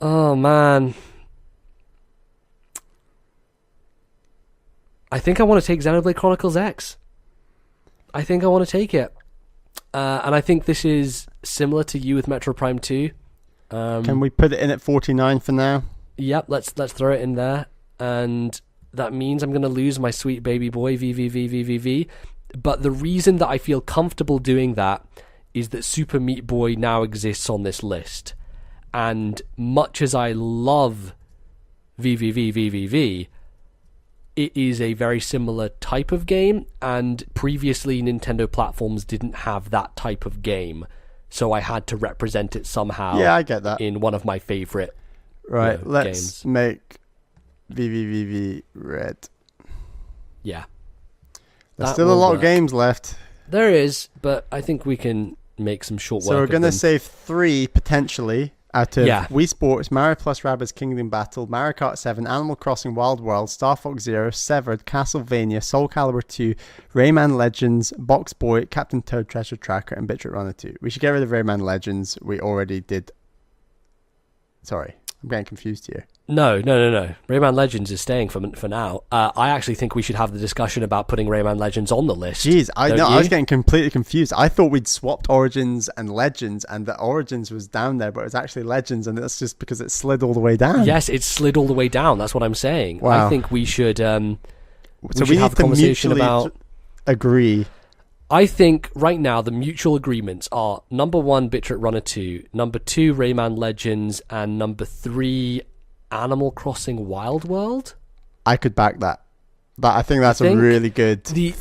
Oh, man. I think I want to take Xenoblade Chronicles X. I think I want to take it. And I think this is similar to you with Metro Prime 2. Can we put it in at 49 for now? Yep, let's throw it in there. And that means I'm going to lose my sweet baby boy, VVVVVV. But the reason that I feel comfortable doing that is that Super Meat Boy now exists on this list. And much as I love VVVVVV, it is a very similar type of game, and previously Nintendo platforms didn't have that type of game, so I had to represent it somehow. Yeah, I get that. In one of my favorite let's games. make VVVV red. Yeah. There's still a lot of games left. There is, but I think we can make some short work. So we're going to save 3 potentially out of Yeah. Wii Sports, Mario plus Rabbids Kingdom Battle, Mario Kart 7, Animal Crossing Wild World, Star Fox Zero, Severed, Castlevania, Soul Calibur 2, Rayman Legends, Box Boy, Captain Toad Treasure Tracker, and Bit Trip Runner 2. We should get rid of Rayman Legends. We already did. Sorry, I'm getting confused here. No. Rayman Legends is staying for now. I actually think we should have the discussion about putting Rayman Legends on the list. Jeez, I Don't you? was getting completely confused. I thought we'd swapped Origins and Legends, and that Origins was down there, but it was actually Legends, and that's just because it slid all the way down. Yes, it slid all the way down. That's what I'm saying. Wow. I think we should. So should we have need a to conversation mutually about. agree. I think right now the mutual agreements are number 1, Bit Trip Runner 2, number 2, Rayman Legends, and number 3, Animal Crossing Wild World. I could back that. I think that's a really good the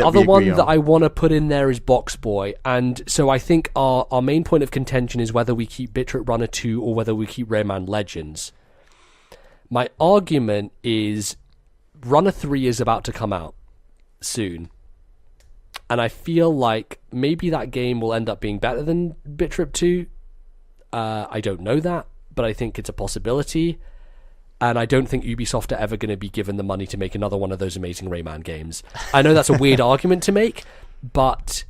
other one that I want to put in there is Box Boy, and so I think our main point of contention is whether we keep Bit Trip Runner 2 or whether we keep Rayman Legends. My argument is Runner 3 is about to come out soon, and I feel like maybe that game will end up being better than Bit Trip 2. I don't know that, but I think it's a possibility. And I don't think Ubisoft are ever going to be given the money to make another one of those amazing Rayman games. I know that's a weird argument to make, but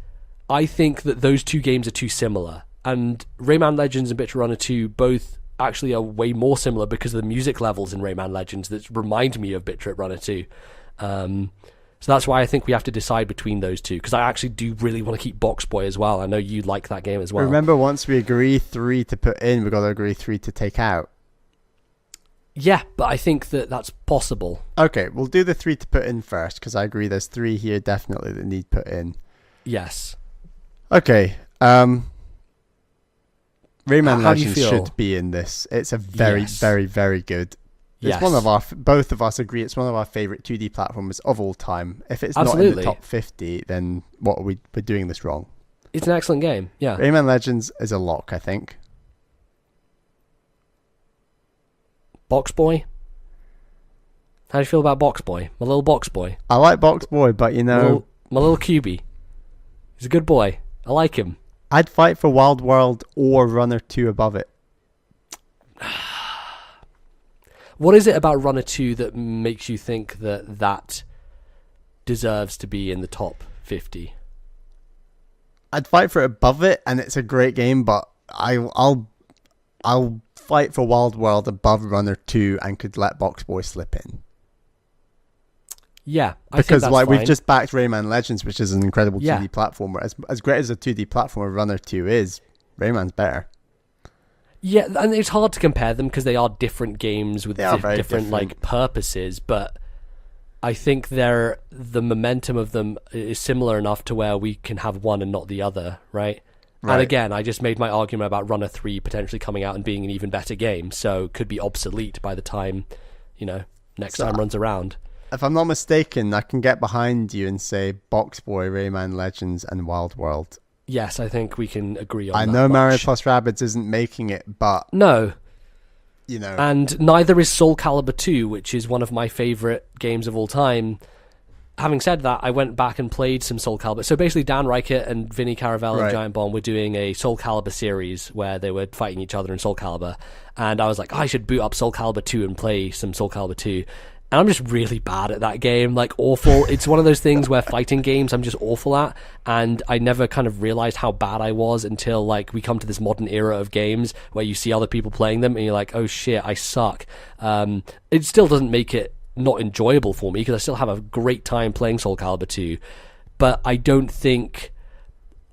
I think that those 2 games are too similar. And Rayman Legends and Bit Trip Runner 2 both actually are way more similar because of the music levels in Rayman Legends that remind me of Bit Trip Runner 2. So that's why I think we have to decide between those 2, because I actually do really want to keep Box Boy as well. I know you like that game as well. Remember, once we agree 3 to put in, we've got to agree 3 to take out. Yeah, but I think that that's possible. Okay, we'll do the 3 to put in first, because I agree there's 3 here definitely that need put in. Yes. Okay. Rayman How do you Legends feel? should be in this. It's a very, very, very good. It's Yes. one of both of us agree it's one of our favorite 2D platforms of all time. If it's not in Absolutely. the top 50, then we're doing this wrong. It's an excellent game. Yeah. Rayman Legends is a lock, I think. Box Boy. How do you feel about Box Boy? My little Box Boy. I like Box Boy, but you know, my little Cubie. He's a good boy. I like him. I'd fight for Wild World or Runner 2 above it. What is it about Runner 2 that makes you think that deserves to be in the top 50? I'd fight for it above it, and it's a great game, but I'll fight for Wild World above Runner 2 and could let Box Boy slip in. Yeah, I because think that's fine. We've just backed Rayman Legends, which is an incredible 2D platformer. As great as a 2D platformer Runner 2 is, Rayman's better. Yeah, and it's hard to compare them because they are different games with different like purposes, but I think the momentum of them is similar enough to where we can have one and not the other, right? And again, I just made my argument about Runner 3 potentially coming out and being an even better game, so could be obsolete by the time, next time runs around. If I'm not mistaken, I can get behind you and say Box Boy, Rayman Legends, and Wild World. Yes, I think we can agree on that. I know Mario plus Rabbids isn't making it, but... No. And neither is Soul Calibur 2, which is one of my favourite games of all time. Having said that, I went back and played some Soul Calibur. So basically, Dan Reichert and Vinny Caravella and Giant Bomb were doing a Soul Calibur series where they were fighting each other in Soul Calibur. And I was like, I should boot up Soul Calibur 2 and play some Soul Calibur 2. And I'm just really bad at that game, like awful. It's one of those things where fighting games I'm just awful at, and I never kind of realized how bad I was until like we come to this modern era of games where you see other people playing them and you're like, oh shit, I suck. It still doesn't make it not enjoyable for me because I still have a great time playing Soul Calibur 2, but I don't think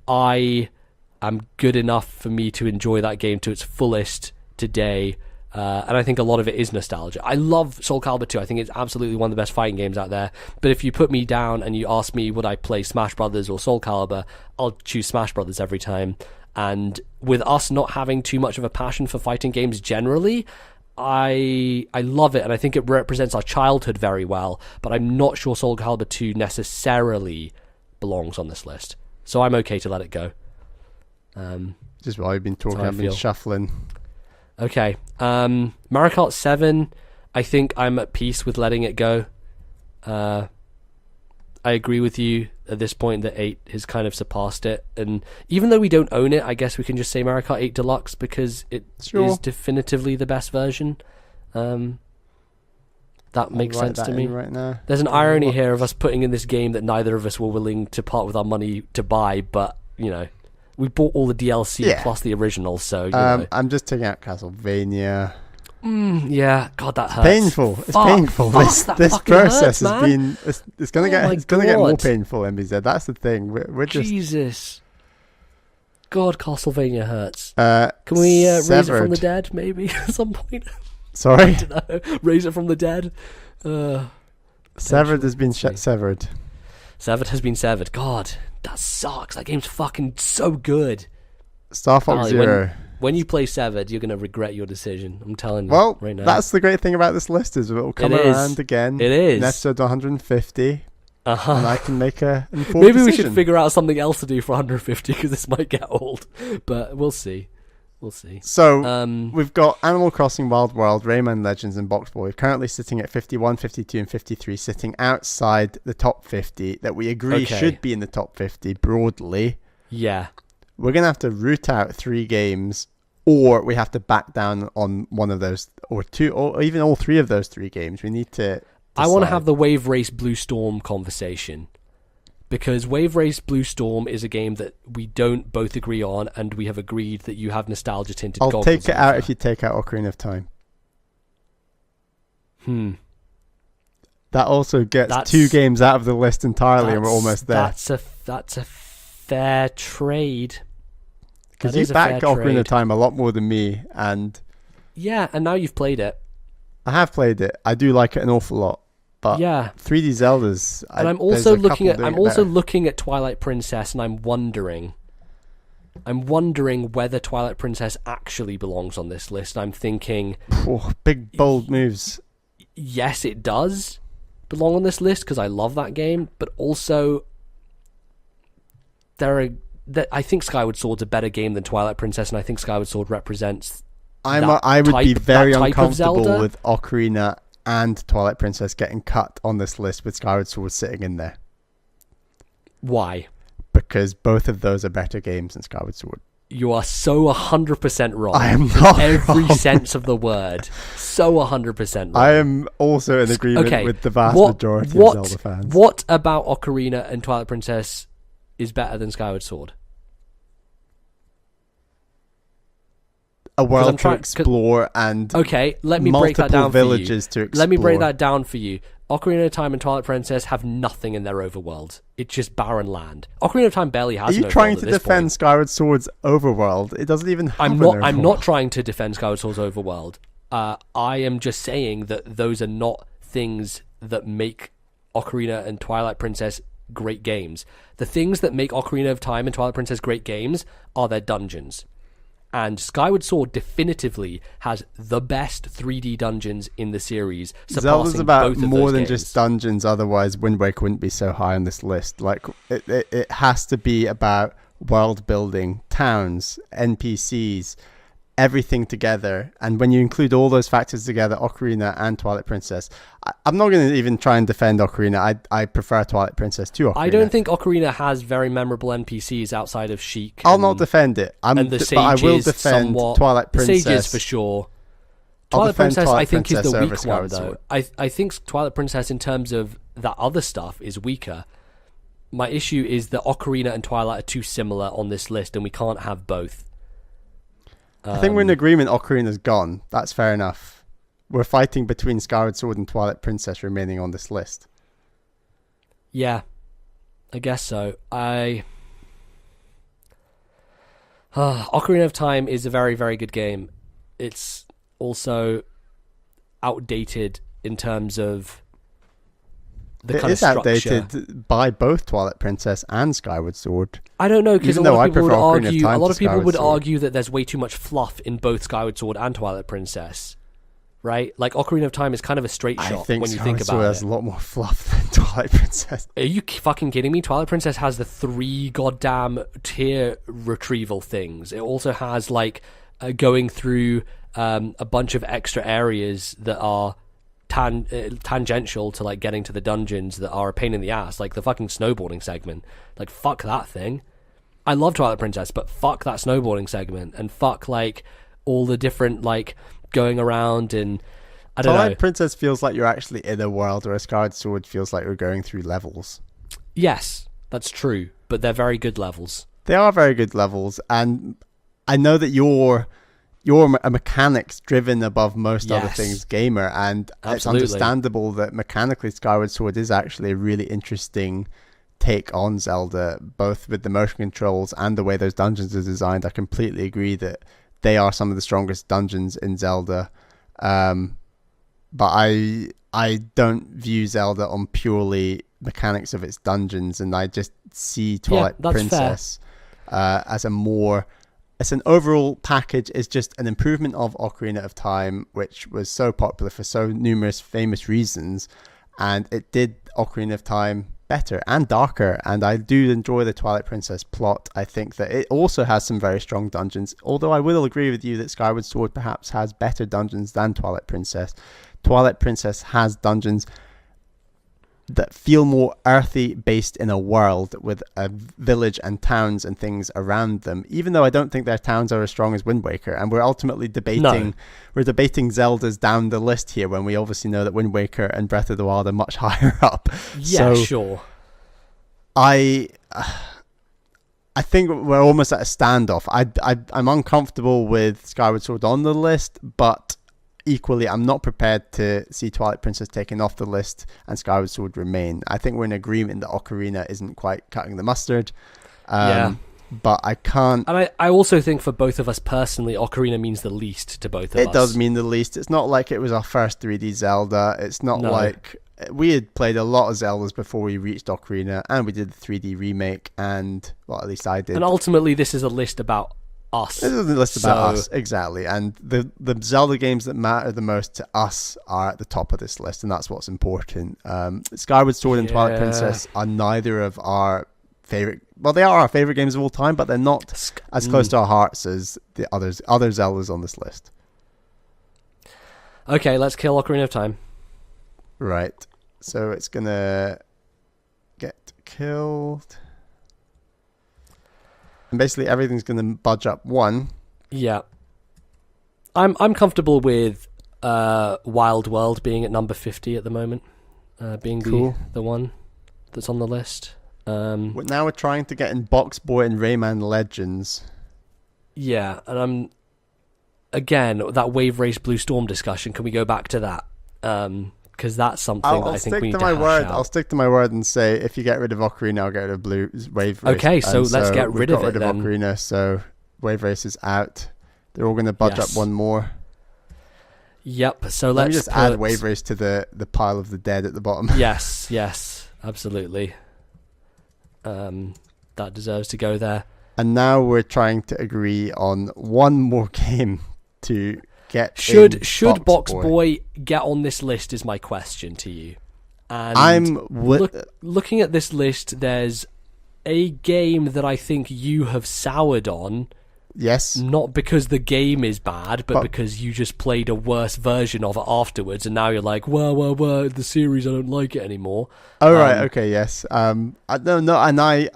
I am good enough for me to enjoy that game to its fullest today. And I think a lot of it is nostalgia. I love Soul Calibur 2. I think it's absolutely one of the best fighting games out there. But if you put me down and you ask me would I play Smash Brothers or Soul Calibur, I'll choose Smash Brothers every time. And with us not having too much of a passion for fighting games generally, I love it, and I think it represents our childhood very well. But I'm not sure Soul Calibur 2 necessarily belongs on this list. So I'm okay to let it go. Just while you've been talking, I've been shuffling. Okay, Mario Kart 7, I think I'm at peace with letting it go. I agree with you at this point that 8 has kind of surpassed it, and even though we don't own it, I guess we can just say Mario Kart 8 Deluxe because it is definitively the best version. That makes sense to me. Right now. There's an irony here of us putting in this game that neither of us were willing to part with our money to buy, but, we bought all the DLC plus the original, so I'm just taking out Castlevania. Yeah, God, that hurts. Painful. It's painful. This process has been. It's gonna get more painful. MBZ. That's the thing. We're just Jesus. God, Castlevania hurts. Can we raise it from the dead, maybe at some point? Sorry. I don't know. Raise it from the dead. Severed has been severed. Severed has been severed. God, that sucks. That game's fucking so good. Star Fox Zero. When you play Severed, you're going to regret your decision. I'm telling you right now. That's the great thing about this list is it will come around again. It is. In episode 150. And I can make a informed Maybe decision. We should figure out something else to do for 150 because this might get old. But we'll see. So, we've got Animal Crossing Wild World, Rayman Legends, and Box Boy currently sitting at 51, 52, and 53, sitting outside the top 50 that we agree should be in the top 50 broadly. Yeah. We're going to have to root out 3 games, or we have to back down on one of those, or 2, or even all 3 of those 3 games. We need to decide. I want to have the Wave Race Blue Storm conversation. Because Wave Race Blue Storm is a game that we don't both agree on, and we have agreed that you have nostalgia tinted goggles. I'll take it out if you take out Ocarina of Time. That also gets 2 games out of the list entirely, and we're almost there. That's a fair trade. Because you back Ocarina of Time a lot more than me, and yeah, and now you've played it. I have played it. I do like it an awful lot. But 3D Zeldas, and I'm also looking at Twilight Princess, and I'm wondering whether Twilight Princess actually belongs on this list. I'm thinking, big bold moves. Yes, it does belong on this list because I love that game, but also there are that I think Skyward Sword's a better game than Twilight Princess, and I think Skyward Sword represents. I would be very uncomfortable Zelda with Ocarina and Twilight Princess getting cut on this list with Skyward Sword sitting in there. Why? Because both of those are better games than Skyward Sword. You are so 100% wrong. I am not in every wrong. sense of the word. So 100% wrong. I am also in agreement with the vast majority of Zelda fans. What about Ocarina and Twilight Princess is better than Skyward Sword? A world to explore and let me break that down villages to explore. Let me break that down for you. Ocarina of Time and Twilight Princess have nothing in their overworld. It's just barren land. Ocarina of Time barely has. Are you trying to defend Skyward Sword's overworld? It doesn't even have an overworld. I'm not trying to defend Skyward Sword's overworld. I am just saying that those are not things that make Ocarina and Twilight Princess great games. The things that make Ocarina of Time and Twilight Princess great games are their dungeons. And Skyward Sword definitively has the best 3D dungeons in the series. Zelda's about more than games. Just dungeons, otherwise Wind Waker wouldn't be so high on this list. Like, it has to be about world building, towns, NPCs, everything together. And when you include all those factors together, Ocarina and Twilight Princess, I'm not going to even try and defend Ocarina. I prefer Twilight Princess to Ocarina. I don't think Ocarina has very memorable NPCs outside of Sheik. I'll not defend it. And the sages, but I will defend somewhat. Twilight Princess. Sages for sure. Twilight Princess, I think, is the weak one, though. I think Twilight Princess, in terms of that other stuff, is weaker. My issue is that Ocarina and Twilight are too similar on this list, and we can't have both. I think we're in agreement Ocarina's gone. That's fair enough. We're fighting between Skyward Sword and Twilight Princess remaining on this list. Yeah, I guess so. Ocarina of Time is a very, very good game. It's also outdated in terms of the kind of structure. It is outdated by both Twilight Princess and Skyward Sword. I don't know, because a lot of people would Sword. argue that there's way too much fluff in both Skyward Sword and Twilight Princess, right? Like, Ocarina of Time is kind of a straight shot when you think about it. Has a lot more fluff than Twilight Princess. Are you fucking kidding me? Twilight Princess has the 3 goddamn tier retrieval things. It also has, like, going through a bunch of extra areas that are tangential to, like, getting to the dungeons that are a pain in the ass, like the fucking snowboarding segment. Like, fuck that thing. I love Twilight Princess, but fuck that snowboarding segment, and fuck, like, all the different, like, going around, and I don't know. Twilight Princess feels like you're actually in a world, whereas Skyward Sword feels like you're going through levels. Yes, that's true, but they're very good levels. They are very good levels, and I know that you're a mechanics driven above most other things gamer, and Absolutely. It's understandable that mechanically Skyward Sword is actually a really interesting take on Zelda, both with the motion controls and the way those dungeons are designed. I completely agree that they are some of the strongest dungeons in Zelda, but I don't view Zelda on purely mechanics of its dungeons, and I just see Twilight Princess as it's an overall package. Is just an improvement of Ocarina of Time, which was so popular for so numerous famous reasons, and it did Ocarina of Time better and darker. And I do enjoy the Twilight Princess plot. I think that it also has some very strong dungeons, although I will agree with you that Skyward Sword perhaps has better dungeons than Twilight Princess. Twilight Princess has dungeons that feel more earthy, based in a world with a village and towns and things around them, even though I don't think their towns are as strong as Wind Waker. And we're ultimately debating Zeldas down the list here, when we obviously know that Wind Waker and Breath of the Wild are much higher up. Yeah, so sure. I think we're almost at a standoff. I'm uncomfortable with Skyward Sword on the list, but equally, I'm not prepared to see Twilight Princess taken off the list and Skyward Sword remain. I think we're in agreement that Ocarina isn't quite cutting the mustard. But I can't... And I also think for both of us personally, Ocarina means the least to both of us. It does mean the least. It's not like it was our first 3D Zelda. It's not like... We had played a lot of Zeldas before we reached Ocarina, and we did the 3D remake, and... Well, at least I did. And ultimately, this is a list about us. This is a list about us, exactly. And the Zelda games that matter the most to us are at the top of this list, and that's what's important. Skyward Sword and Twilight Princess are neither of our favorite well, they are our favorite games of all time, but they're not as close to our hearts as the other Zeldas on this list. Okay, let's kill Ocarina of Time. Right. So it's gonna get killed. And basically everything's gonna budge up one. Yeah. I'm comfortable with Wild World being at number 50 at the moment. Being cool. the one that's on the list. Now we're trying to get in Box Boy and Rayman Legends. Yeah, and again, that Wave Race Blue Storm discussion, can we go back to that? Because that's something that I think we need to hash out. I'll stick to my word and say, if you get rid of Ocarina, I'll get rid of Blue Wave Race. Okay, so let's get rid of it then. Ocarina, so Wave Race is out. They're all going to budge up one more. Yep, so Let me just add Wave Race to the pile of the dead at the bottom. Yes, absolutely. That deserves to go there. And now we're trying to agree on one more game to get Should Box Boy get on this list is my question to you. And I'm looking at this list, there's a game that I think you have soured on. Yes. Not because the game is bad, but because you just played a worse version of it afterwards, and now you're like, well, the series, I don't like it anymore. Oh, right, okay, yes. No, and I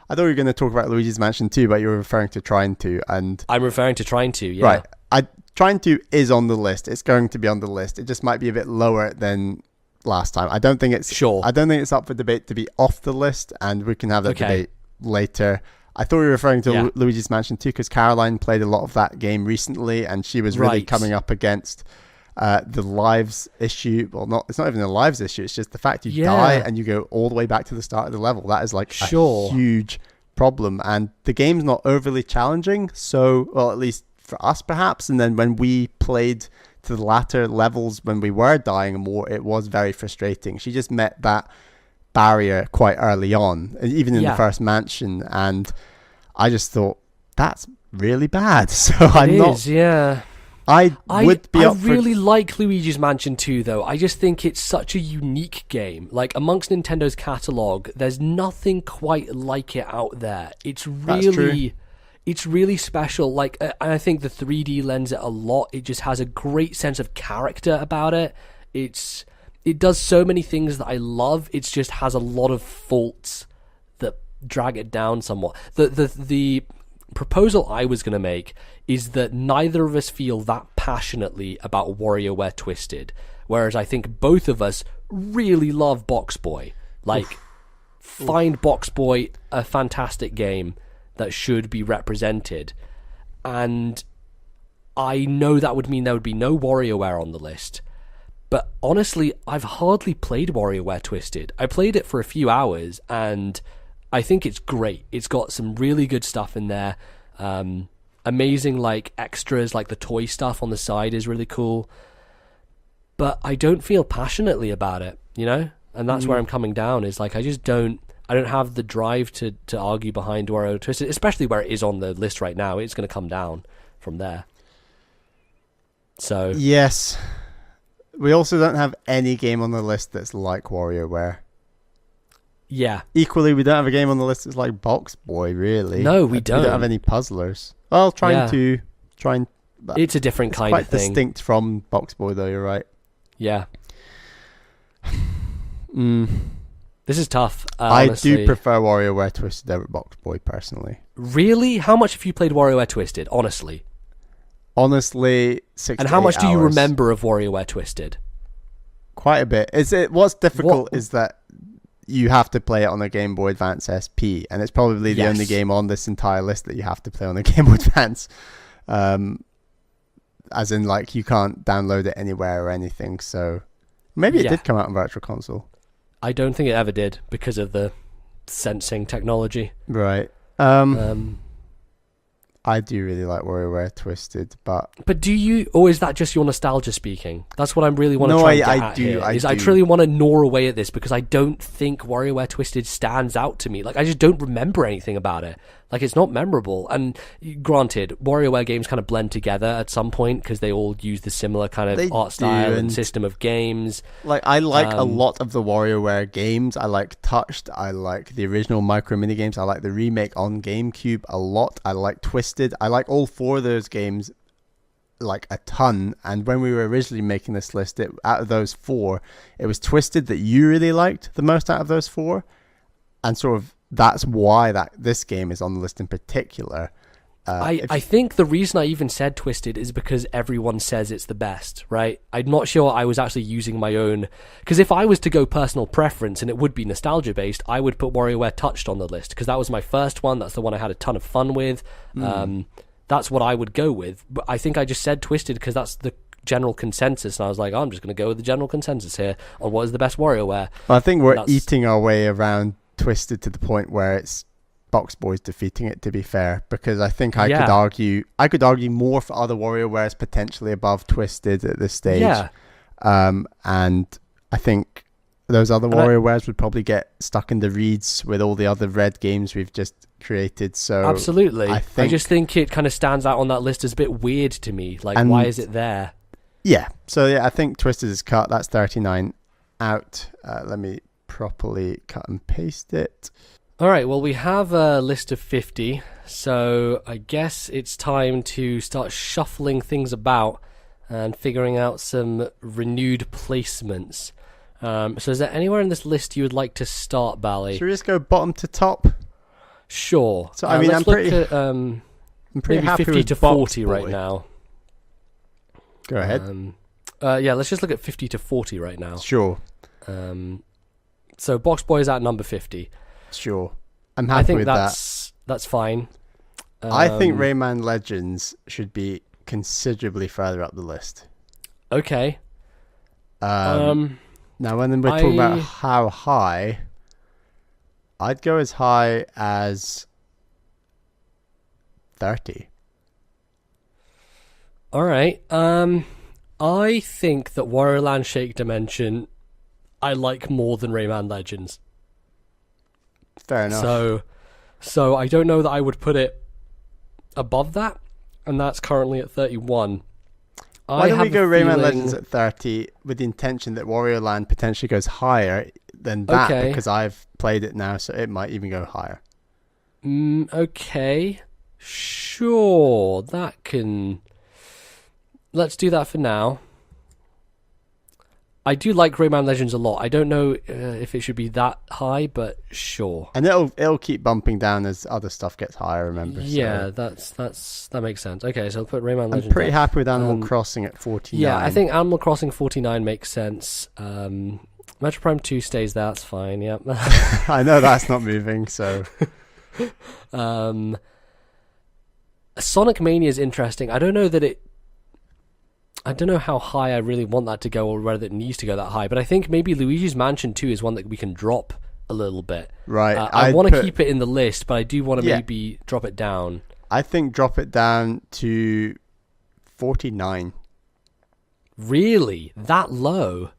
thought you were going to talk about Luigi's Mansion 2, but you were referring to Trine 2, and... I'm referring to Trine 2, yeah. Right. Trine 2 is on the list. It's going to be on the list. It just might be a bit lower than last time. I don't think it's... Sure. I don't think it's up for debate to be off the list, and we can have that debate later. I thought you were referring to Luigi's Mansion 2 because Caroline played a lot of that game recently, and she was really coming up against the lives issue. Well, it's not even a lives issue. It's just the fact you die and you go all the way back to the start of the level. That is like a huge problem, and the game's not overly challenging. So, well, at least for us, perhaps. And then when we played to the latter levels, when we were dying more, it was very frustrating. She just met that barrier quite early on, even in the first mansion, and I just thought that's really bad. So I really like Luigi's Mansion 2 though. I just think it's such a unique game. Like amongst Nintendo's catalog, there's nothing quite like it out there. It's really special. Like, and I think the 3D lends it a lot. It just has a great sense of character about it. It does so many things that I love. It just has a lot of faults that drag it down somewhat. The proposal I was going to make is that neither of us feel that passionately about WarioWare Twisted, whereas I think both of us really love Box Boy. Like, find Box Boy a fantastic game that should be represented. And I know that would mean there would be no WarioWare on the list. But honestly, I've hardly played WarioWare Twisted. I played it for a few hours, and I think it's great. It's got some really good stuff in there. Amazing, like, extras, like the toy stuff on the side is really cool. But I don't feel passionately about it, you know? And that's where I'm coming down, is like, I don't have the drive to argue behind WarioWare Twisted, especially where it is on the list right now. It's going to come down from there. So... Yes. We also don't have any game on the list that's like WarioWare. Yeah. Equally, we don't have a game on the list that's like Box Boy, really. No, we don't. We don't have any puzzlers. Well, trying. It's a different kind of thing. Quite distinct from Box Boy, though, you're right. Yeah. This is tough. I do prefer WarioWare Twisted over Box Boy, personally. Really? How much have you played WarioWare Twisted, honestly? Honestly, 6 And how much hours. do you remember of WarioWare Twisted? Quite a bit. What's difficult is that you have to play it on a Game Boy Advance SP, and it's probably the only game on this entire list that you have to play on a Game Boy Advance. As in, like, you can't download it anywhere or anything, so... Maybe it did come out on Virtual Console. I don't think it ever did, because of the sensing technology. Right. I do really like WarioWare Twisted, but do you, or is that just your nostalgia speaking? That's what I really want to try and get at here. I truly want to gnaw away at this, because I don't think WarioWare Twisted stands out to me. Like, I just don't remember anything about it. Like, it's not memorable. And granted, WarioWare games kind of blend together at some point because they all use the similar kind of art style and system of games. Like, I like a lot of the WarioWare games. I like Touched. I like the original Micro Mini games. I like the remake on GameCube a lot. I like Twisted. I like all 4 of those games like a ton. And when we were originally making this list, out of those 4, it was Twisted that you really liked the most out of those 4. And sort of that's why this game is on the list in particular. I think the reason I even said Twisted is because everyone says it's the best, right? I'm not sure I was actually using my own... Because if I was to go personal preference, and it would be nostalgia-based, I would put WarioWare Touched on the list, because that was my first one. That's the one I had a ton of fun with. That's what I would go with. But I think I just said Twisted because that's the general consensus, and I was like, I'm just going to go with the general consensus here on what is the best WarioWare. Well, I think we're eating our way around Twisted to the point where it's Box Boys defeating it, to be fair, because I think I could argue more for other WarioWares potentially above Twisted at this stage. And I think those other WarioWares would probably get stuck in the reeds with all the other red games we've just created. So absolutely, I just think it kind of stands out on that list as a bit weird to me. Like, why is it there? I think Twisted is cut. That's 39 out. Let me properly cut and paste it. All right, well, we have a list of 50, so I guess it's time to start shuffling things about and figuring out some renewed placements. So is there anywhere in this list you would like to start, Bally? Should we just go bottom to top? Sure. So I mean, I'm pretty happy 50 with to 40 right now. Go ahead. Let's just look at 50 to 40 right now. Sure. So Box Boy is at number 50. Sure. I'm happy with that. I think that's fine. I think Rayman Legends should be considerably further up the list. Okay. Now, when we're talking about how high, I'd go as high as 30. All right. I think that Wario Land Shake Dimension I like more than Rayman Legends. Fair enough. So I don't know that I would put it above that, and that's currently at 31. Why don't we go Rayman Legends at 30 with the intention that Wario Land potentially goes higher than that, because I've played it now, so it might even go higher. Okay. Sure. Let's do that for now. I do like Rayman Legends a lot. I don't know if it should be that high, but sure. And it'll keep bumping down as other stuff gets higher, remember? Yeah, that makes sense. Okay, so I'll put Rayman Legends. I'm pretty happy with Animal Crossing at 49. Yeah, I think Animal Crossing 49 makes sense. Metro Prime 2 stays there, that's fine, yeah. I know that's not moving, so... Sonic Mania is interesting. I don't know how high I really want that to go, or whether it needs to go that high, but I think maybe Luigi's Mansion 2 is one that we can drop a little bit. Right. I want to keep it in the list, but I do want to maybe drop it down. I think drop it down to 49. Really? That low?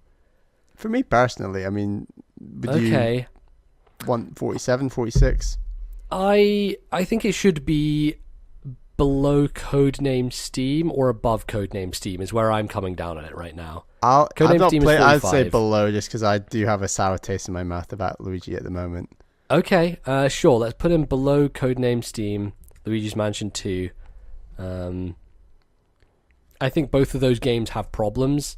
For me personally, I mean, would you want 47, 46? I think it should be below Codename Steam or above Codename Steam is where I'm coming down on it right now. I'd say below, just because I do have a sour taste in my mouth about Luigi at the moment. Okay, sure. Let's put him below Codename Steam, Luigi's Mansion 2. I think both of those games have problems,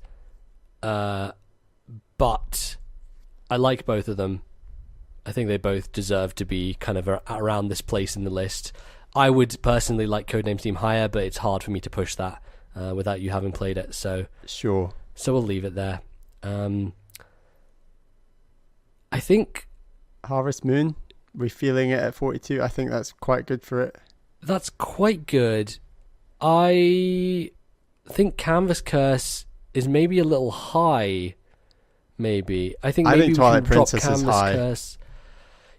but I like both of them. I think they both deserve to be kind of around this place in the list. I would personally like Codename Steam higher, but it's hard for me to push that without you having played it. So sure. So we'll leave it there. I think Harvest Moon, we're feeling it at 42. I think that's quite good for it. That's quite good. I think Canvas Curse is maybe a little high. Maybe I think Twilight Princess is high. Curse.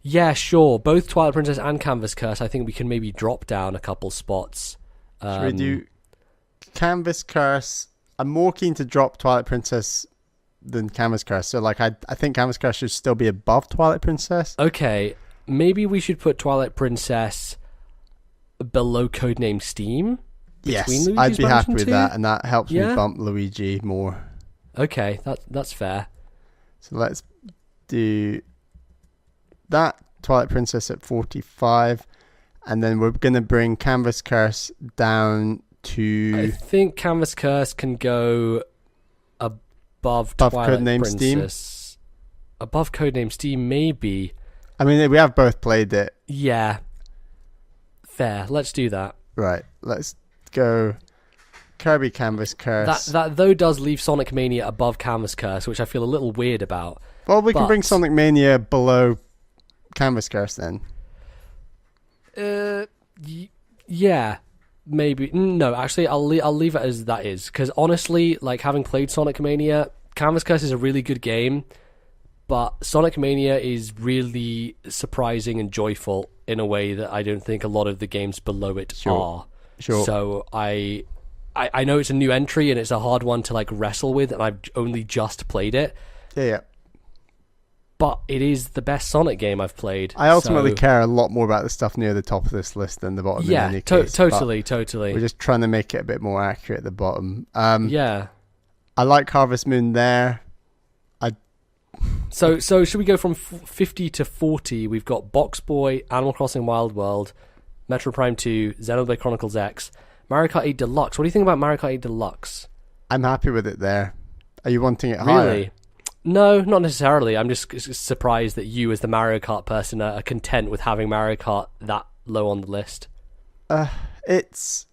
Yeah, sure. Both Twilight Princess and Canvas Curse, I think we can maybe drop down a couple spots. Should we do Canvas Curse? I'm more keen to drop Twilight Princess than Canvas Curse. So, I think Canvas Curse should still be above Twilight Princess. Okay, maybe we should put Twilight Princess below Codename Steam? Yes, Luigi's I'd be happy Mansion with 2? that, and that helps Yeah? me bump Luigi more. Okay, that's fair. So let's do that. Twilight Princess at 45, and then we're going to bring Canvas Curse down I to think Canvas Curse can go above Twilight Codename Princess. Steam. Above Codename Steam, maybe. I mean, we have both played it. Yeah. Fair. Let's do that. Right, let's go Kirby Canvas Curse. That though does leave Sonic Mania above Canvas Curse, which I feel a little weird about. Well, we can bring Sonic Mania below Canvas Curse then. Yeah, maybe. No, actually, I'll leave it as that is, because honestly, like, having played Sonic Mania, Canvas Curse is a really good game, but Sonic Mania is really surprising and joyful in a way that I don't think a lot of the games below it are. Sure. So I know it's a new entry and it's a hard one to like wrestle with, and I've only just played it. Yeah. But it is the best Sonic game I've played. I ultimately care a lot more about the stuff near the top of this list than the bottom. Yeah, in any case, totally. We're just trying to make it a bit more accurate at the bottom. Yeah. I like Harvest Moon there. So should we go from 50 to 40? We've got Box Boy, Animal Crossing Wild World, Metro Prime 2, Xenoblade Chronicles X, Mario Kart 8 Deluxe. What do you think about Mario Kart 8 Deluxe? I'm happy with it there. Are you wanting it higher? Really? No, not necessarily. I'm just surprised that you, as the Mario Kart person, are content with having Mario Kart that low on the list. It's...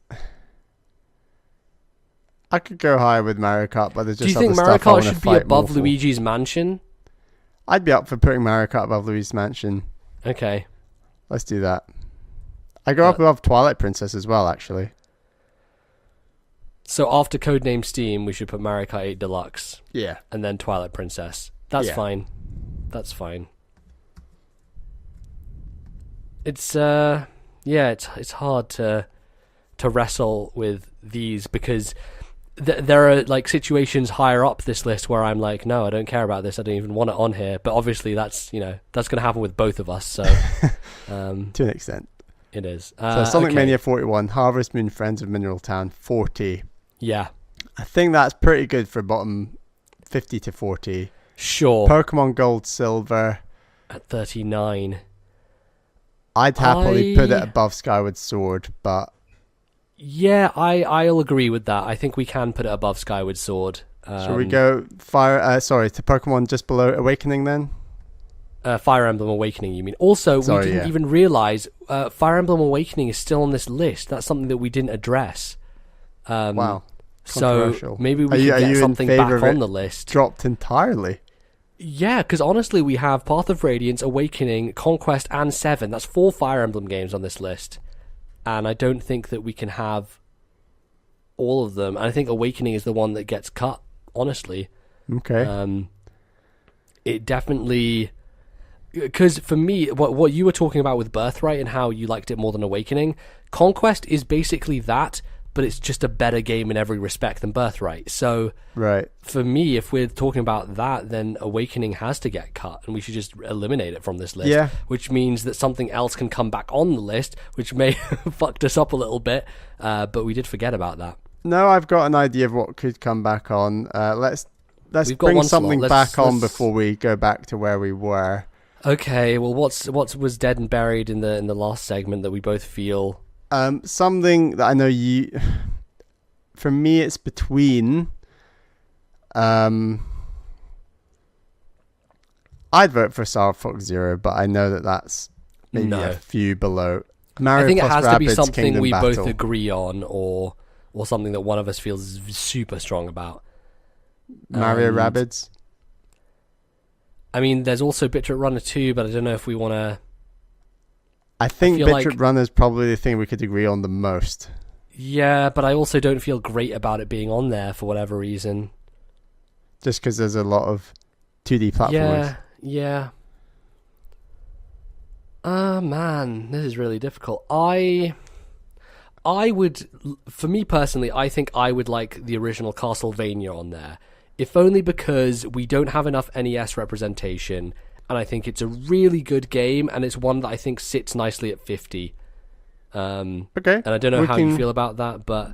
I could go higher with Mario Kart, but there's just Do you think Mario Kart should be above Luigi's Mansion? I'd be up for putting Mario Kart above Luigi's Mansion. Okay. Let's do that. I go up above Twilight Princess as well, actually. So after Codename Steam, we should put Mario Kart 8 Deluxe. Yeah. And then Twilight Princess. That's fine. That's fine. It's it's hard to wrestle with these because there are like situations higher up this list where I'm like, no, I don't care about this. I don't even want it on here. But obviously that's going to happen with both of us. So to an extent, it is. So Sonic Mania 41, Harvest Moon, Friends of Mineral Town 40. Yeah, I think that's pretty good for bottom 50 to 40. Sure. Pokemon Gold, Silver at 39. I'd happily put it above Skyward Sword, but yeah, I'll agree with that. I think we can put it above Skyward Sword. Shall we go to Pokemon just below Awakening then? Fire Emblem Awakening, you mean? Also, we didn't even realize Fire Emblem Awakening is still on this list. That's something that we didn't address. Wow. So maybe we can get something back on the list. Dropped entirely. Yeah, because honestly, we have Path of Radiance, Awakening, Conquest, and 7. That's 4 Fire Emblem games on this list. And I don't think that we can have all of them. I think Awakening is the one that gets cut, honestly. Okay. It definitely... Because for me, what you were talking about with Birthright and how you liked it more than Awakening, Conquest is basically that, but it's just a better game in every respect than Birthright. So for me, if we're talking about that, then Awakening has to get cut, and we should just eliminate it from this list. Yeah. Which means that something else can come back on the list, which may have fucked us up a little bit, but we did forget about that. No, I've got an idea of what could come back on. Let's bring something back on before we go back to where we were. Okay, well, what was dead and buried in the last segment that we both feel? Something that I know you... For me, it's between... I'd vote for Star Fox Zero, but I know that that's maybe a few below. Mario I think it plus has Rabbids to be something Kingdom we Battle. both agree on, or something that one of us feels super strong about. Mario Rabbids. I mean, there's also Bit Trip Runner 2, but I don't know if we want to... I think Bit Trip Runner is probably the thing we could agree on the most. Yeah, but I also don't feel great about it being on there for whatever reason. Just because there's a lot of 2D platformers. Yeah. Man, this is really difficult. I would, for me personally, I think I would like the original Castlevania on there. If only because we don't have enough NES representation, and I think it's a really good game, and it's one that I think sits nicely at 50. Okay. And I don't know how you feel about that, but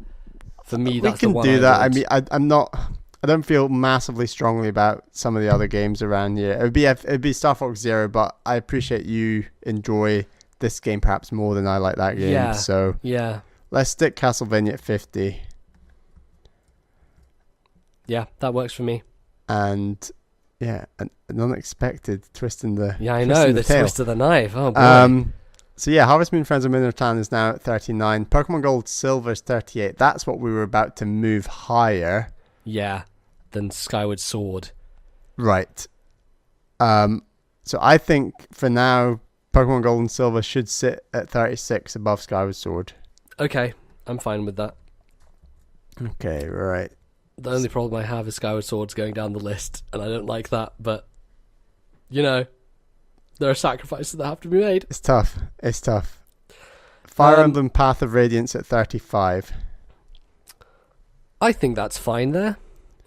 for me, that's the one I do that. want. I mean, I'm not. I don't feel massively strongly about some of the other games around here. It'd be Star Fox Zero, but I appreciate you enjoy this game perhaps more than I like that game. Yeah. So Yeah. let's stick Castlevania at 50. Yeah, that works for me. And yeah, an unexpected twist in the I know the tail. twist of the knife. Oh boy. So yeah, Harvest Moon Friends of Mineral Town is now at 39. Pokemon Gold Silver is 38. That's what we were about to move higher. Yeah, than Skyward Sword. Right. So I think for now, Pokemon Gold and Silver should sit at 36 above Skyward Sword. Okay, I'm fine with that. Okay, right. The only problem I have is Skyward Sword's going down the list, and I don't like that, but, you know, there are sacrifices that have to be made. It's tough. Fire Emblem Path of Radiance at 35. I think that's fine there,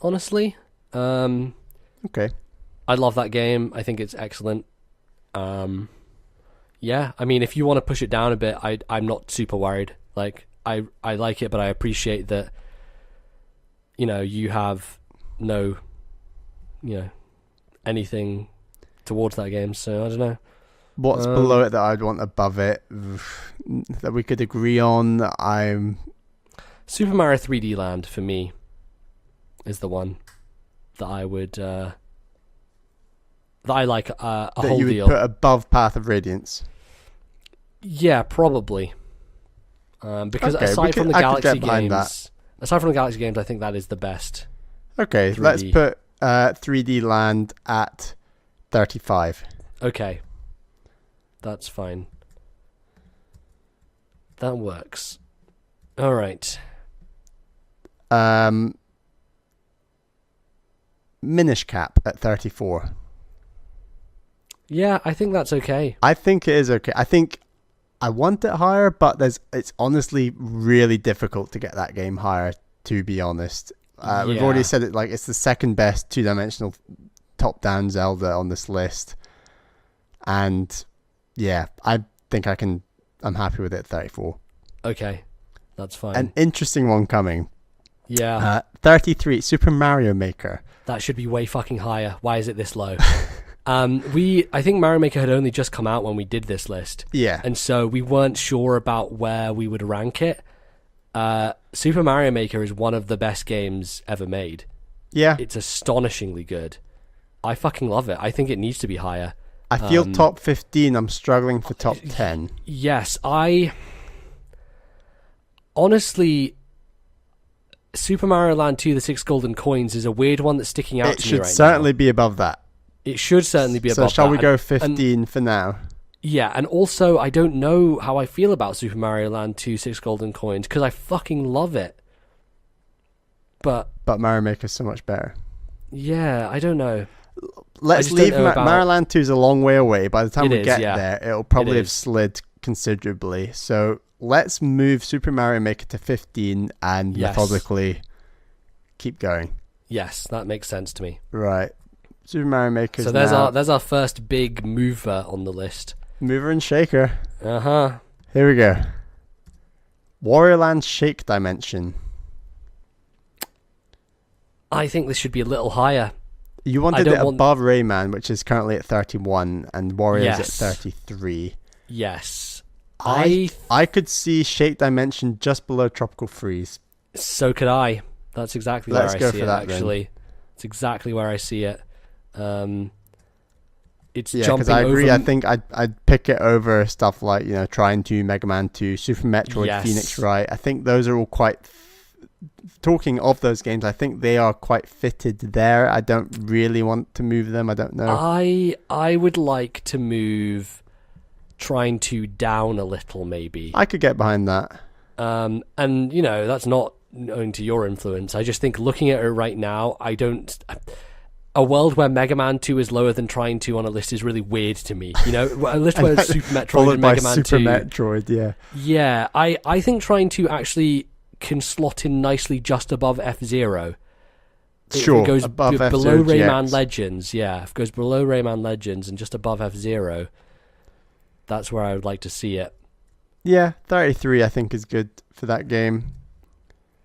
honestly. Okay. I love that game. I think it's excellent. Yeah, I mean, if you want to push it down a bit, I'm not super worried. Like, I like it, but I appreciate that, you know, you have no, anything towards that game, so I don't know. What's below it that I'd want above it that we could agree on? Super Mario 3D Land for me is the one that I would that I like a that whole you would deal. put above Path of Radiance. Yeah, probably. Because Okay, aside from the I could Galaxy get behind games, I think that is the best. Okay, 3D. let's put 3D Land at 35. Okay, that's fine. That works. All right. Minish Cap at 34. Yeah, I think that's okay. I think it is okay. I think I want it higher, but it's honestly really difficult to get that game higher, to be honest. We've already said it, like, it's the second best two-dimensional top-down Zelda on this list. And yeah, I think I'm happy with it at 34. Okay, that's fine. An interesting one coming. Yeah. 33, Super Mario Maker. That should be way fucking higher. Why is it this low? I think Mario Maker had only just come out when we did this list. Yeah. And so we weren't sure about where we would rank it. Super Mario Maker is one of the best games ever made. Yeah. It's astonishingly good. I fucking love it. I think it needs to be higher. I feel top 15. I'm struggling for top 10. Yes, honestly, Super Mario Land 2, The Six Golden Coins is a weird one that's sticking out to me right now. It should certainly be above that. It should certainly be above that. So shall we go 15 for now? Yeah, and also I don't know how I feel about Super Mario Land 2, Six Golden Coins, because I fucking love it. But Mario Maker's so much better. Yeah, I don't know. Let's leave Mario Land 2 is a long way away. By the time we get there, it'll probably have slid considerably. So let's move Super Mario Maker to 15 and methodically keep going. Yes, that makes sense to me. Right. Super Mario Maker. So there's our first big mover on the list. Mover and shaker. Uh-huh. Here we go. Wario Land Shake Dimension. I think this should be a little higher. You wanted it above Rayman, which is currently at 31, and Wario's at 33. Yes. I could see Shake Dimension just below Tropical Freeze. So could I. That's exactly where I see it, actually. Then. It's exactly where I see it. It's jumping over... because I agree. I think I'd pick it over stuff like, Trine 2, Mega Man 2, Super Metroid, Phoenix Wright. I think those are all quite... Talking of those games, I think they are quite fitted there. I don't really want to move them. I don't know. I would like to move Trine 2 down a little, maybe. I could get behind that. And, that's not owing to your influence. I just think looking at it right now, a world where Mega Man 2 is lower than Trine 2 on a list is really weird to me. A list where Super Metroid and Mega Man 2... Super Metroid, yeah. Yeah, I think Trine 2 actually can slot in nicely just above F-Zero. Sure, it goes above below F-Zero Rayman GX. Legends, yeah. If it goes below Rayman Legends and just above F-Zero, that's where I would like to see it. Yeah, 33 I think is good for that game.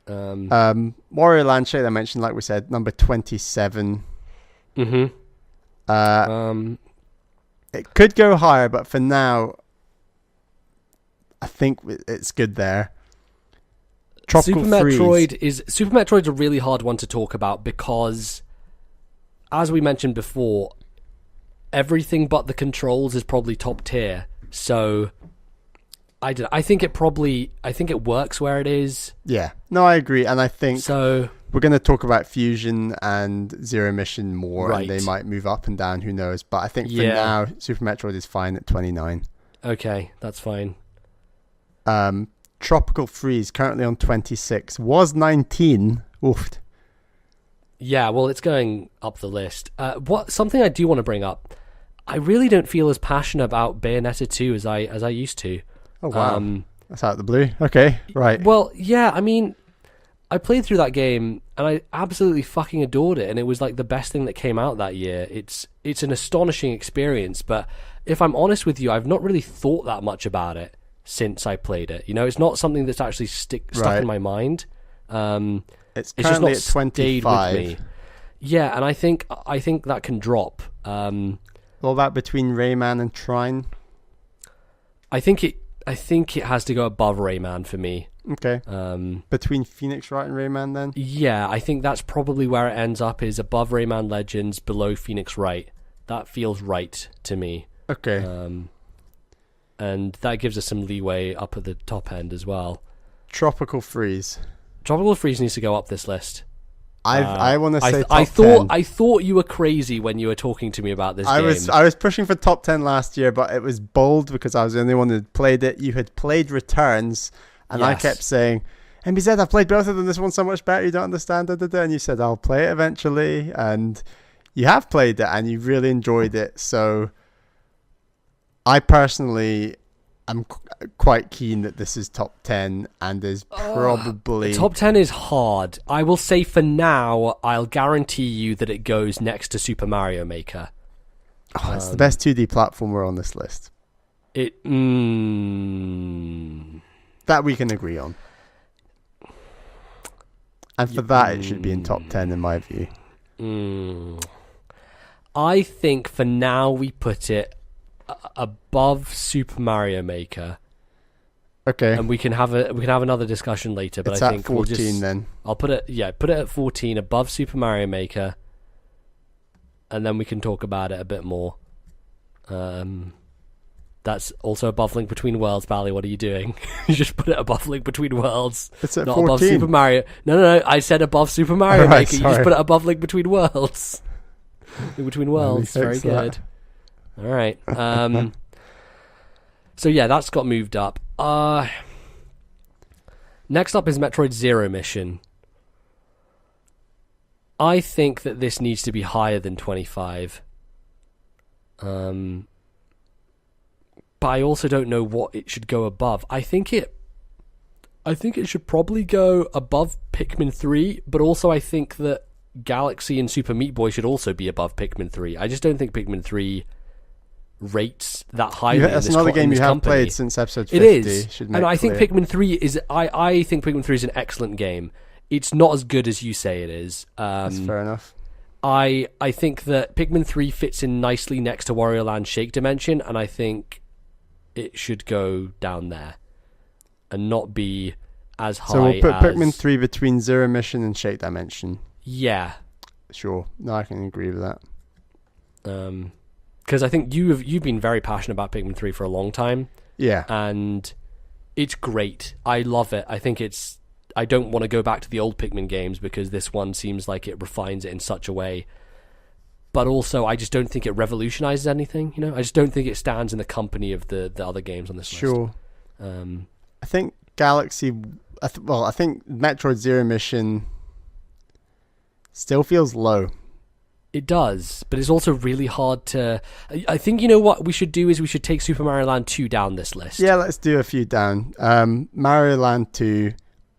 Warrior Land Shake I mentioned, like we said, number 27. It could go higher, but for now, I think it's good there. Super Metroid's a really hard one to talk about because, as we mentioned before, everything but the controls is probably top tier. So I think it works where it is. Yeah, no, I agree, and I think so. We're going to talk about Fusion and Zero Mission more, right. And they might move up and down. Who knows? But I think for now, Super Metroid is fine at 29. Okay, that's fine. Tropical Freeze currently on 26, was 19. Oof. Yeah, well, it's going up the list. Something I do want to bring up. I really don't feel as passionate about Bayonetta 2 as I used to. Oh wow, that's out of the blue. Okay, right. Well, yeah, I mean, I played through that game and I absolutely fucking adored it, and it was like the best thing that came out that year. It's an astonishing experience, but if I'm honest with you, I've not really thought that much about it since I played it. You know, it's not something that's actually stuck in my mind. It's currently at 25. With me. Yeah, and I think that can drop. What about between Rayman and Trine? I think it has to go above Rayman for me. Okay. Between Phoenix Wright and Rayman then? Yeah, I think that's probably where it ends up, is above Rayman Legends, below Phoenix Wright. That feels right to me. Okay. And that gives us some leeway up at the top end as well. Tropical Freeze. Tropical Freeze needs to go up this list. I want to say I top 10. I thought you were crazy when you were talking to me about this game. I was pushing for top 10 last year, but it was bold because I was the only one who had played it. You had played Returns, and I kept saying, MBZ, I've played both of them. This one's so much better. You don't understand. And you said, I'll play it eventually. And you have played it, and you really enjoyed it. So I personally am quite keen that this is top 10 and is probably... Top 10 is hard. I will say for now, I'll guarantee you that it goes next to Super Mario Maker. It's the best 2D platformer on this list. That we can agree on. And for that, it should be in top 10 in my view. I think for now we put it above Super Mario Maker. Okay. And we can have another discussion later, but it's I think at 14 then. I'll put it at 14 above Super Mario Maker, and then we can talk about it a bit more. That's also above Link Between Worlds. Bally, what are you doing? You just put it above Link Between Worlds. It's at not 14. Above Super Mario. No. I said above Super Mario right, Maker. You just put it above Link Between Worlds. Link Between Worlds. Very good. All right. So yeah, that's got moved up. Next up is Metroid Zero Mission. I think that this needs to be higher than 25. But I also don't know what it should go above. I think it should probably go above Pikmin 3, but also I think that Galaxy and Super Meat Boy should also be above Pikmin 3. I just don't think Pikmin 3 rates that highly. That's another game you have played since episode 50. It is, and I think Pikmin 3 is. I think Pikmin 3 is an excellent game. It's not as good as you say it is. That's fair enough. I think that Pikmin 3 fits in nicely next to Wario Land Shake Dimension, and I think it should go down there and not be as high. So we'll put Pikmin 3 between Zero Mission and Shake Dimension. Yeah. Sure. No, I can agree with that. Because I think you've been very passionate about Pikmin 3 for a long time. Yeah. And it's great. I love it. I think I don't want to go back to the old Pikmin games because this one seems like it refines it in such a way. But also, I just don't think it revolutionizes anything. You know, I just don't think it stands in the company of the other games on this list. Sure. I think Galaxy... I think Metroid Zero Mission still feels low. It does, but it's also really hard to... I think, you know what we should do is we should take Super Mario Land 2 down this list. Yeah, let's do a few down. Mario Land 2,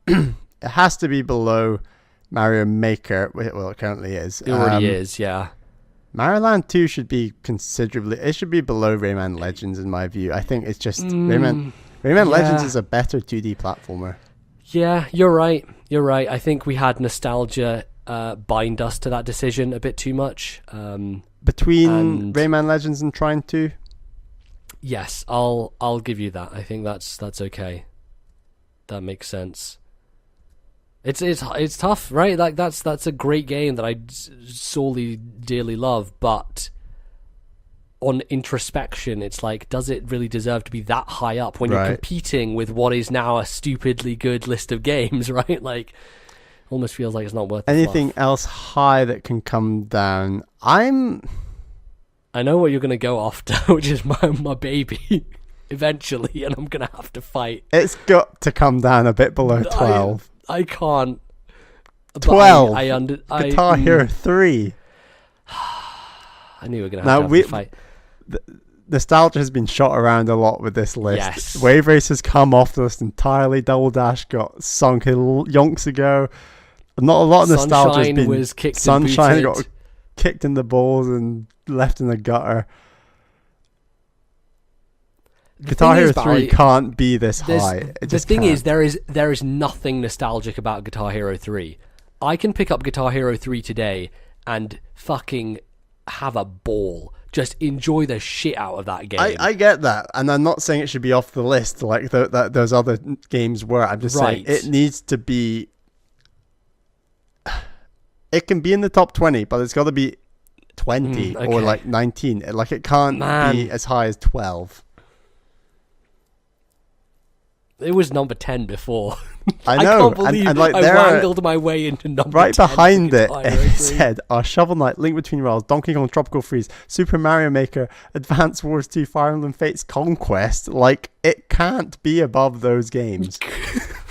it has to be below Mario Maker. Well, it currently is. It already is, yeah. Mario Land 2 should be considerably... It should be below Rayman Legends, in my view. I think it's just... Rayman Rayman Legends is a better 2D platformer. Yeah, you're right. You're right. I think we had nostalgia bind us to that decision a bit too much. Between Rayman Legends and Trine 2? Yes, I'll give you that. I think that's okay. That makes sense. It's tough, right? Like that's a great game that I sorely dearly love, but on introspection, it's like, does it really deserve to be that high up when you're competing with what is now a stupidly good list of games, right? Like, almost feels like it's not worth anything else high that can come down. I know what you're going to go after, which is my baby, eventually, and I'm going to have to fight. It's got to come down a bit below 12. I can't. 12? Guitar Hero 3. I knew we were going to have to fight. Nostalgia has been shot around a lot with this list. Yes. Wave Race has come off the list entirely. Double Dash got sunk yonks ago. Not a lot of nostalgia has been. Was kicked Sunshine got kicked in the balls and left in the gutter. Guitar Hero 3 can't be this high. The thing is, there is nothing nostalgic about Guitar Hero 3. I can pick up Guitar Hero 3 today and fucking have a ball. Just enjoy the shit out of that game. I get that, and I'm not saying it should be off the list like those other games were. I'm just saying it needs to be. It can be in the top 20, but it's got to be 20 or like 19. Like it can't be as high as 12. It was number 10 before. I know. I can't believe and like, I wangled my way into number 10. Right behind it, it said, Shovel Knight, Link Between Worlds, Donkey Kong Tropical Freeze, Super Mario Maker, Advance Wars 2, Fire Emblem Fates Conquest. Like, it can't be above those games.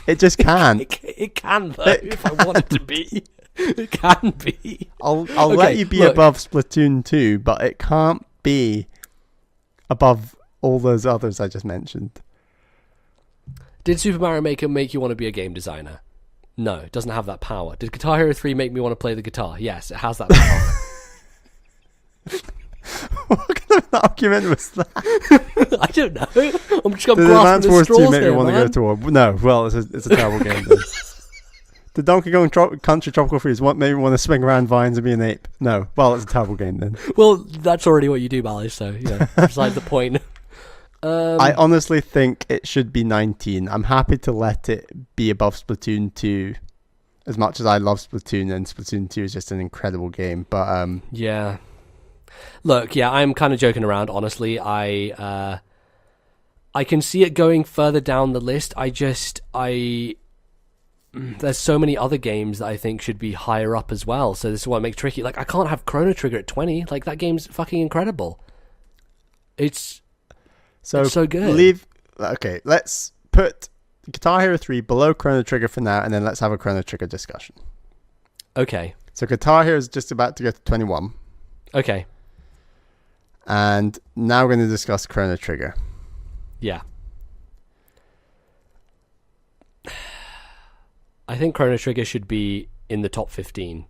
It just can't. It can, though, if I want it to be. It can be. I'll let you be above Splatoon 2, but it can't be above all those others I just mentioned. Did Super Mario Maker make you want to be a game designer? No, it doesn't have that power. Did Guitar Hero 3 make me want to play the guitar? Yes, it has that power. What kind of an argument was that? I don't know. I'm just going to grasp Advance Wars 2 make me want to go to war? No, well, it's a terrible game then. Did Donkey Kong Country Tropical Freeze make me want to swing around vines and be an ape? No, well, it's a terrible game then. Well, that's already what you do, Bally, so, beside the point. I honestly think it should be 19. I'm happy to let it be above Splatoon 2, as much as I love Splatoon, and Splatoon 2 is just an incredible game. But yeah, look, I'm kind of joking around. Honestly, I can see it going further down the list. There's so many other games that I think should be higher up as well. So this is what makes it tricky. Like, I can't have Chrono Trigger at 20. Like, that game's fucking incredible. It's so good. Okay, let's put Guitar Hero 3 below Chrono Trigger for now, and then let's have a Chrono Trigger discussion. Okay. So Guitar Hero is just about to go to 21. Okay. And now we're going to discuss Chrono Trigger. Yeah. I think Chrono Trigger should be in the top 15.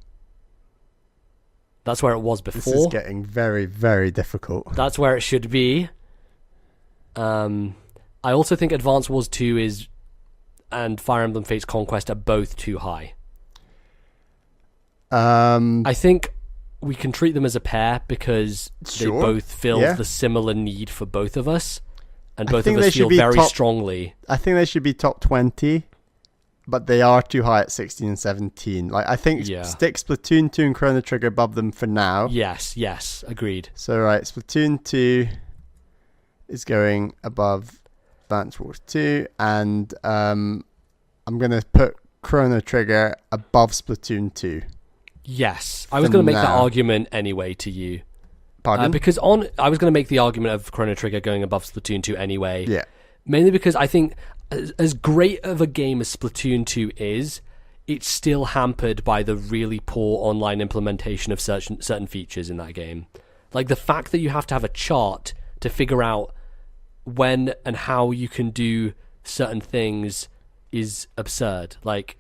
That's where it was before. This is getting very, very difficult. That's where it should be. I also think Advance Wars 2 and Fire Emblem Fates Conquest are both too high. I think we can treat them as a pair because they both fill the similar need for both of us, and both of us feel very strongly. I think they should be top 20, but they are too high at 16 and 17. Like, I think stick Splatoon 2 and Chrono Trigger above them for now. Yes, agreed. So, right, Splatoon 2 is going above Advance Wars 2, and I'm going to put Chrono Trigger above Splatoon 2. Yes, I was going to make that argument anyway to you. Pardon? Because I was going to make the argument of Chrono Trigger going above Splatoon 2 anyway. Yeah. Mainly because I think as great of a game as Splatoon 2 is, it's still hampered by the really poor online implementation of certain features in that game. Like the fact that you have to have a chart to figure out when and how you can do certain things is absurd. Like,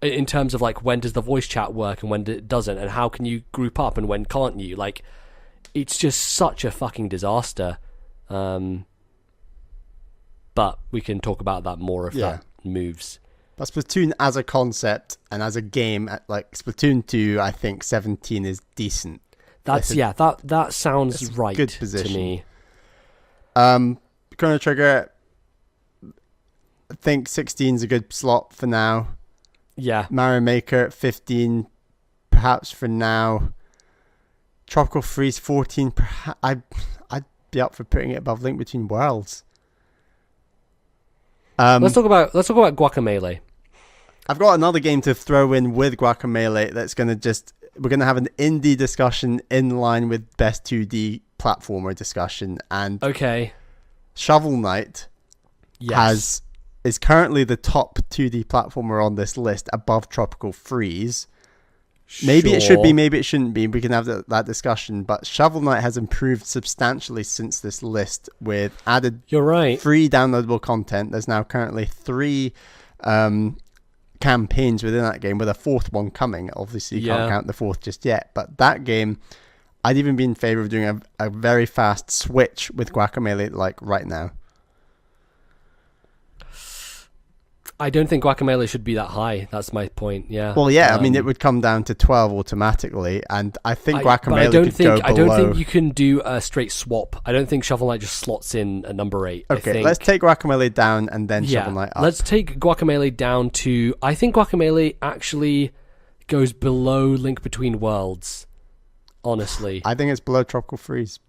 in terms of like when does the voice chat work and when it doesn't, and how can you group up and when can't you? Like, it's just such a fucking disaster. But but we can talk about that more if that moves. But Splatoon as a concept and as a game, like Splatoon 2, I think 17 is decent. That sounds right good position to me. Chrono Trigger, I think 16 is a good slot for now. Yeah. Mario Maker 15, perhaps for now. Tropical Freeze 14, perhaps. I'd be up for putting it above Link Between Worlds. Let's talk about Guacamelee. I've got another game to throw in with Guacamelee that's going to we're going to have an indie discussion in line with best 2D platformer discussion. And Shovel Knight is currently the top 2D platformer on this list, above Tropical Freeze. Maybe it should be, maybe it shouldn't be. We can have that discussion. But Shovel Knight has improved substantially since this list, with added free downloadable content. There's now currently 3 campaigns within that game, with a 4th one coming. Obviously, you can't count the 4th just yet. But that game, I'd even be in favor of doing a very fast switch with Guacamelee, like right now. I don't think Guacamelee should be that high. That's my point. Yeah. Well, yeah. I mean, it would come down to 12 automatically, and I think Guacamelee could go below. I don't think you can do a straight swap. I don't think Shovel Knight just slots in at number 8. Okay, let's take Guacamelee down and then Shovel Knight up. Let's take Guacamelee down to... I think Guacamelee actually goes below Link Between Worlds, honestly. I think it's below Tropical Freeze.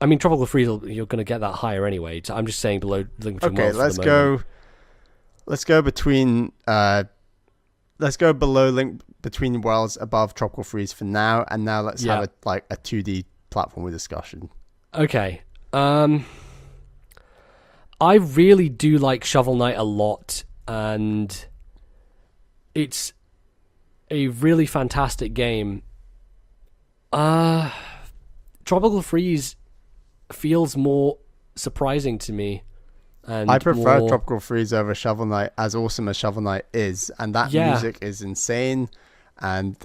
I mean, Tropical Freeze, you're going to get that higher anyway. So I'm just saying below Link Between Worlds. Okay, let's go between. Let's go below Link Between Worlds, above Tropical Freeze for now, and now let's have a 2D platformer discussion. Okay. I really do like Shovel Knight a lot, and it's a really fantastic game. Tropical Freeze feels more surprising to me. And I prefer Tropical Freeze over Shovel Knight, as awesome as Shovel Knight is, and that music is insane, and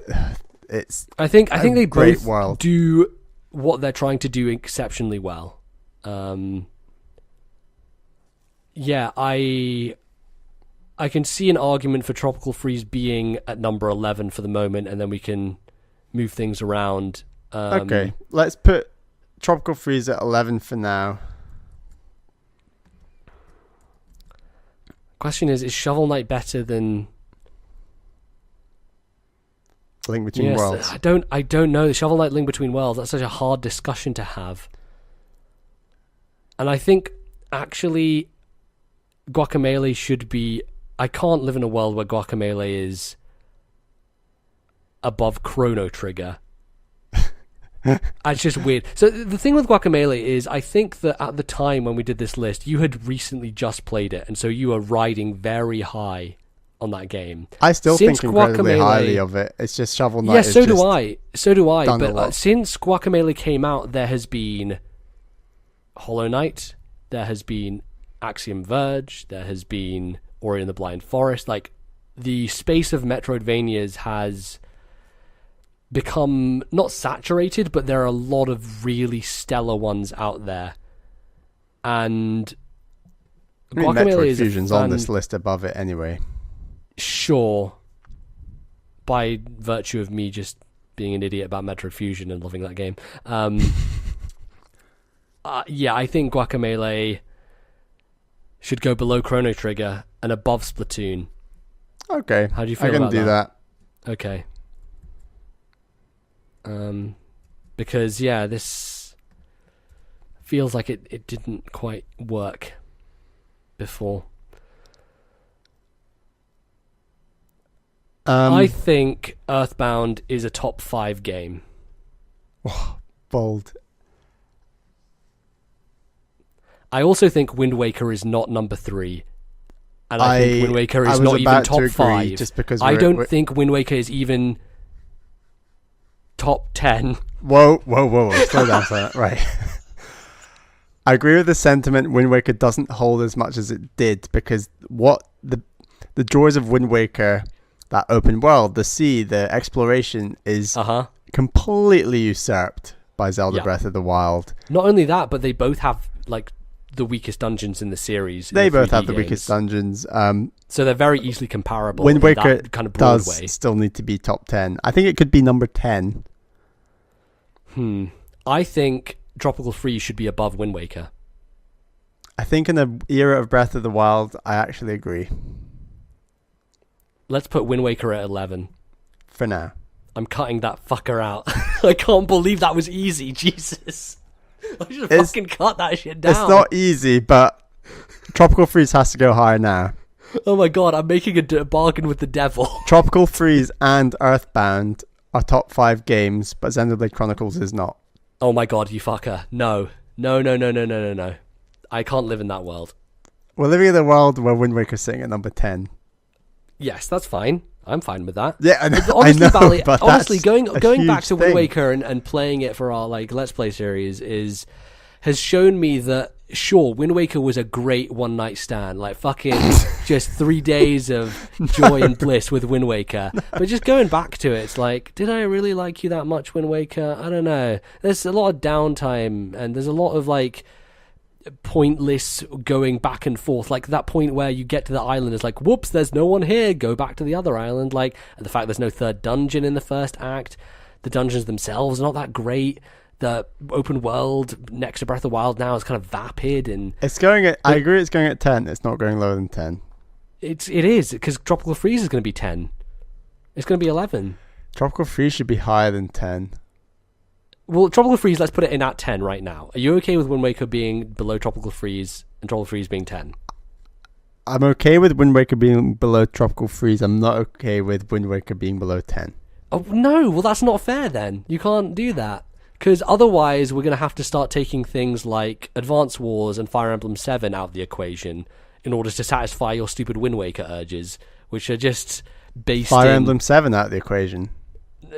it's I think they both do what they're trying to do exceptionally well. I can see an argument for Tropical Freeze being at number 11 for the moment, and then we can move things around. Okay, let's put Tropical Freeze at 11 for now. Question is Shovel Knight better than Link Between Worlds? I don't know. Shovel Knight Link Between Worlds, that's such a hard discussion to have. And I think actually Guacamelee should be... I can't live in a world where Guacamelee is above Chrono Trigger. It's just weird. So the thing with Guacamelee is, I think that at the time when we did this list, you had recently just played it, and so you were riding very high on that game. I still think incredibly highly of it. It's just Shovel Knight. Yeah, so do I. But since Guacamelee came out, there has been Hollow Knight, there has been Axiom Verge, there has been Ori and the Blind Forest. Like, the space of Metroidvanias has become not saturated, but there are a lot of really stellar ones out there. And Guacamelee is Fusion's on this list above it anyway. Sure. By virtue of me just being an idiot about Metroid Fusion and loving that game. I think Guacamelee should go below Chrono Trigger and above Splatoon. Okay. How do you feel about that? I can do that. Okay. Because this feels like it didn't quite work before. I think Earthbound is a top 5 game. Oh, bold. I also think Wind Waker is not number 3. And I think Wind Waker is not even top 5. Just because I don't think Wind Waker is even top 10. Whoa. Slow down for that. Right. I agree with the sentiment. Wind Waker doesn't hold as much as it did, because what the joys of Wind Waker, that open world, the sea, the exploration, is completely usurped by Zelda Breath of the Wild. Not only that, but they both have like the weakest dungeons in the series. They in the both 3D have the games. weakest dungeons. So they're very easily comparable. Wind in Waker that kind of broad does way. still need to be top 10. I think it could be number 10. I think Tropical Freeze should be above Wind Waker. I think in the era of Breath of the Wild, I actually agree. Let's put Wind Waker at 11. For now. I'm cutting that fucker out. I can't believe that was easy. Jesus. I should have fucking cut that shit down. It's not easy, but Tropical Freeze has to go higher now. Oh my god, I'm making a bargain with the devil. Tropical Freeze and Earthbound are top 5 games, but Xenoblade Chronicles is not. Oh my god, you fucker. No. No. I can't live in that world. We're living in a world where Wind Waker's sitting at number 10. Yes, that's fine. I'm fine with that. Yeah, I know. Honestly, Bally, but honestly, going back to thing. Wind Waker and playing it for our Let's Play series has shown me that sure, Wind Waker was a great one night stand, fucking just 3 days of joy and bliss with Wind Waker. But just going back to it, it's did I really like you that much, Wind Waker? I don't know. There's a lot of downtime and there's a lot of pointless going back and forth, that point where you get to the island is whoops, there's no one here, go back to the other island, and the fact there's no third dungeon in the first act, the dungeons themselves are not that great, the open world next to Breath of the Wild now is kind of vapid, and it's going at, I agree it's going at 10, it's not going lower than 10. It is, because Tropical Freeze is going to be 10. It's going to be 11. Tropical Freeze should be higher than 10. Well, Tropical Freeze, let's put it in at 10 right now. Are you okay with Wind Waker being below Tropical Freeze and Tropical Freeze being 10? I'm okay with Wind Waker being below Tropical Freeze. I'm not okay with Wind Waker being below 10. Oh, no. Well, that's not fair then. You can't do that. Because otherwise, we're going to have to start taking things like Advance Wars and Fire Emblem 7 out of the equation in order to satisfy your stupid Wind Waker urges, which are just based Fire Emblem 7 out of the equation.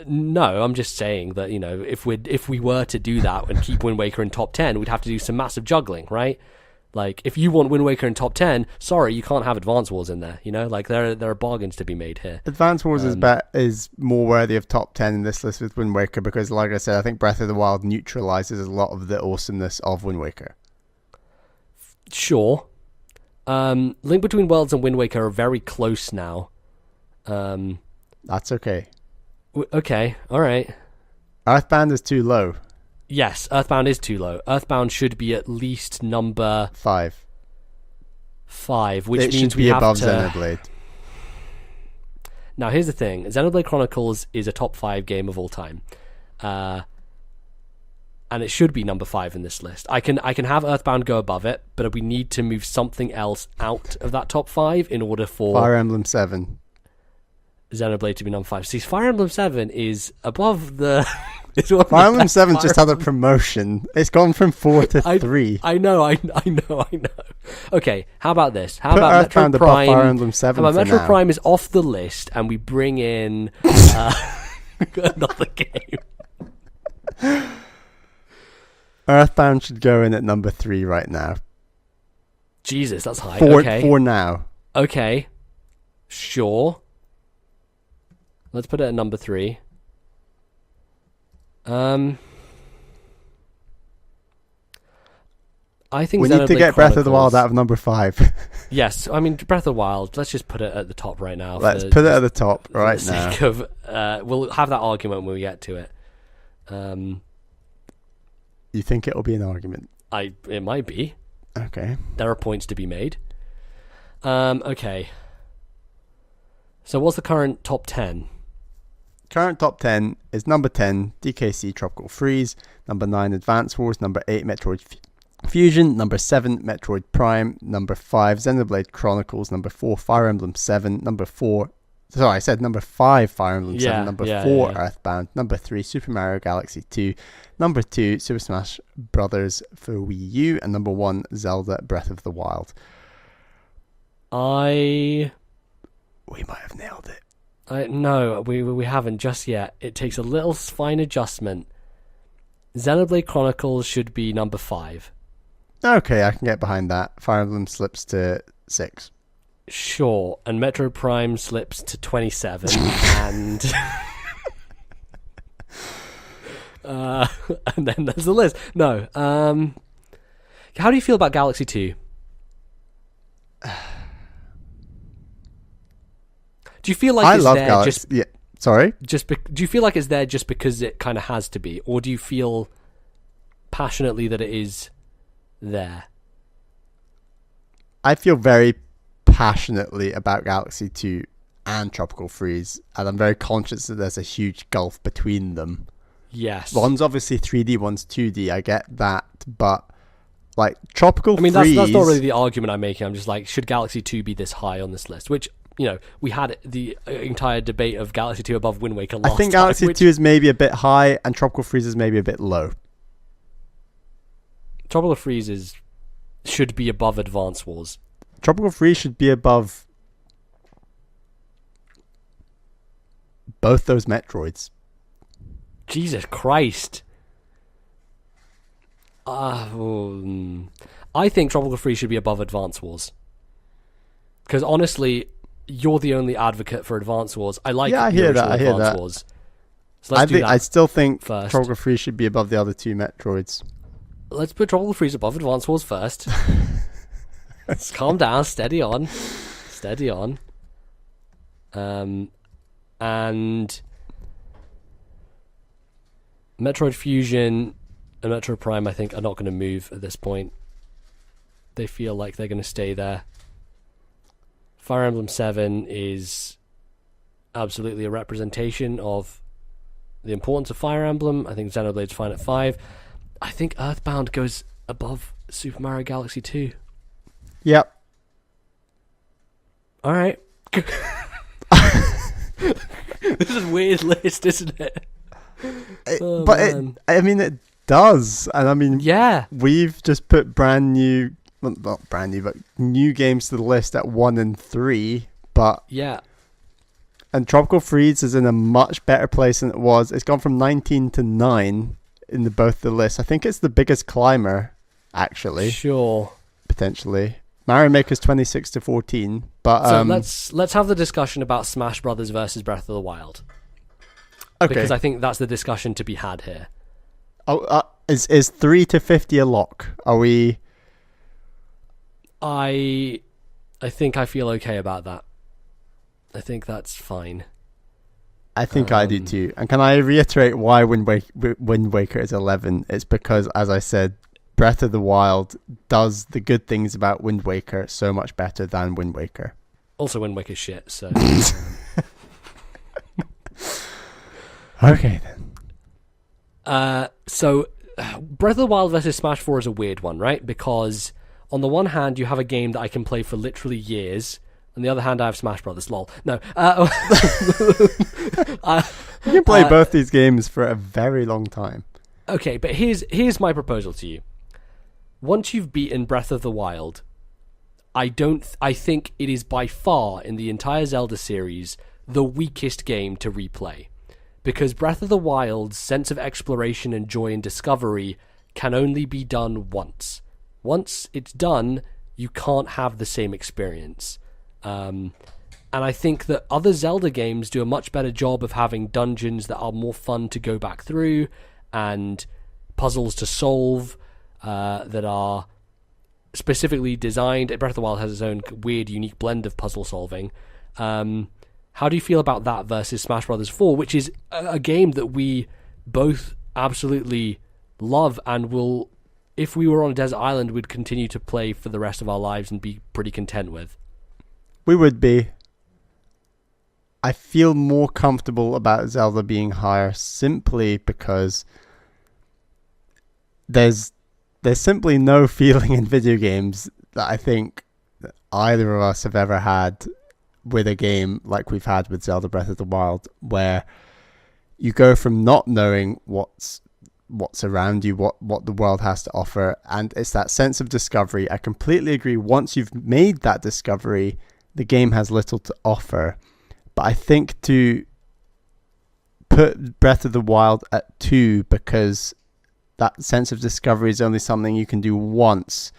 No, I'm just saying that, if we were to do that and keep Wind Waker in top 10, we'd have to do some massive juggling, right? If you want Wind Waker in top 10, sorry, you can't have Advance Wars in there, there are bargains to be made here. Advance Wars is more worthy of top 10 in this list with Wind Waker because, like I said, I think Breath of the Wild neutralizes a lot of the awesomeness of Wind Waker. Sure. Link Between Worlds and Wind Waker are very close now. That's okay. Okay, alright. Earthbound is too low. Yes, Earthbound is too low. Earthbound should be at least number 5, which it means should be above Xenoblade. Now, here's the thing. Xenoblade Chronicles is a top 5 game of all time. And it should be number 5 in this list. I can have Earthbound go above it, but we need to move something else out of that top 5 in order for Fire Emblem 7. Xenoblade to be number 5. See, Fire Emblem 7 is above the... Fire Emblem 7 just had a promotion. It's gone from 4 to 3. I know. Okay, how about this? How Put about Earthbound Metroid Prime? Fire Emblem 7 how about for Metroid now. Prime is off the list, and we bring in another game. Earthbound should go in at number 3 right now. Jesus, that's high. For now. Okay, sure. Let's put it at number 3. I think we Xenoblade need to get Breath of the Wild out of number 5. Yes, I mean Breath of the Wild. Let's just put it at the top right now. Let's put it at the top right for the now. sake of, we'll have that argument when we get to it. You think it'll be an argument? It might be. Okay. There are points to be made. Okay. So what's the current top 10? Current top 10 is number 10, DKC Tropical Freeze, number 9, Advance Wars, number 8, Metroid Fusion, number 7, Metroid Prime, number 5, Xenoblade Chronicles, number 4, Fire Emblem 7, number 4, sorry, I said number 5, Fire Emblem 7, number 4, Earthbound, number 3, Super Mario Galaxy 2, number 2, Super Smash Brothers for Wii U, and number 1, Zelda Breath of the Wild. We might have nailed it. No, we haven't just yet. It takes a little fine adjustment. Xenoblade Chronicles should be number 5. Okay, I can get behind that. Fire Emblem slips to 6. Sure, and Metroid Prime slips to 27, and and then there's the list. No, How do you feel about Galaxy 2? Do you feel like it's there Galaxy. Yeah. Sorry? do you feel like it's there just because it kind of has to be? Or do you feel passionately that it is there? I feel very passionately about Galaxy 2 and Tropical Freeze, and I'm very conscious that there's a huge gulf between them. Yes. One's obviously 3D, one's 2D, I get that, but like Tropical Freeze... I mean, that's not really the argument I'm making. I'm just like, should Galaxy 2 be this high on this list? Which, you know, we had the entire debate of Galaxy 2 above Wind Waker last time. I think Galaxy 2 is maybe a bit high, and Tropical Freeze is maybe a bit low. Tropical Freeze should be above Advance Wars. Tropical Freeze should be above both those Metroids. Jesus Christ. I think Tropical Freeze should be above Advance Wars. Because honestly, you're the only advocate for Advance Wars. I like I hear that. Wars. So I still think first. Tropical Freeze should be above the other two Metroids. Let's put Tropical Freeze above Advance Wars first. Calm down, steady on. And Metroid Fusion and Metroid Prime, I think, are not going to move at this point. They feel like they're going to stay there. Fire Emblem 7 is absolutely a representation of the importance of Fire Emblem. I think Xenoblade's fine at 5. I think Earthbound goes above Super Mario Galaxy 2. Yep. Alright. This is a weird list, isn't it? It does. And I mean, yeah, we've just put not brand new, but new games to the list at 1 and 3. But yeah. And Tropical Freeze is in a much better place than it was. It's gone from 19 to 9 in both the lists. I think it's the biggest climber, actually. Sure. Potentially. Mario Maker's 26 to 14. But so let's have the discussion about Smash Brothers versus Breath of the Wild. Okay. Because I think that's the discussion to be had here. Is 3 to 50 a lock? Are we? I think I feel okay about that. I think that's fine. I think I do too. And can I reiterate why Wind Waker is 11? It's because, as I said, Breath of the Wild does the good things about Wind Waker so much better than Wind Waker. Also, Wind Waker's shit, so... Okay, then. So, Breath of the Wild versus Smash 4 is a weird one, right? Because, on the one hand, you have a game that I can play for literally years... On the other hand, I have Smash Brothers. Lol. No. You can play both these games for a very long time. Okay, but here's my proposal to you. Once you've beaten Breath of the Wild, I think it is by far in the entire Zelda series the weakest game to replay, because Breath of the Wild's sense of exploration and joy and discovery can only be done once. Once it's done, you can't have the same experience. And I think that other Zelda games do a much better job of having dungeons that are more fun to go back through and puzzles to solve that are specifically designed. Breath of the Wild has its own weird, unique blend of puzzle solving. How do you feel about that versus Smash Bros. 4, which is a game that we both absolutely love and will, if we were on a desert island, would continue to play for the rest of our lives and be pretty content with? We would be. I feel more comfortable about Zelda being higher simply because there's simply no feeling in video games that I think that either of us have ever had with a game like we've had with Zelda Breath of the Wild, where you go from not knowing what's around you, what the world has to offer, and it's that sense of discovery. I completely agree. Once you've made that discovery, the game has little to offer. But I think to put Breath of the Wild at 2 because that sense of discovery is only something you can do once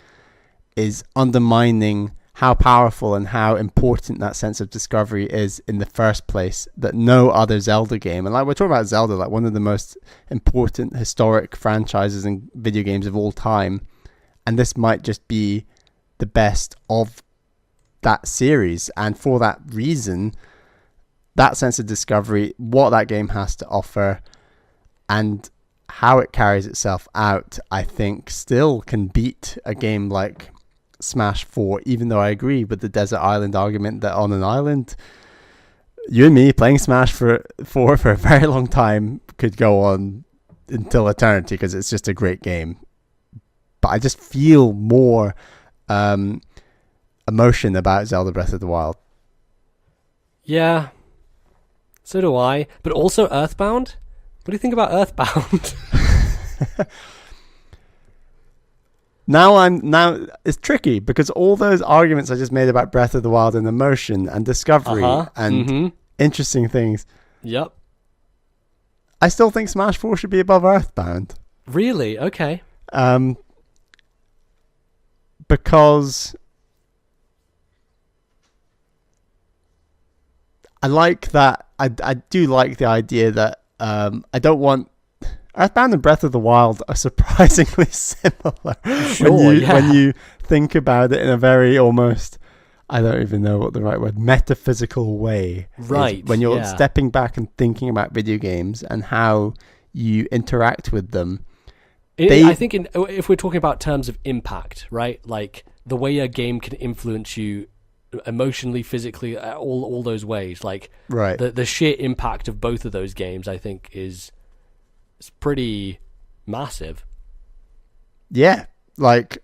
is undermining how powerful and how important that sense of discovery is in the first place, that no other Zelda game, and like we're talking about Zelda, like one of the most important historic franchises in video games of all time, and this might just be the best of that series. And for that reason, that sense of discovery, what that game has to offer, and how it carries itself out, I think still can beat a game like Smash 4, even though I agree with the Desert Island argument that on an island, you and me playing Smash 4 for a very long time could go on until eternity because it's just a great game. But I just feel more emotion about Zelda Breath of the Wild. Yeah, so do I. But also Earthbound? What do you think about Earthbound? Now it's tricky because all those arguments I just made about Breath of the Wild and emotion and discovery and interesting things. Yep. I still think Smash 4 should be above Earthbound. Really? Okay. Because I like that. I do like the idea that I don't want Earthbound and Breath of the Wild are surprisingly similar. Sure, when you think about it in a very almost, I don't even know what the right word, metaphysical way. Right. When you're stepping back and thinking about video games and how you interact with them. I think if we're talking about terms of impact, right? Like the way a game can influence you emotionally, physically, all those ways. Like right. The sheer impact of both of those games, I think, is pretty massive. Yeah, like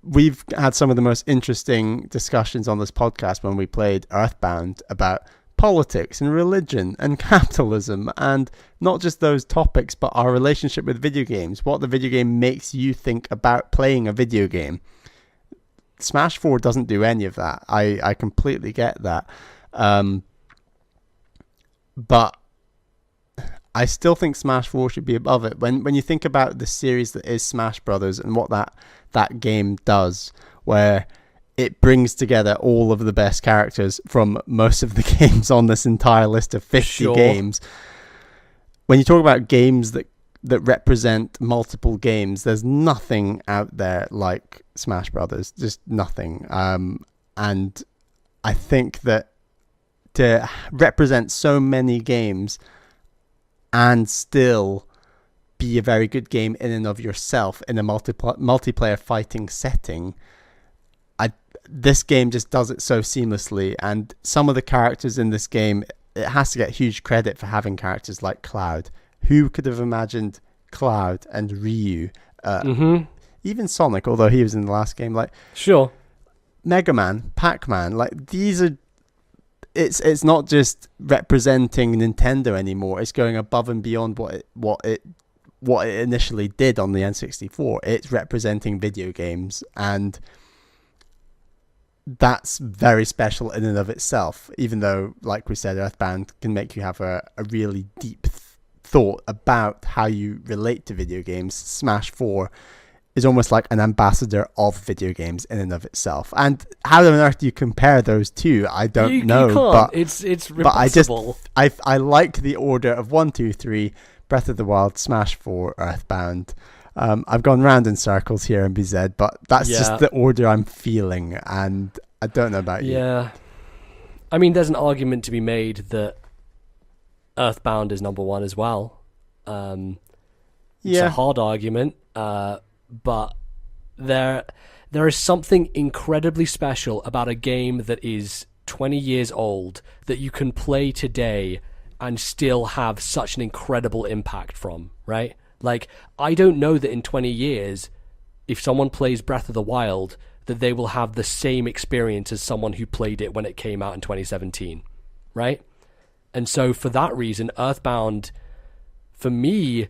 we've had some of the most interesting discussions on this podcast when we played Earthbound about politics and religion and capitalism, and not just those topics, but our relationship with video games, what the video game makes you think about playing a video game. Smash 4 doesn't do any of that. I completely get that. But I still think Smash 4 should be above it. When you think about the series that is Smash Brothers and what that game does, where it brings together all of the best characters from most of the games on this entire list of 50 games. When you talk about games that represent multiple games, there's nothing out there like Smash Brothers. Just nothing. And I think that to represent so many games and still be a very good game in and of yourself in a multiplayer fighting setting, this game just does it so seamlessly. And some of the characters in this game, it has to get huge credit for having characters like Cloud. Who could have imagined Cloud and Ryu? Even Sonic, although he was in the last game. Like, sure, Mega Man, Pac-Man. Like, these are. It's not just representing Nintendo anymore. It's going above and beyond what it initially did on the N64. It's representing video games, and that's very special in and of itself. Even though, like we said, Earthbound can make you have a really deep thought about how you relate to video games. Smash 4 is almost like an ambassador of video games in and of itself. And how on earth do you compare those two? I don't know. You can't. But it's impossible. But I like the order of 1, 2, 3, Breath of the Wild, Smash 4, Earthbound. I've gone round in circles here in BZ, but that's just the order I'm feeling, and I don't know about you. Yeah. I mean, there's an argument to be made that Earthbound is number one as well. It's a hard argument, but there is something incredibly special about a game that is 20 years old that you can play today and still have such an incredible impact from, right? Like, I don't know that in 20 years, if someone plays Breath of the Wild, that they will have the same experience as someone who played it when it came out in 2017, right? And so for that reason, Earthbound, for me,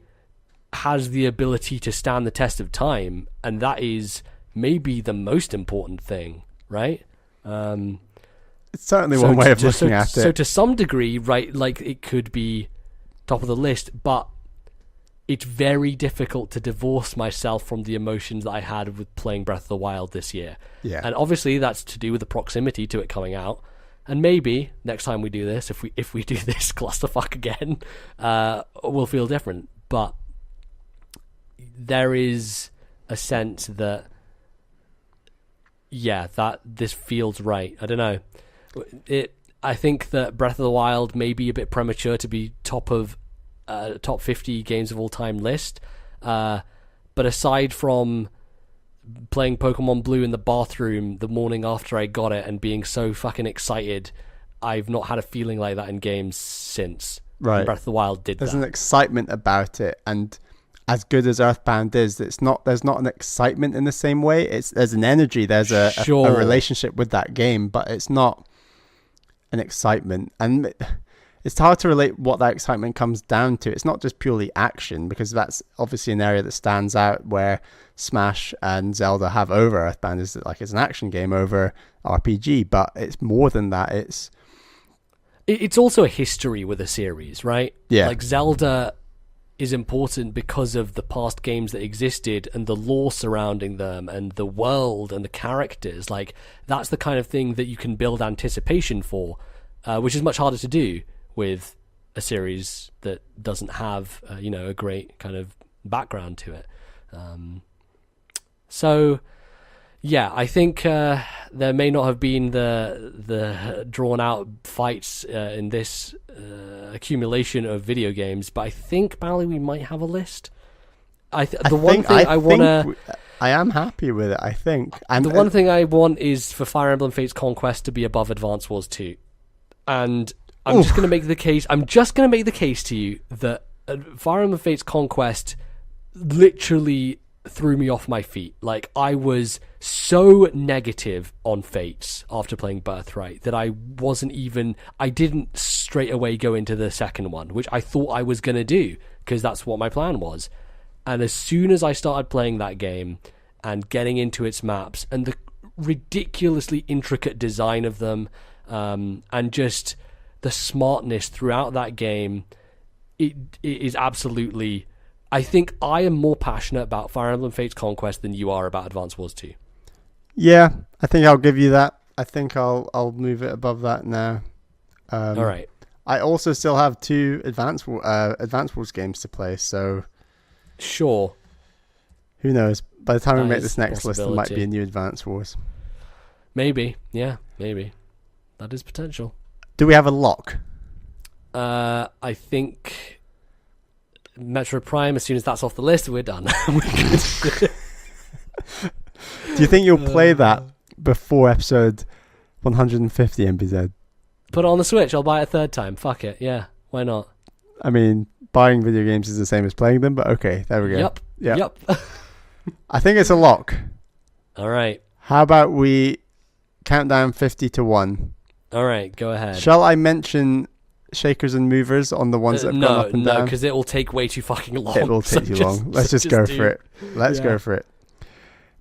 has the ability to stand the test of time, and that is maybe the most important thing, right? It's certainly one way of looking at it. So to some degree, right, like it could be top of the list, but it's very difficult to divorce myself from the emotions that I had with playing Breath of the Wild this year. Yeah. And obviously that's to do with the proximity to it coming out. And maybe next time we do this, if we do this clusterfuck again, we'll feel different. But there is a sense that yeah, that this feels right. I don't know. I think that Breath of the Wild may be a bit premature to be top 50 games of all time list. But aside from playing Pokemon Blue in the bathroom the morning after I got it and being so fucking excited, I've not had a feeling like that in games since. Right. And Breath of the Wild did There's that. an excitement about it, and as good as Earthbound is, there's not an excitement in the same way. There's an energy, there's a relationship with that game, but it's not an excitement. And it's hard to relate what that excitement comes down to. It's not just purely action, because that's obviously an area that stands out where Smash and Zelda have over Earthbound, is that like it's an action game over RPG, but it's more than that. It's also a history with a series, right? Yeah. Like Zelda is important because of the past games that existed and the lore surrounding them and the world and the characters. Like, that's the kind of thing that you can build anticipation for, which is much harder to do with a series that doesn't have a great kind of background to it. So yeah, I think there may not have been the drawn out fights in this accumulation of video games, but I think, Bally, we might have a list. I am happy with it, I think. And the one thing I want is for Fire Emblem Fates Conquest to be above Advance Wars 2. And I'm just going to make the case. I'm just going to make the case to you that Fire Emblem Fates Conquest literally threw me off my feet. Like, I was so negative on Fates after playing Birthright that I didn't straight away go into the second one, which I thought I was going to do, because that's what my plan was. And as soon as I started playing that game and getting into its maps and the ridiculously intricate design of them, and just the smartness throughout that game, it is absolutely... I think I am more passionate about Fire Emblem Fates Conquest than you are about Advance Wars 2. Yeah, I think I'll give you that. I think I'll move it above that now. All right. I also still have 2 Advance Wars games to play, so... Sure. Who knows? By the time we make this next list, there might be a new Advance Wars. Maybe. Yeah, maybe. That is potential. Do we have a lock? I think... Metroid Prime, as soon as that's off the list, we're done. We're good. Do you think you'll play that before episode 150, MBZ? Put it on the Switch, I'll buy it a third time. Fuck it, yeah. Why not? I mean, buying video games is the same as playing them, but okay, there we go. Yep. I think it's a lock. All right. How about we count down 50 to 1? All right, go ahead. Shall I mention shakers and movers on the ones that have gone up and down? No, because it will take way too fucking long. It will take too long. Let's just go for it. Let's go for it.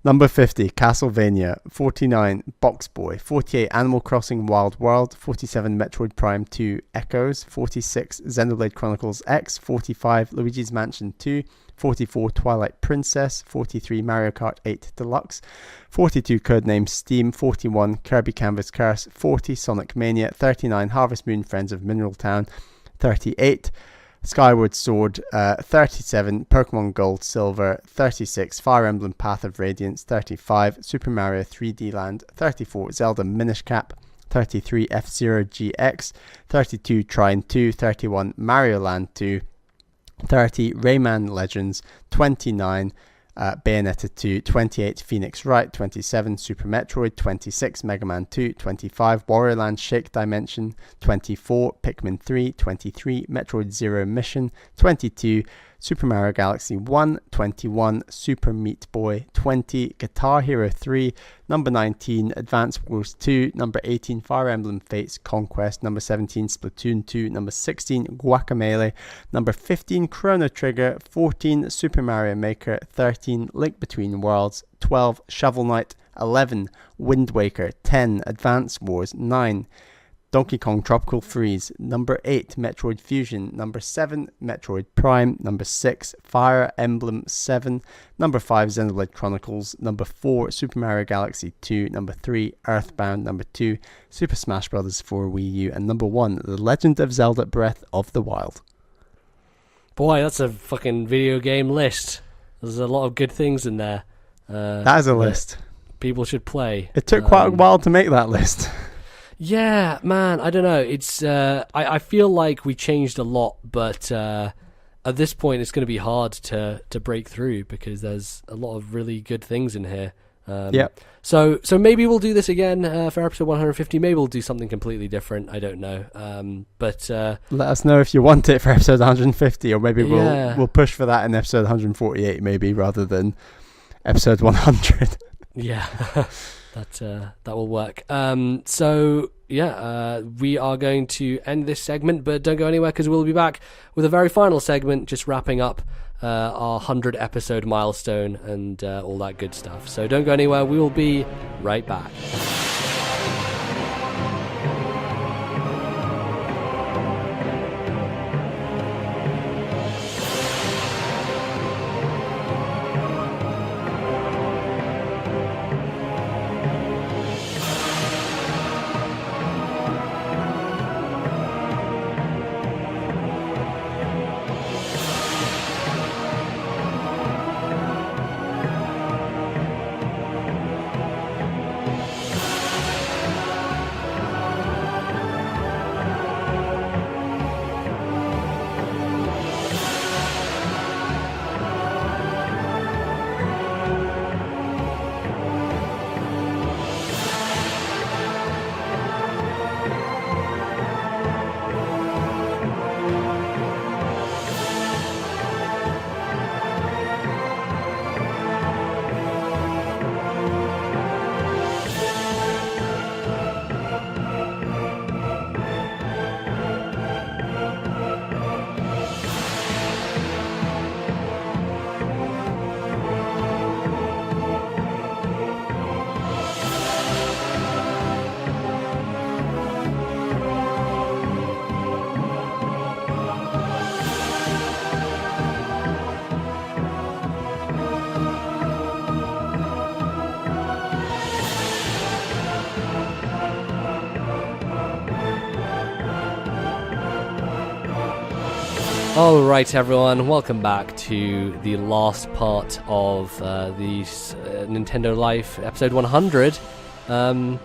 Number 50, Castlevania. 49, Box Boy. 48, Animal Crossing Wild World. 47, Metroid Prime 2 Echoes. 46, Xenoblade Chronicles X. 45, Luigi's Mansion 2. 44, Twilight Princess. 43, Mario Kart 8 Deluxe. 42, Codename Steam. 41, Kirby Canvas Curse. 40, Sonic Mania. 39, Harvest Moon Friends of Mineral Town. 38, Skyward Sword. 37, Pokemon Gold Silver. 36, Fire Emblem Path of Radiance. 35, Super Mario 3D Land. 34, Zelda Minish Cap. 33, F-Zero GX. 32, Trine 2. 31, Mario Land 2. 30, Rayman Legends. 29, Bayonetta 2. 28, Phoenix Wright. 27, Super Metroid. 26, Mega Man 2. 25, Wario Land Shake Dimension. 24, Pikmin 3. 23, Metroid Zero Mission. 22, Super Mario Galaxy 1. 21, Super Meat Boy. 20, Guitar Hero 3. Number 19, Advance Wars 2. Number 18, Fire Emblem Fates Conquest. Number 17, Splatoon 2. Number 16, Guacamelee. Number 15, Chrono Trigger. 14, Super Mario Maker. 13, Link Between Worlds. 12, Shovel Knight. 11, Wind Waker. 10, Advance Wars. 9, Donkey Kong Tropical Freeze. Number 8, Metroid Fusion. Number 7, Metroid Prime. Number 6, Fire Emblem 7. Number 5, Xenoblade Chronicles. Number 4, Super Mario Galaxy 2. Number 3, Earthbound. Number 2, Super Smash Bros. for Wii U. And number 1, The Legend of Zelda Breath of the Wild. Boy, that's a fucking video game list. There's a lot of good things in there. That is a list. people should play. It took quite a while to make that list. Yeah, man, I don't know. It's I feel like we changed a lot, but at this point it's going to be hard to break through because there's a lot of really good things in here. So maybe we'll do this again for episode 150. Maybe we'll do something completely different. I don't know. But let us know if you want it for episode 150, or maybe we'll push for that in episode 148, maybe rather than episode 100. Yeah, that will work. We are going to end this segment, but don't go anywhere because we'll be back with a very final segment, just wrapping up our 100 episode milestone and all that good stuff. So don't go anywhere. We will be right back. Alright everyone, welcome back to the last part of the Nintendo Life episode 100. Well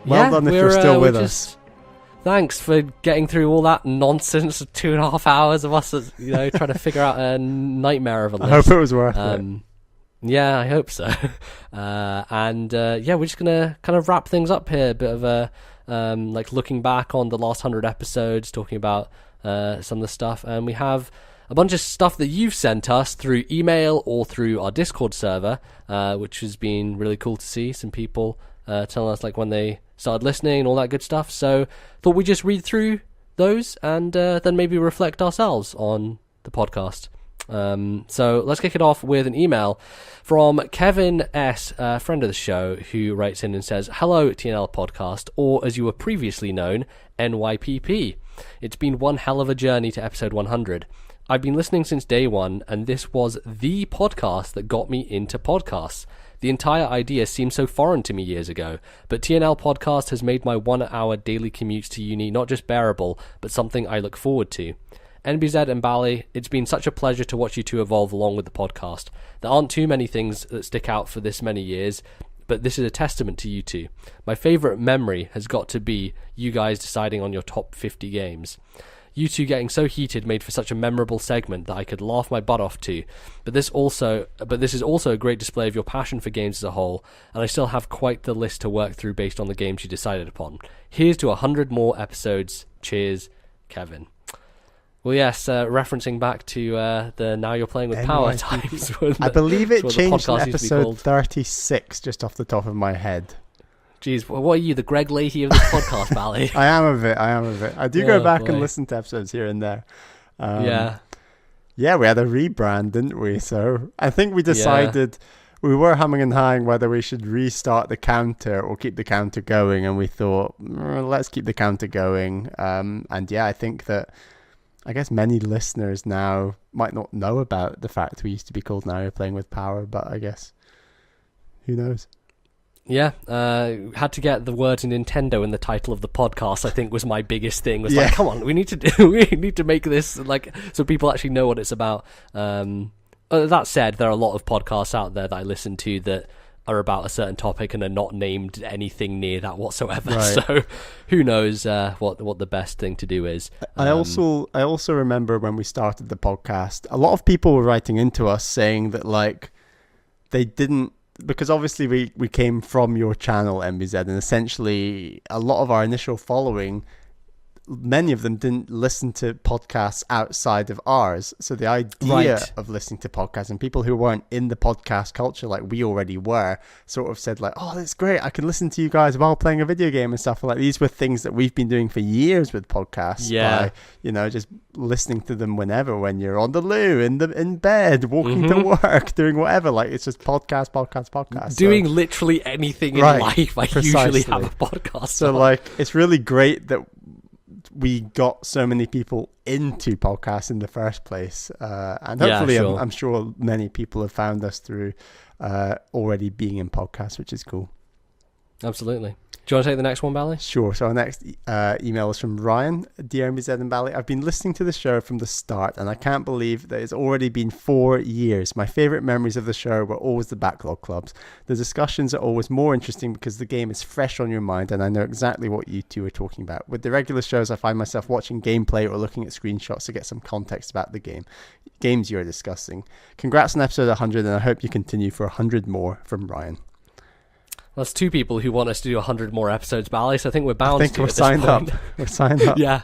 done if you're still with us. Thanks for getting through all that nonsense of 2.5 hours of us, trying to figure out a nightmare of a list. I hope it was worth it. Yeah, I hope so. We're just gonna kind of wrap things up here. A bit of a looking back on the last 100 episodes, talking about some of the stuff, and we have a bunch of stuff that you've sent us through email or through our Discord server, which has been really cool to see. Some people telling us when they started listening and all that good stuff. So thought we'd just read through those and then maybe reflect ourselves on the podcast. So let's kick it off with an email from Kevin S., a friend of the show, who writes in and says, "Hello, TNL Podcast, or as you were previously known, NYPP. It's been one hell of a journey to episode 100. I've been listening since day one, and this was the podcast that got me into podcasts. The entire idea seemed so foreign to me years ago, but TNL Podcast has made my 1 hour daily commutes to uni not just bearable, but something I look forward to. NBZ and Bally, it's been such a pleasure to watch you two evolve along with the podcast. There aren't too many things that stick out for this many years, but this is a testament to you two. My favourite memory has got to be you guys deciding on your top 50 games. You two getting so heated made for such a memorable segment that I could laugh my butt off to, but this is also a great display of your passion for games as a whole, and I still have quite the list to work through based on the games you decided upon. Here's to 100 more episodes. Cheers, Kevin." Well, yes, referencing back to the Now You're Playing with Power times. I believe it changed in episode 36, just off the top of my head. Jeez, what are you, the Greg Leahy of this podcast, Bally? I am a bit. I do go back and listen to episodes here and there. Yeah, we had a rebrand, didn't we? So I think we decided we were humming and hawing whether we should restart the counter or keep the counter going, and we thought, let's keep the counter going. I think that I guess many listeners now might not know about the fact we used to be called Now You're Playing with Power, but I guess who knows? Yeah, had to get the word Nintendo in the title of the podcast. I think was my biggest thing. Come on, we need to make this so people actually know what it's about. That said, there are a lot of podcasts out there that I listen to that are about a certain topic and are not named anything near that whatsoever. Right. So who knows what the best thing to do is. I also remember when we started the podcast, a lot of people were writing into us saying that like they didn't, because obviously we came from your channel, MBZ, and essentially a lot of our initial following, many of them didn't listen to podcasts outside of ours. So the idea of listening to podcasts, and people who weren't in the podcast culture like we already were, sort of said like, oh, that's great, I can listen to you guys while playing a video game and stuff. Like these were things that we've been doing for years with podcasts. By, just listening to them whenever, when you're on the loo, in bed, walking to work, doing whatever. Like it's just podcast. Doing literally anything in life. I usually have a podcast. So like it's really great that we got so many people into podcasts in the first place, and hopefully I'm sure many people have found us through already being in podcasts, which is cool. Absolutely. Do you want to take the next one, Bally? Sure. So our next email is from Ryan. Dear MBZ and Bally, I've been listening to the show from the start, and I can't believe that it's already been 4 years. My favourite memories of the show were always the backlog clubs. The discussions are always more interesting because the game is fresh on your mind, and I know exactly what you two are talking about. With the regular shows, I find myself watching gameplay or looking at screenshots to get some context about the games you're discussing. Congrats on episode 100, and I hope you continue for 100 more. From Ryan. That's 2 people who want us to do 100 more episodes, Bally, so I think we're bound to. I think we're signed up. We're signed up. Yeah.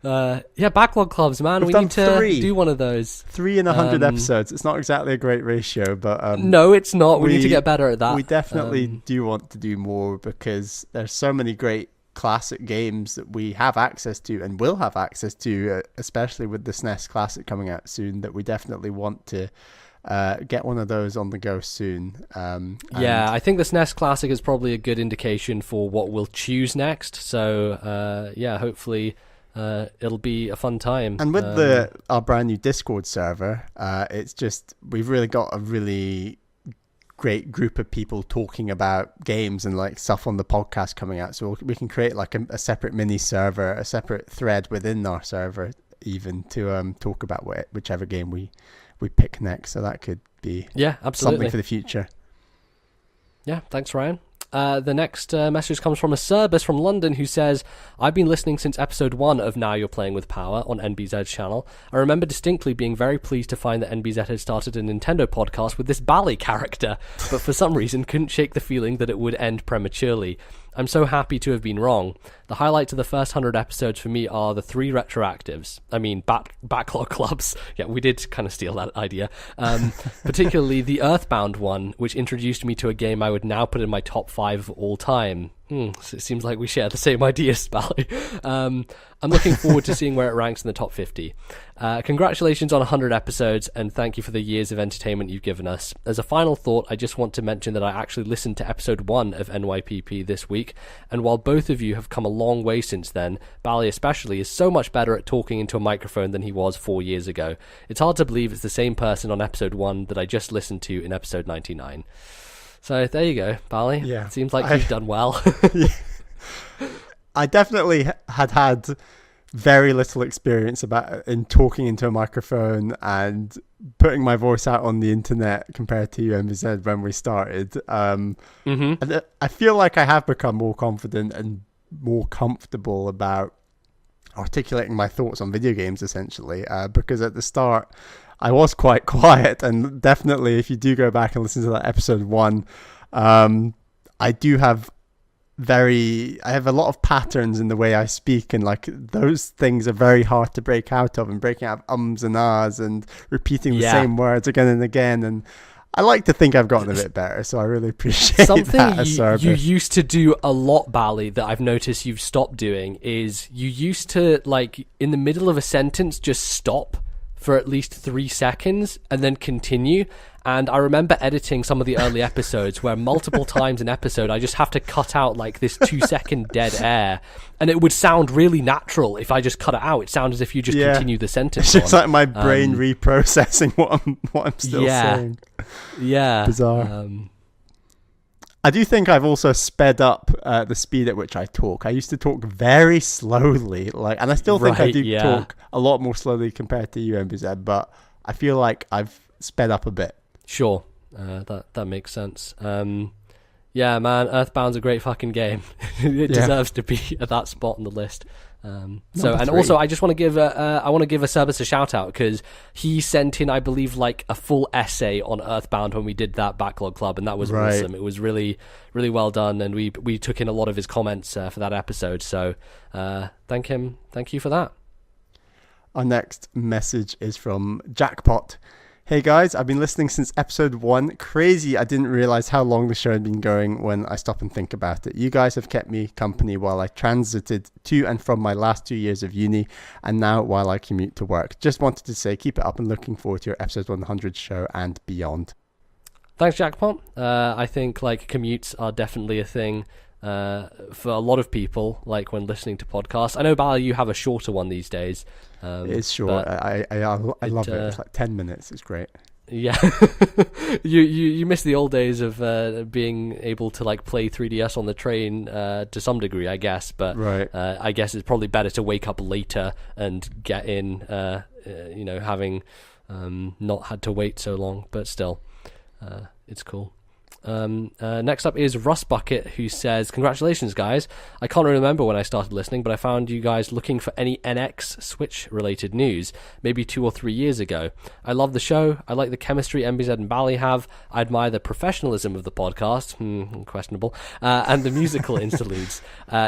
Backlog clubs, man. We need to do one of those. 3 in 100 episodes. It's not exactly a great ratio, but... no, it's not. We need to get better at that. We definitely do want to do more because there's so many great classic games that we have access to and will have access to, especially with the SNES Classic coming out soon, that we definitely want to... get one of those on the go soon. I think the SNES Classic is probably a good indication for what we'll choose next. So, hopefully it'll be a fun time. And with our brand new Discord server, it's just, we've really got a really great group of people talking about games and like stuff on the podcast coming out. So we can create like a separate mini server, a separate thread within our server even to talk about whichever game we pick next. So that could be something for the future. Yeah, thanks, Ryan. The next message comes from a Cerbus from London who says, I've been listening since episode 1 of Now You're Playing with Power on NBZ's channel. I remember distinctly being very pleased to find that NBZ had started a Nintendo podcast with this Bally character, but for some reason couldn't shake the feeling that it would end prematurely. I'm so happy to have been wrong. The highlights of the first 100 episodes for me are the 3 retroactives. I mean, backlog clubs. Yeah, we did kind of steal that idea. Particularly the Earthbound one, which introduced me to a game I would now put in my top 5 of all time. So it seems like we share the same ideas, Bally. I'm looking forward to seeing where it ranks in the top 50. Congratulations on 100 episodes, and thank you for the years of entertainment you've given us. As a final thought, I just want to mention that I actually listened to episode 1 of NYPP this week, and while both of you have come a long way since then, Bally especially is so much better at talking into a microphone than he was 4 years ago. It's hard to believe it's the same person on episode 1 that I just listened to in episode 99. So there you go, Bally. Yeah, it seems like you've done well. I definitely had very little experience in talking into a microphone and putting my voice out on the internet compared to you, MBZ, when we started. And I feel like I have become more confident and more comfortable about articulating my thoughts on video games, essentially, because at the start I was quite quiet, and definitely if you do go back and listen to that episode 1, I do have I have a lot of patterns in the way I speak, and like those things are very hard to break out of, and breaking out of ums and ahs and repeating the same words again and again. And I like to think I've gotten a bit better, so I really appreciate that. Something you used to do a lot, Bally, that I've noticed you've stopped doing is you used to, like, in the middle of a sentence, just stop for at least 3 seconds and then continue. And I remember editing some of the early episodes where multiple times an episode I just have to cut out like this 2-second dead air, and it would sound really natural if I just cut it out. It sounds as if you just continue the sentence. It's just like my brain reprocessing what I'm still saying. Yeah. Bizarre. I do think I've also sped up the speed at which I talk. I used to talk very slowly, and I still think I do talk a lot more slowly compared to you, MBZ, but I feel like I've sped up a bit. Sure. That makes sense. Yeah, man, Earthbound's a great fucking game. It deserves to be at that spot on the list. Also, I just want to give a Service a shout out because he sent in, I believe, like a full essay on Earthbound when we did that backlog club, and that was awesome. It was really, really well done, and we took in a lot of his comments for that episode. So thank you for that. Our next message is from Jackpot. Hey guys, I've been listening since episode 1. Crazy, I didn't realize how long the show had been going when I stop and think about it. You guys have kept me company while I transited to and from my last 2 years of uni, and now while I commute to work. Just wanted to say keep it up and looking forward to your episode 100 show and beyond. Thanks, Jackpot. I think like commutes are definitely a thing for a lot of people, like when listening to podcasts. I know, Bally, you have a shorter one these days. It's short. I love it. It's like 10 minutes. It's great. Yeah. you miss the old days of being able to like play 3DS on the train to some degree, I guess. But I guess it's probably better to wake up later and get in, having not had to wait so long. But still, it's cool. Next up is Rust Bucket, who says, congratulations guys, I can't remember when I started listening, but I found you guys looking for any NX Switch related news maybe 2 or 3 years ago. I love the show, I like the chemistry MBZ and Bally have, I admire the professionalism of the podcast, questionable, and the musical interludes.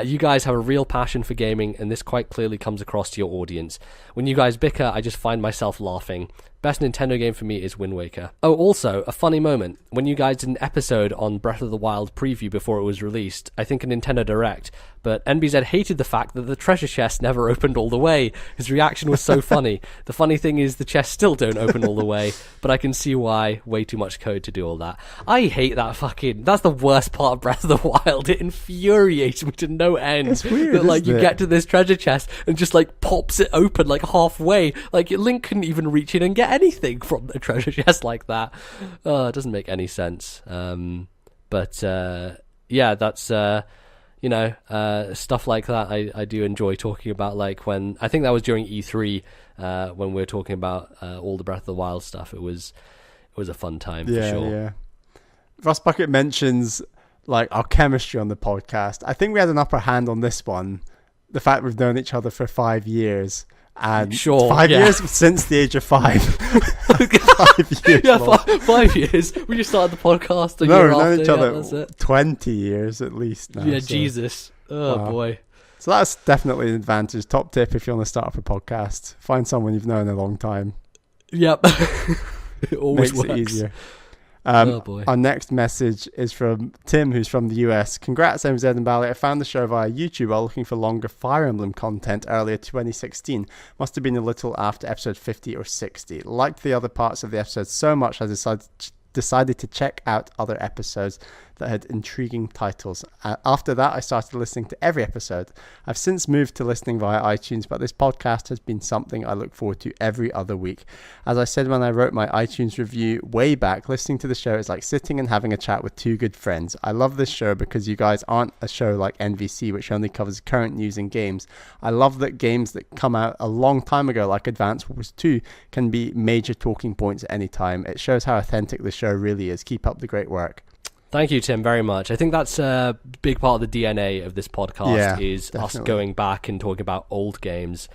You guys have a real passion for gaming, and this quite clearly comes across to your audience. When you guys bicker, I just find myself laughing. Best Nintendo game for me is Wind Waker. Oh, also, a funny moment. When you guys did an episode on Breath of the Wild preview before it was released, I think a Nintendo Direct, but NBZ hated the fact that the treasure chest never opened all the way. His reaction was so funny. The funny thing is the chests still don't open all the way, but I can see why. Way too much code to do all that. I hate that that's the worst part of Breath of the Wild. It infuriates me to no end. It's weird, that, like, you get to this treasure chest and just like pops it open like halfway. Like Link couldn't even reach in and get anything from the treasure chest like that. It doesn't make any sense. But that's stuff like that I do enjoy talking about, like when I think that was during E3 when we were talking about all the Breath of the Wild stuff. It was a fun time for sure. Yeah. Rust Bucket mentions like our chemistry on the podcast. I think we had an upper hand on this one. The fact we've known each other for 5 years. And 5 years since the age of 5. 5 years. Yeah, 5 years. We just started the podcast. No, we've known each other 20 years at least now. Yeah, so. Jesus. Oh, wow. Boy. So that's definitely an advantage. Top tip if you want to start up a podcast. Find someone you've known a long time. Yep. It always makes works. it easier. Oh boy. Our next message is from Tim, who's from the US. Congrats, MZ and Bally. I found the show via YouTube while looking for longer Fire Emblem content earlier 2016. Must have been a little after episode 50 or 60. Liked the other parts of the episode so much I decided to check out other episodes that had intriguing titles. After that, I started listening to every episode. I've since moved to listening via iTunes, but this podcast has been something I look forward to every other week. As I said when I wrote my iTunes review way back, listening to the show is like sitting and having a chat with two good friends. I love this show because you guys aren't a show like NVC, which only covers current news and games. I love that games that come out a long time ago, like Advance Wars 2, can be major talking points at any time. It shows how authentic the show really is. Keep up the great work. Thank you, Tim, very much. I think that's a big part of the DNA of this podcast, is definitely us going back and talking about old games.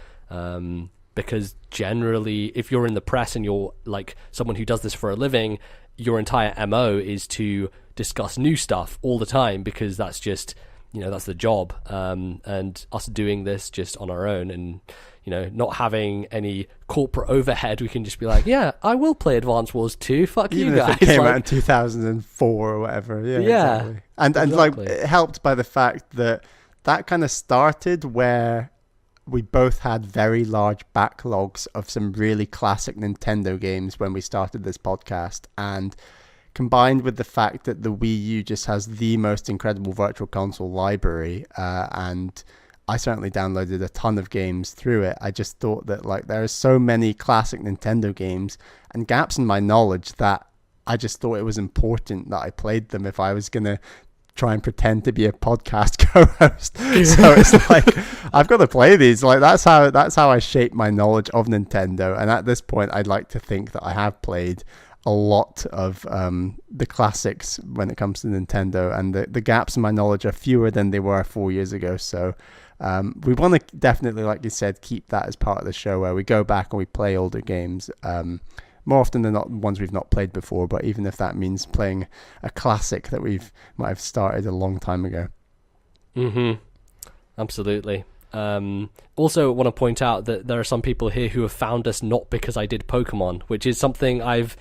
Because generally, if you're in the press and you're like someone who does this for a living, your entire MO is to discuss new stuff all the time, because that's just, that's the job. And us doing this just on our own and, not having any corporate overhead, we can just be like, yeah, I will play Advance Wars 2. Fuck even you guys. If it came out in 2004 or whatever. Yeah. Exactly. And exactly. Like, it helped by the fact that kind of started where we both had very large backlogs of some really classic Nintendo games when we started this podcast, and combined with the fact that the Wii U just has the most incredible virtual console library, and I certainly downloaded a ton of games through it. I just thought that like there are so many classic Nintendo games and gaps in my knowledge that I just thought it was important that I played them if I was going to try and pretend to be a podcast co-host. So it's like, I've got to play these. Like that's how I shape my knowledge of Nintendo. And at this point, I'd like to think that I have played a lot of the classics when it comes to Nintendo, and the gaps in my knowledge are fewer than they were 4 years ago. So we want to definitely, like you said, keep that as part of the show where we go back and we play older games. More often than not, ones we've not played before, but even if that means playing a classic that might have started a long time ago. Mm-hmm. Absolutely. Also want to point out that there are some people here who have found us not because I did Pokemon, which is something I've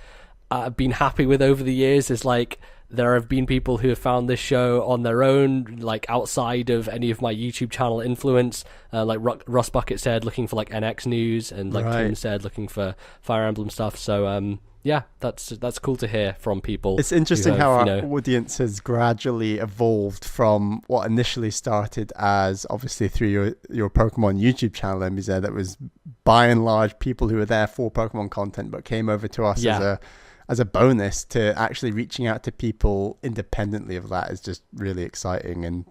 been happy with over the years. Is like, there have been people who have found this show on their own, like outside of any of my YouTube channel influence. Like Russ Bucket said, looking for like NX news, and like Toon said, looking for Fire Emblem stuff. So yeah, that's cool to hear from people. It's interesting how our audience has gradually evolved from what initially started as obviously through your Pokemon YouTube channel, Lordnbz, that was by and large people who were there for Pokemon content, but came over to us as a bonus, to actually reaching out to people independently of that is just really exciting and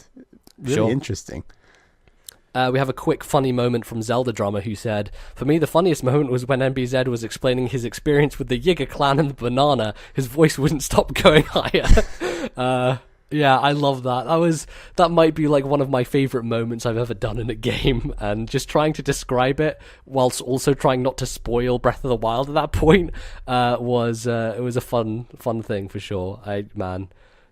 really interesting. We have a quick funny moment from Zelda Drummer, who said, "For me, the funniest moment was when MBZ was explaining his experience with the Yiga clan and the banana. His voice wouldn't stop going higher." Yeah, I love that. That might be like one of my favorite moments I've ever done in a game, and just trying to describe it whilst also trying not to spoil Breath of the Wild at that point was a fun thing for sure.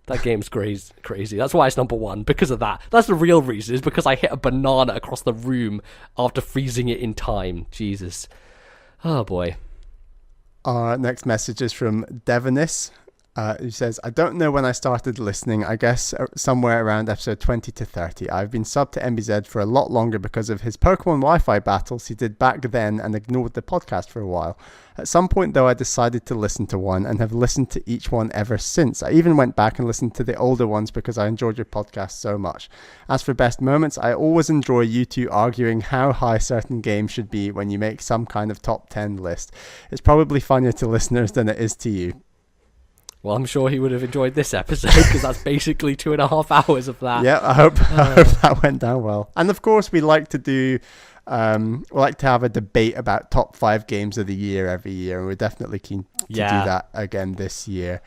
That game's crazy. That's why it's number one, because of that. That's the real reason, is because I hit a banana across the room after freezing it in time. Jesus. Oh, boy. Our next message is from Devonis, who says, "I don't know when I started listening, I guess somewhere around episode 20 to 30. I've been subbed to MBZ for a lot longer because of his Pokemon Wi-Fi battles he did back then and ignored the podcast for a while. At some point, though, I decided to listen to one and have listened to each one ever since. I even went back and listened to the older ones because I enjoyed your podcast so much. As for best moments, I always enjoy you two arguing how high certain games should be when you make some kind of top 10 list. It's probably funnier to listeners than it is to you." Well, I'm sure he would have enjoyed this episode, because that's basically 2.5 hours of that. Yeah, I hope that went down well. And of course, we like to do, we like to have a debate about top 5 games of the year every year, and we're definitely keen to do that again this year.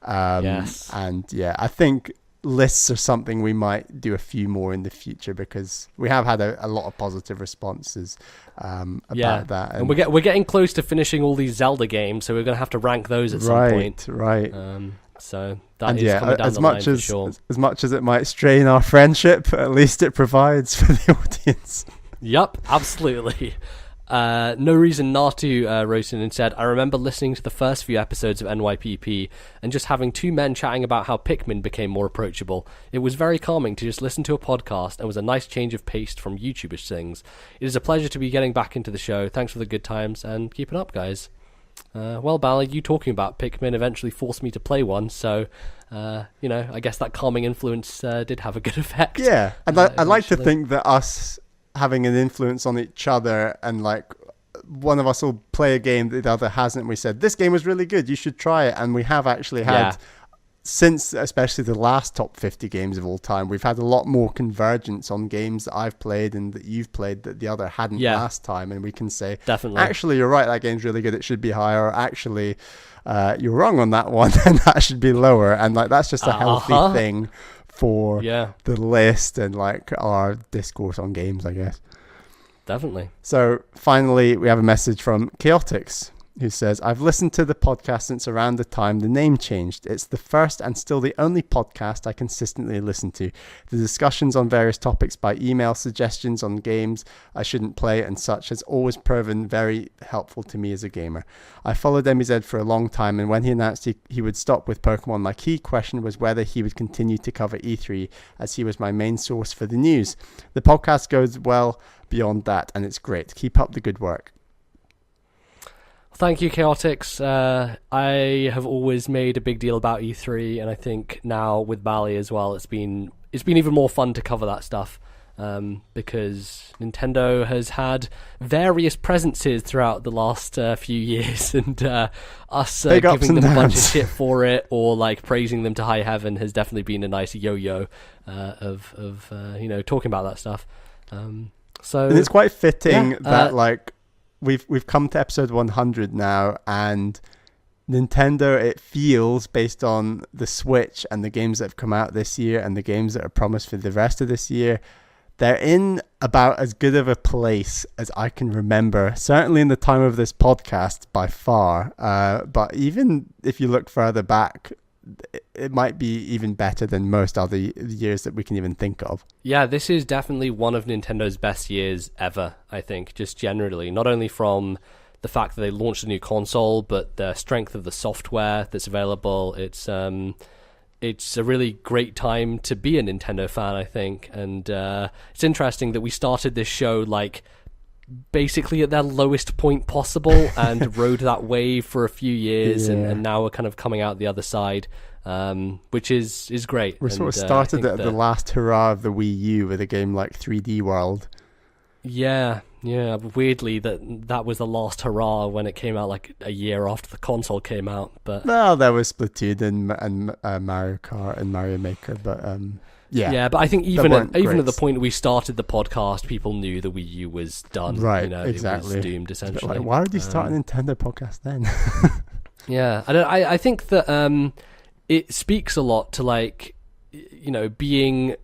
Yes. And yeah, I think lists are something we might do a few more in the future, because we have had a lot of positive responses about that. And we're getting close to finishing all these Zelda games, so we're going to have to rank those at some point. Right. So that is coming down the line for sure. As much as it might strain our friendship, at least it provides for the audience. Yep, absolutely. No Reason Natu wrote in and said, "I remember listening to the first few episodes of NYPP and just having two men chatting about how Pikmin became more approachable. It was very calming to just listen to a podcast and was a nice change of pace from YouTubeish things. It is a pleasure to be getting back into the show. Thanks for the good times and keep it up, guys." Well, Bally, you talking about Pikmin eventually forced me to play one, so I guess that calming influence did have a good effect. Yeah, and I'd like to think that us having an influence on each other, and like one of us will play a game that the other hasn't, we said, "This game was really good, you should try it," and we have actually had, since especially the last top 50 games of all time, we've had a lot more convergence on games that I've played and that you've played that the other hadn't last time, and we can say, definitely, actually you're right, that game's really good, it should be higher, or actually you're wrong on that one and that should be lower, and like that's just a healthy thing for the list and like our discourse on games, I guess. Definitely. So finally, we have a message from Chaotix, who says, "I've listened to the podcast since around the time the name changed. It's the first and still the only podcast I consistently listen to. The discussions on various topics by email, suggestions on games I shouldn't play and such has always proven very helpful to me as a gamer. I followed MBZ for a long time, and when he announced he would stop with Pokemon, my key question was whether he would continue to cover E3, as he was my main source for the news. The podcast goes well beyond that, and it's great. Keep up the good work." Thank you, Chaotix. I have always made a big deal about E3, and I think now with Bally as well, it's been even more fun to cover that stuff, because Nintendo has had various presences throughout the last few years, and us giving them a bunch of shit for it or like praising them to high heaven has definitely been a nice yo-yo of talking about that stuff. So and it's quite fitting that like we've come to episode 100 now, and Nintendo, it feels, based on the Switch and the games that have come out this year and the games that are promised for the rest of this year, they're in about as good of a place as I can remember, certainly in the time of this podcast by far. But even if you look further back, it might be even better than most other years that we can even think of. Yeah, this is definitely one of Nintendo's best years ever, I think, just generally. Not only from the fact that they launched a new console, but the strength of the software that's available. It's a really great time to be a Nintendo fan, I think. And it's interesting that we started this show like basically at their lowest point possible and rode that wave for a few years, and now we're kind of coming out the other side, which is great. We're sort of started at the last hurrah of the Wii U with a game like 3D World. Yeah, weirdly that was the last hurrah when it came out like a year after the console came out. But well, there was Splatoon and Mario Kart and Mario Maker, but yeah, but I think even at the point we started the podcast, people knew the Wii U was done. Right, exactly. It was doomed, essentially. Why would you start a Nintendo podcast then? Yeah, I think that it speaks a lot to, like, being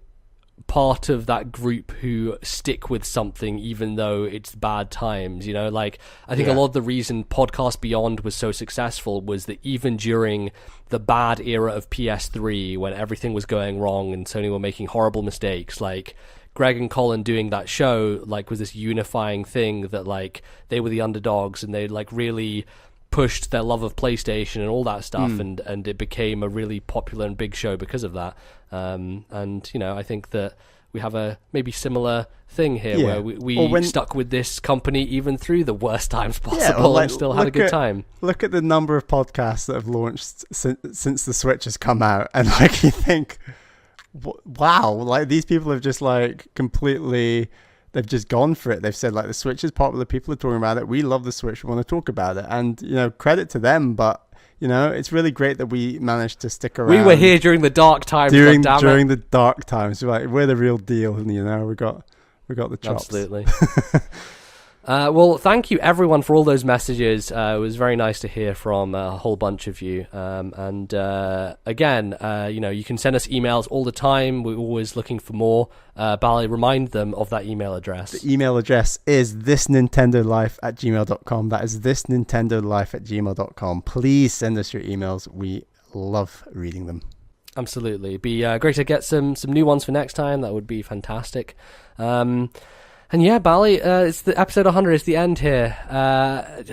part of that group who stick with something even though it's bad times. Like, I think a lot of the reason Podcast Beyond was so successful was that even during the bad era of PS3, when everything was going wrong and Sony were making horrible mistakes, like Greg and Colin doing that show like was this unifying thing, that like they were the underdogs and they like really pushed their love of PlayStation and all that stuff, and it became a really popular and big show because of that. And I think that we have a maybe similar thing here, where we stuck with this company even through the worst times possible, and still had a good time. Look at the number of podcasts that have launched since the Switch has come out, and like you think, wow, like these people have just like completely. They've just gone for it. They've said, like, the Switch is popular. People are talking about it. We love the Switch. We want to talk about it. And, credit to them. But, it's really great that we managed to stick around. We were here during the dark times. During the dark times. We're the real deal. And, we got the chops. Absolutely. Well, thank you, everyone, for all those messages. It was very nice to hear from a whole bunch of you. Again, you can send us emails all the time. We're always looking for more. Bally, remind them of that email address. The email address is thisnintendolife@gmail.com. That is thisnintendolife@gmail.com. Please send us your emails. We love reading them. Absolutely. It'd be great to get some new ones for next time. That would be fantastic. And yeah, Bally, it's the episode 100. It's the end here. How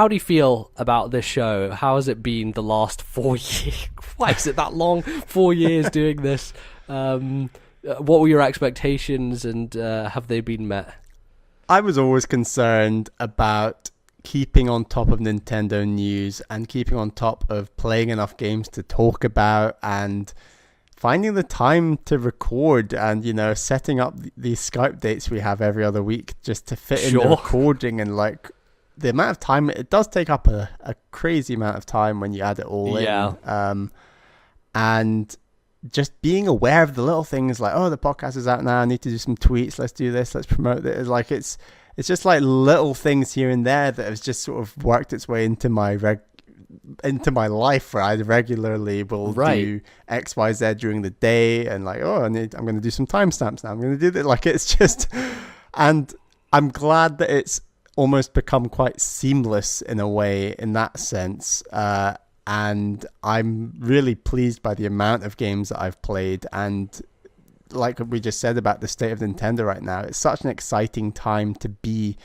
do you feel about this show? How has it been the last 4 years? Why is it that long? 4 years doing this. What were your expectations, and have they been met? I was always concerned about keeping on top of Nintendo news and keeping on top of playing enough games to talk about, and finding the time to record, and setting up these Skype dates we have every other week just to fit in the recording, and like the amount of time it does take up a crazy amount of time when you add it all in. And just being aware of the little things like, oh, the podcast is out now, I need to do some tweets, let's do this, let's promote it. Like it's just like little things here and there that has just sort of worked its way into my life, where I regularly will do X, Y, Z during the day, and like, I'm going to do some timestamps now. I'm going to do that. Like, it's just, and I'm glad that it's almost become quite seamless in a way, in that sense. And I'm really pleased by the amount of games that I've played. And like we just said about the state of Nintendo right now, it's such an exciting time to be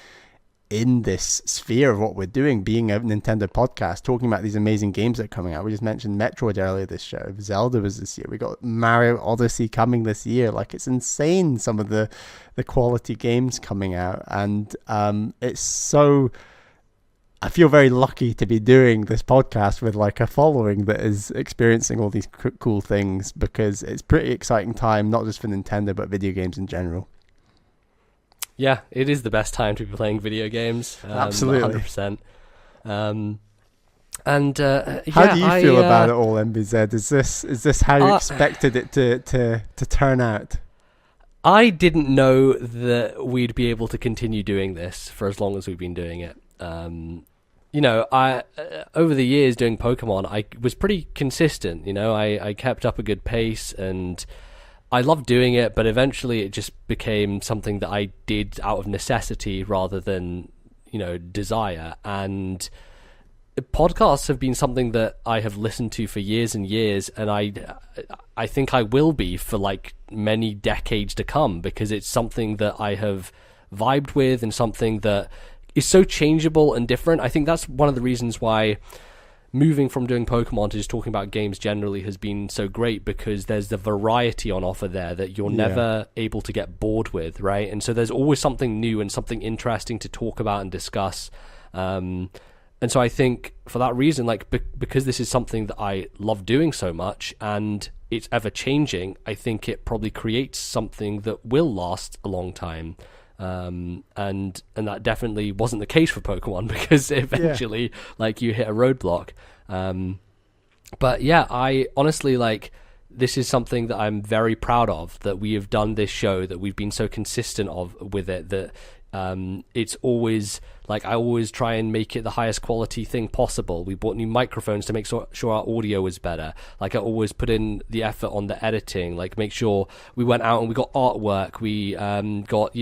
in this sphere of what we're doing, being a Nintendo podcast, talking about these amazing games that are coming out. We just mentioned Metroid earlier this show. Zelda was this year. We got Mario Odyssey coming this year. Like, it's insane, some of the quality games coming out. And it's so... I feel very lucky to be doing this podcast with like a following that is experiencing all these cool things, because it's pretty exciting time, not just for Nintendo, but video games in general. Yeah, it is the best time to be playing video games. Absolutely. 100%. How do you feel about it all, MBZ? Is this how you expected it to turn out? I didn't know that we'd be able to continue doing this for as long as we've been doing it. I over the years doing Pokemon, I was pretty consistent. I kept up a good pace, and I loved doing it. But eventually, it just became something that I did out of necessity rather than desire. And podcasts have been something that I have listened to for years and years, and I think I will be for like many decades to come, because it's something that I have vibed with and something that is so changeable and different. I think that's one of the reasons why moving from doing Pokemon to just talking about games generally has been so great, because there's the variety on offer there that you're never able to get bored with, right? And so there's always something new and something interesting to talk about and discuss. And so I think for that reason, like because this is something that I love doing so much and it's ever changing, I think it probably creates something that will last a long time. And that definitely wasn't the case for Pokemon, because eventually like you hit a roadblock. But yeah, I honestly this is something that I'm very proud of, that we have done this show, that we've been so consistent with it, that it's always I always try and make it the highest quality thing possible. We bought new microphones to make sure our audio was better. I always put in the effort on the editing, make sure we went out and we got artwork. We got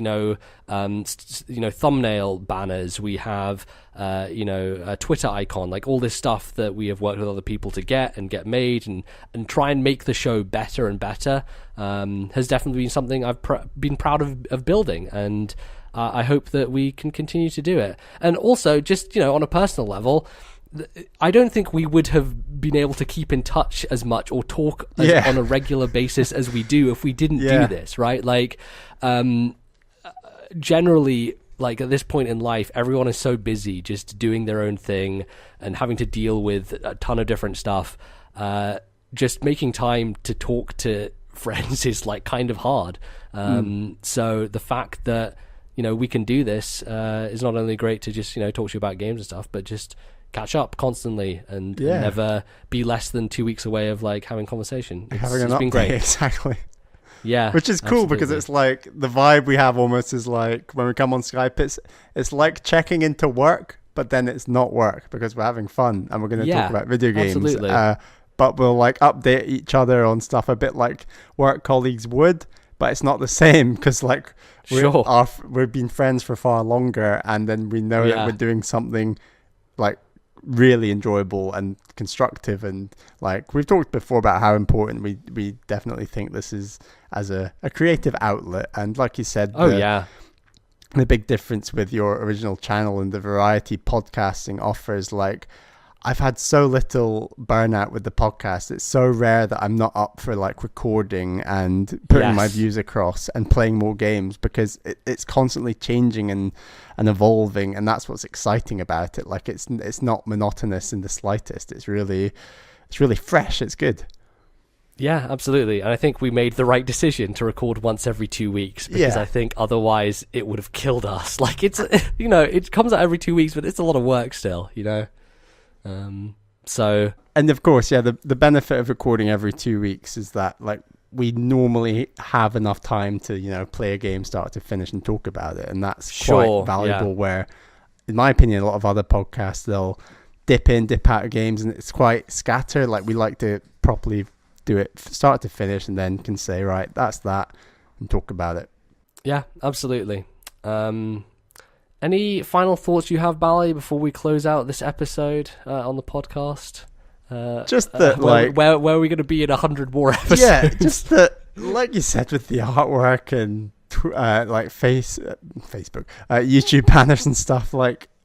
thumbnail banners. We have a Twitter icon, all this stuff that we have worked with other people to get made, and try and make the show better and better. Has definitely been something I've been proud of building, and I hope that we can continue to do it. And also, just on a personal level, I don't think we would have been able to keep in touch as much or talk on a regular basis as we do if we didn't do this, right? Generally, at this point in life, everyone is so busy just doing their own thing and having to deal with a ton of different stuff. Just making time to talk to friends is kind of hard. So the fact that we can do this is not only great to just talk to you about games and stuff, but just catch up constantly and never be less than 2 weeks away of having conversation. It's been great. Exactly. Yeah, which is cool, because it's the vibe we have almost is when we come on Skype, it's like checking into work, but then it's not work, because we're having fun and we're going to talk about video games. Absolutely. But we'll update each other on stuff a bit like work colleagues would, but it's not the same, because we've been friends for far longer, and then we know that we're doing something really enjoyable and constructive, and we've talked before about how important we definitely think this is as a creative outlet. And like you said, the big difference with your original channel and the variety podcasting offers, I've had so little burnout with the podcast. It's so rare that I'm not up for recording and putting my views across and playing more games, because it's constantly changing and evolving, and that's what's exciting about it. It's not monotonous in the slightest. It's really fresh. It's good. Yeah, absolutely. And I think we made the right decision to record once every 2 weeks, because I think otherwise it would have killed us. It's it comes out every 2 weeks, but it's a lot of work still, and of course, the benefit of recording every 2 weeks is that we normally have enough time to play a game start to finish and talk about it, and that's quite valuable. Where, in my opinion, a lot of other podcasts, they'll dip in, dip out of games, and it's quite scattered. We like to properly do it start to finish, and then can say, right, that's that, and talk about it. Yeah, absolutely. Any final thoughts you have, Bally, before we close out this episode on the podcast? Just that, where are we going to be in 100 more episodes? Yeah, just that, like you said, with the artwork and Facebook, YouTube banners and stuff,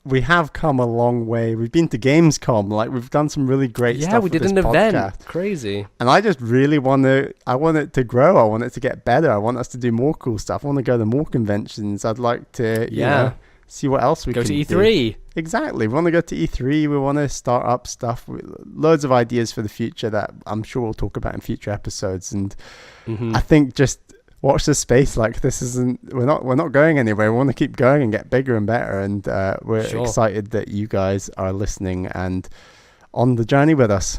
we have come a long way. We've been to Gamescom, we've done some really great stuff. Yeah, we did an event. Crazy. And I just really want it to grow. I want it to get better. I want us to do more cool stuff. I want to go to more conventions. I'd like to, see what else we can do. Go to E3. Exactly. We want to go to E3. We want to start up stuff. Loads of ideas for the future that I'm sure we'll talk about in future episodes. And I think just watch the space. This isn't. We're not going anywhere. We want to keep going and get bigger and better. And we're excited that you guys are listening and on the journey with us.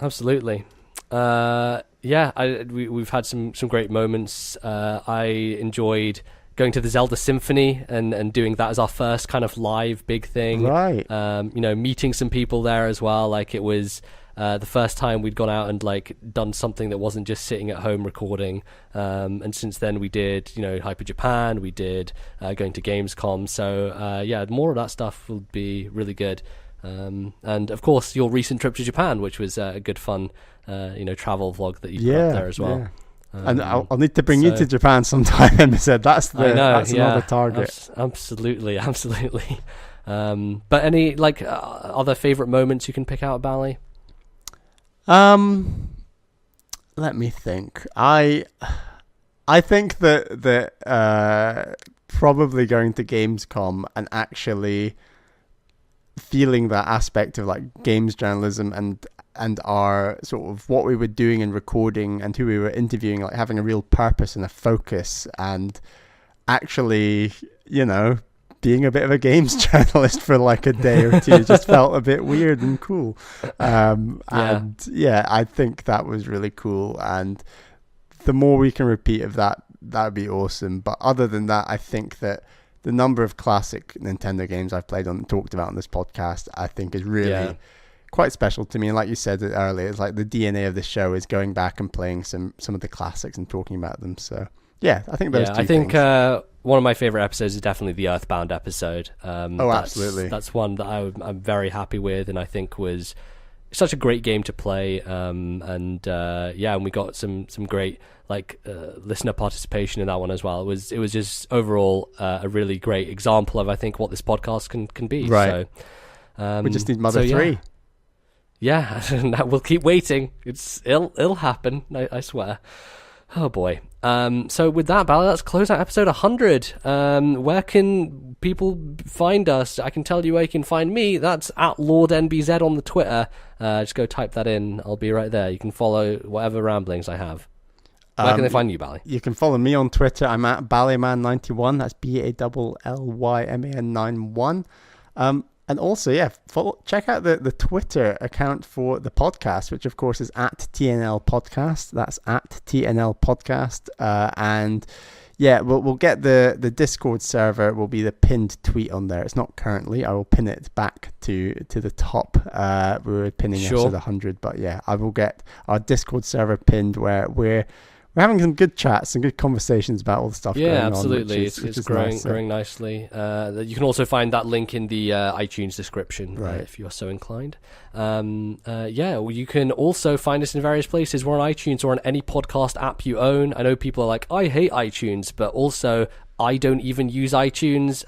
Absolutely. We've had some great moments. I enjoyed going to the Zelda Symphony and doing that as our first kind of live big thing. Right. Meeting some people there as well. Like, it was the first time we'd gone out and like done something that wasn't just sitting at home recording. And since then we did, Hyper Japan, we did going to Gamescom. So more of that stuff will be really good. And of course your recent trip to Japan, which was a good fun, travel vlog that you put up there as well. And I'll need to bring you to Japan sometime. And said that's another target. Absolutely. But any other favorite moments you can pick out, Bally? Let me think. I think that probably going to Gamescom and actually feeling that aspect of like games journalism and our sort of what we were doing and recording and who we were interviewing, like having a real purpose and a focus, and actually, being a bit of a games journalist for like a day or two just felt a bit weird and cool. And I think that was really cool. And the more we can repeat of that would be awesome. But other than that, I think that the number of classic Nintendo games I've played on and talked about on this podcast, I think is really quite special to me. And like you said earlier, it's like the DNA of the show is going back and playing some of the classics and talking about them. So yeah, I think those two things. One of my favorite episodes is definitely the Earthbound episode. Absolutely. That's one that I'm very happy with, and I think was such a great game to play. And we got some great listener participation in that one as well. It was just overall a really great example of, I think, what this podcast can be. Right. So we just need Mother 3. Yeah, we'll keep waiting. It'll happen. I swear. Oh boy. So with that, Bally, let's close out episode 100. Where can people find us? I can tell you where you can find me. That's at Lordnbz on the Twitter. Just go type that in. I'll be right there. You can follow whatever ramblings I have. Where can they find you, Bally? You can follow me on Twitter. I'm at Ballyman91. That's BALLYMAN91. And also, check out the Twitter account for the podcast, which of course is at TNL Podcast. That's at TNL Podcast. We'll get the Discord server will be the pinned tweet on there. It's not currently. I will pin it back to the top. We were pinning episode 100, but yeah, I will get our Discord server pinned where we're having some good chats and good conversations about all the stuff going on. Yeah, absolutely. It's growing nicely. You can also find that link in the iTunes description if you're so inclined. You can also find us in various places. We're on iTunes or on any podcast app you own. I know people are like, I hate iTunes, but also I don't even use iTunes.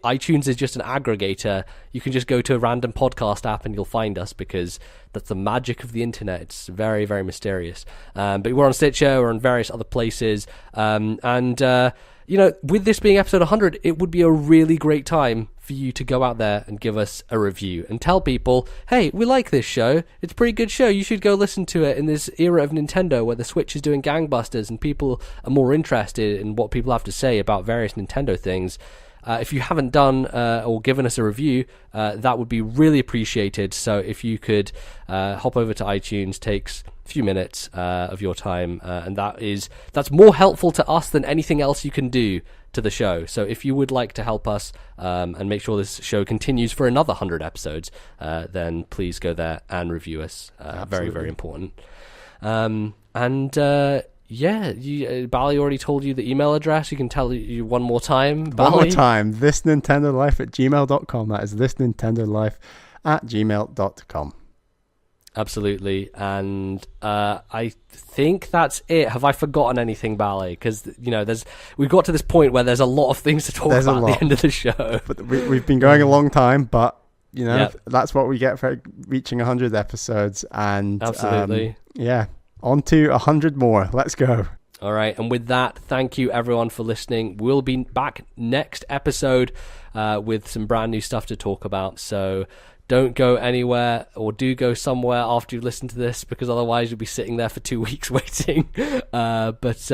iTunes is just an aggregator. You can just go to a random podcast app and you'll find us, because that's the magic of the internet. It's very, very mysterious. But we're on Stitcher, we're on various other places. With this being episode 100, it would be a really great time for you to go out there and give us a review and tell people, hey, we like this show. It's a pretty good show. You should go listen to it in this era of Nintendo where the Switch is doing gangbusters and people are more interested in what people have to say about various Nintendo things. If you haven't done or given us a review, that would be really appreciated. So if you could hop over to iTunes, takes a few minutes of your time, and that's more helpful to us than anything else you can do to the show. So if you would like to help us and make sure this show continues for another 100 episodes, then please go there and review us. Very, very important. Bally already told you the email address. You can tell you one more time. Bally? One more time. ThisNintendoLife@gmail.com. That is ThisNintendoLife@gmail.com. Absolutely. And I think that's it. Have I forgotten anything, Bally? Because we've got to this point where there's a lot of things to talk about at the end of the show. But we've been going a long time, but that's what we get for reaching 100 episodes. And absolutely, on to 100 more. Let's go. All right. And with that, thank you everyone for listening. We'll be back next episode with some brand new stuff to talk about. So don't go anywhere, or do go somewhere after you listen to this, because otherwise you'll be sitting there for 2 weeks waiting. But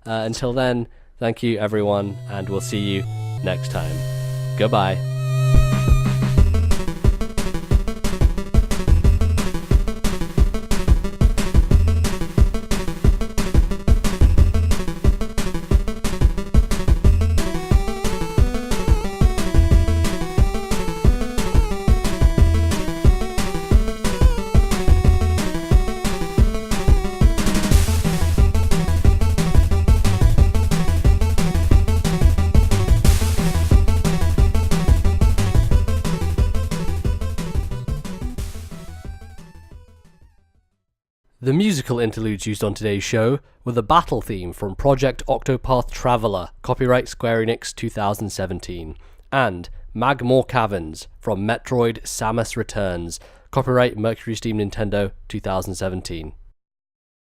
until then, thank you everyone, and we'll see you next time. Goodbye. The musical interludes used on today's show were the battle theme from Project Octopath Traveler, copyright Square Enix 2017, and Magmoor Caverns from Metroid Samus Returns, copyright Mercury Steam Nintendo 2017.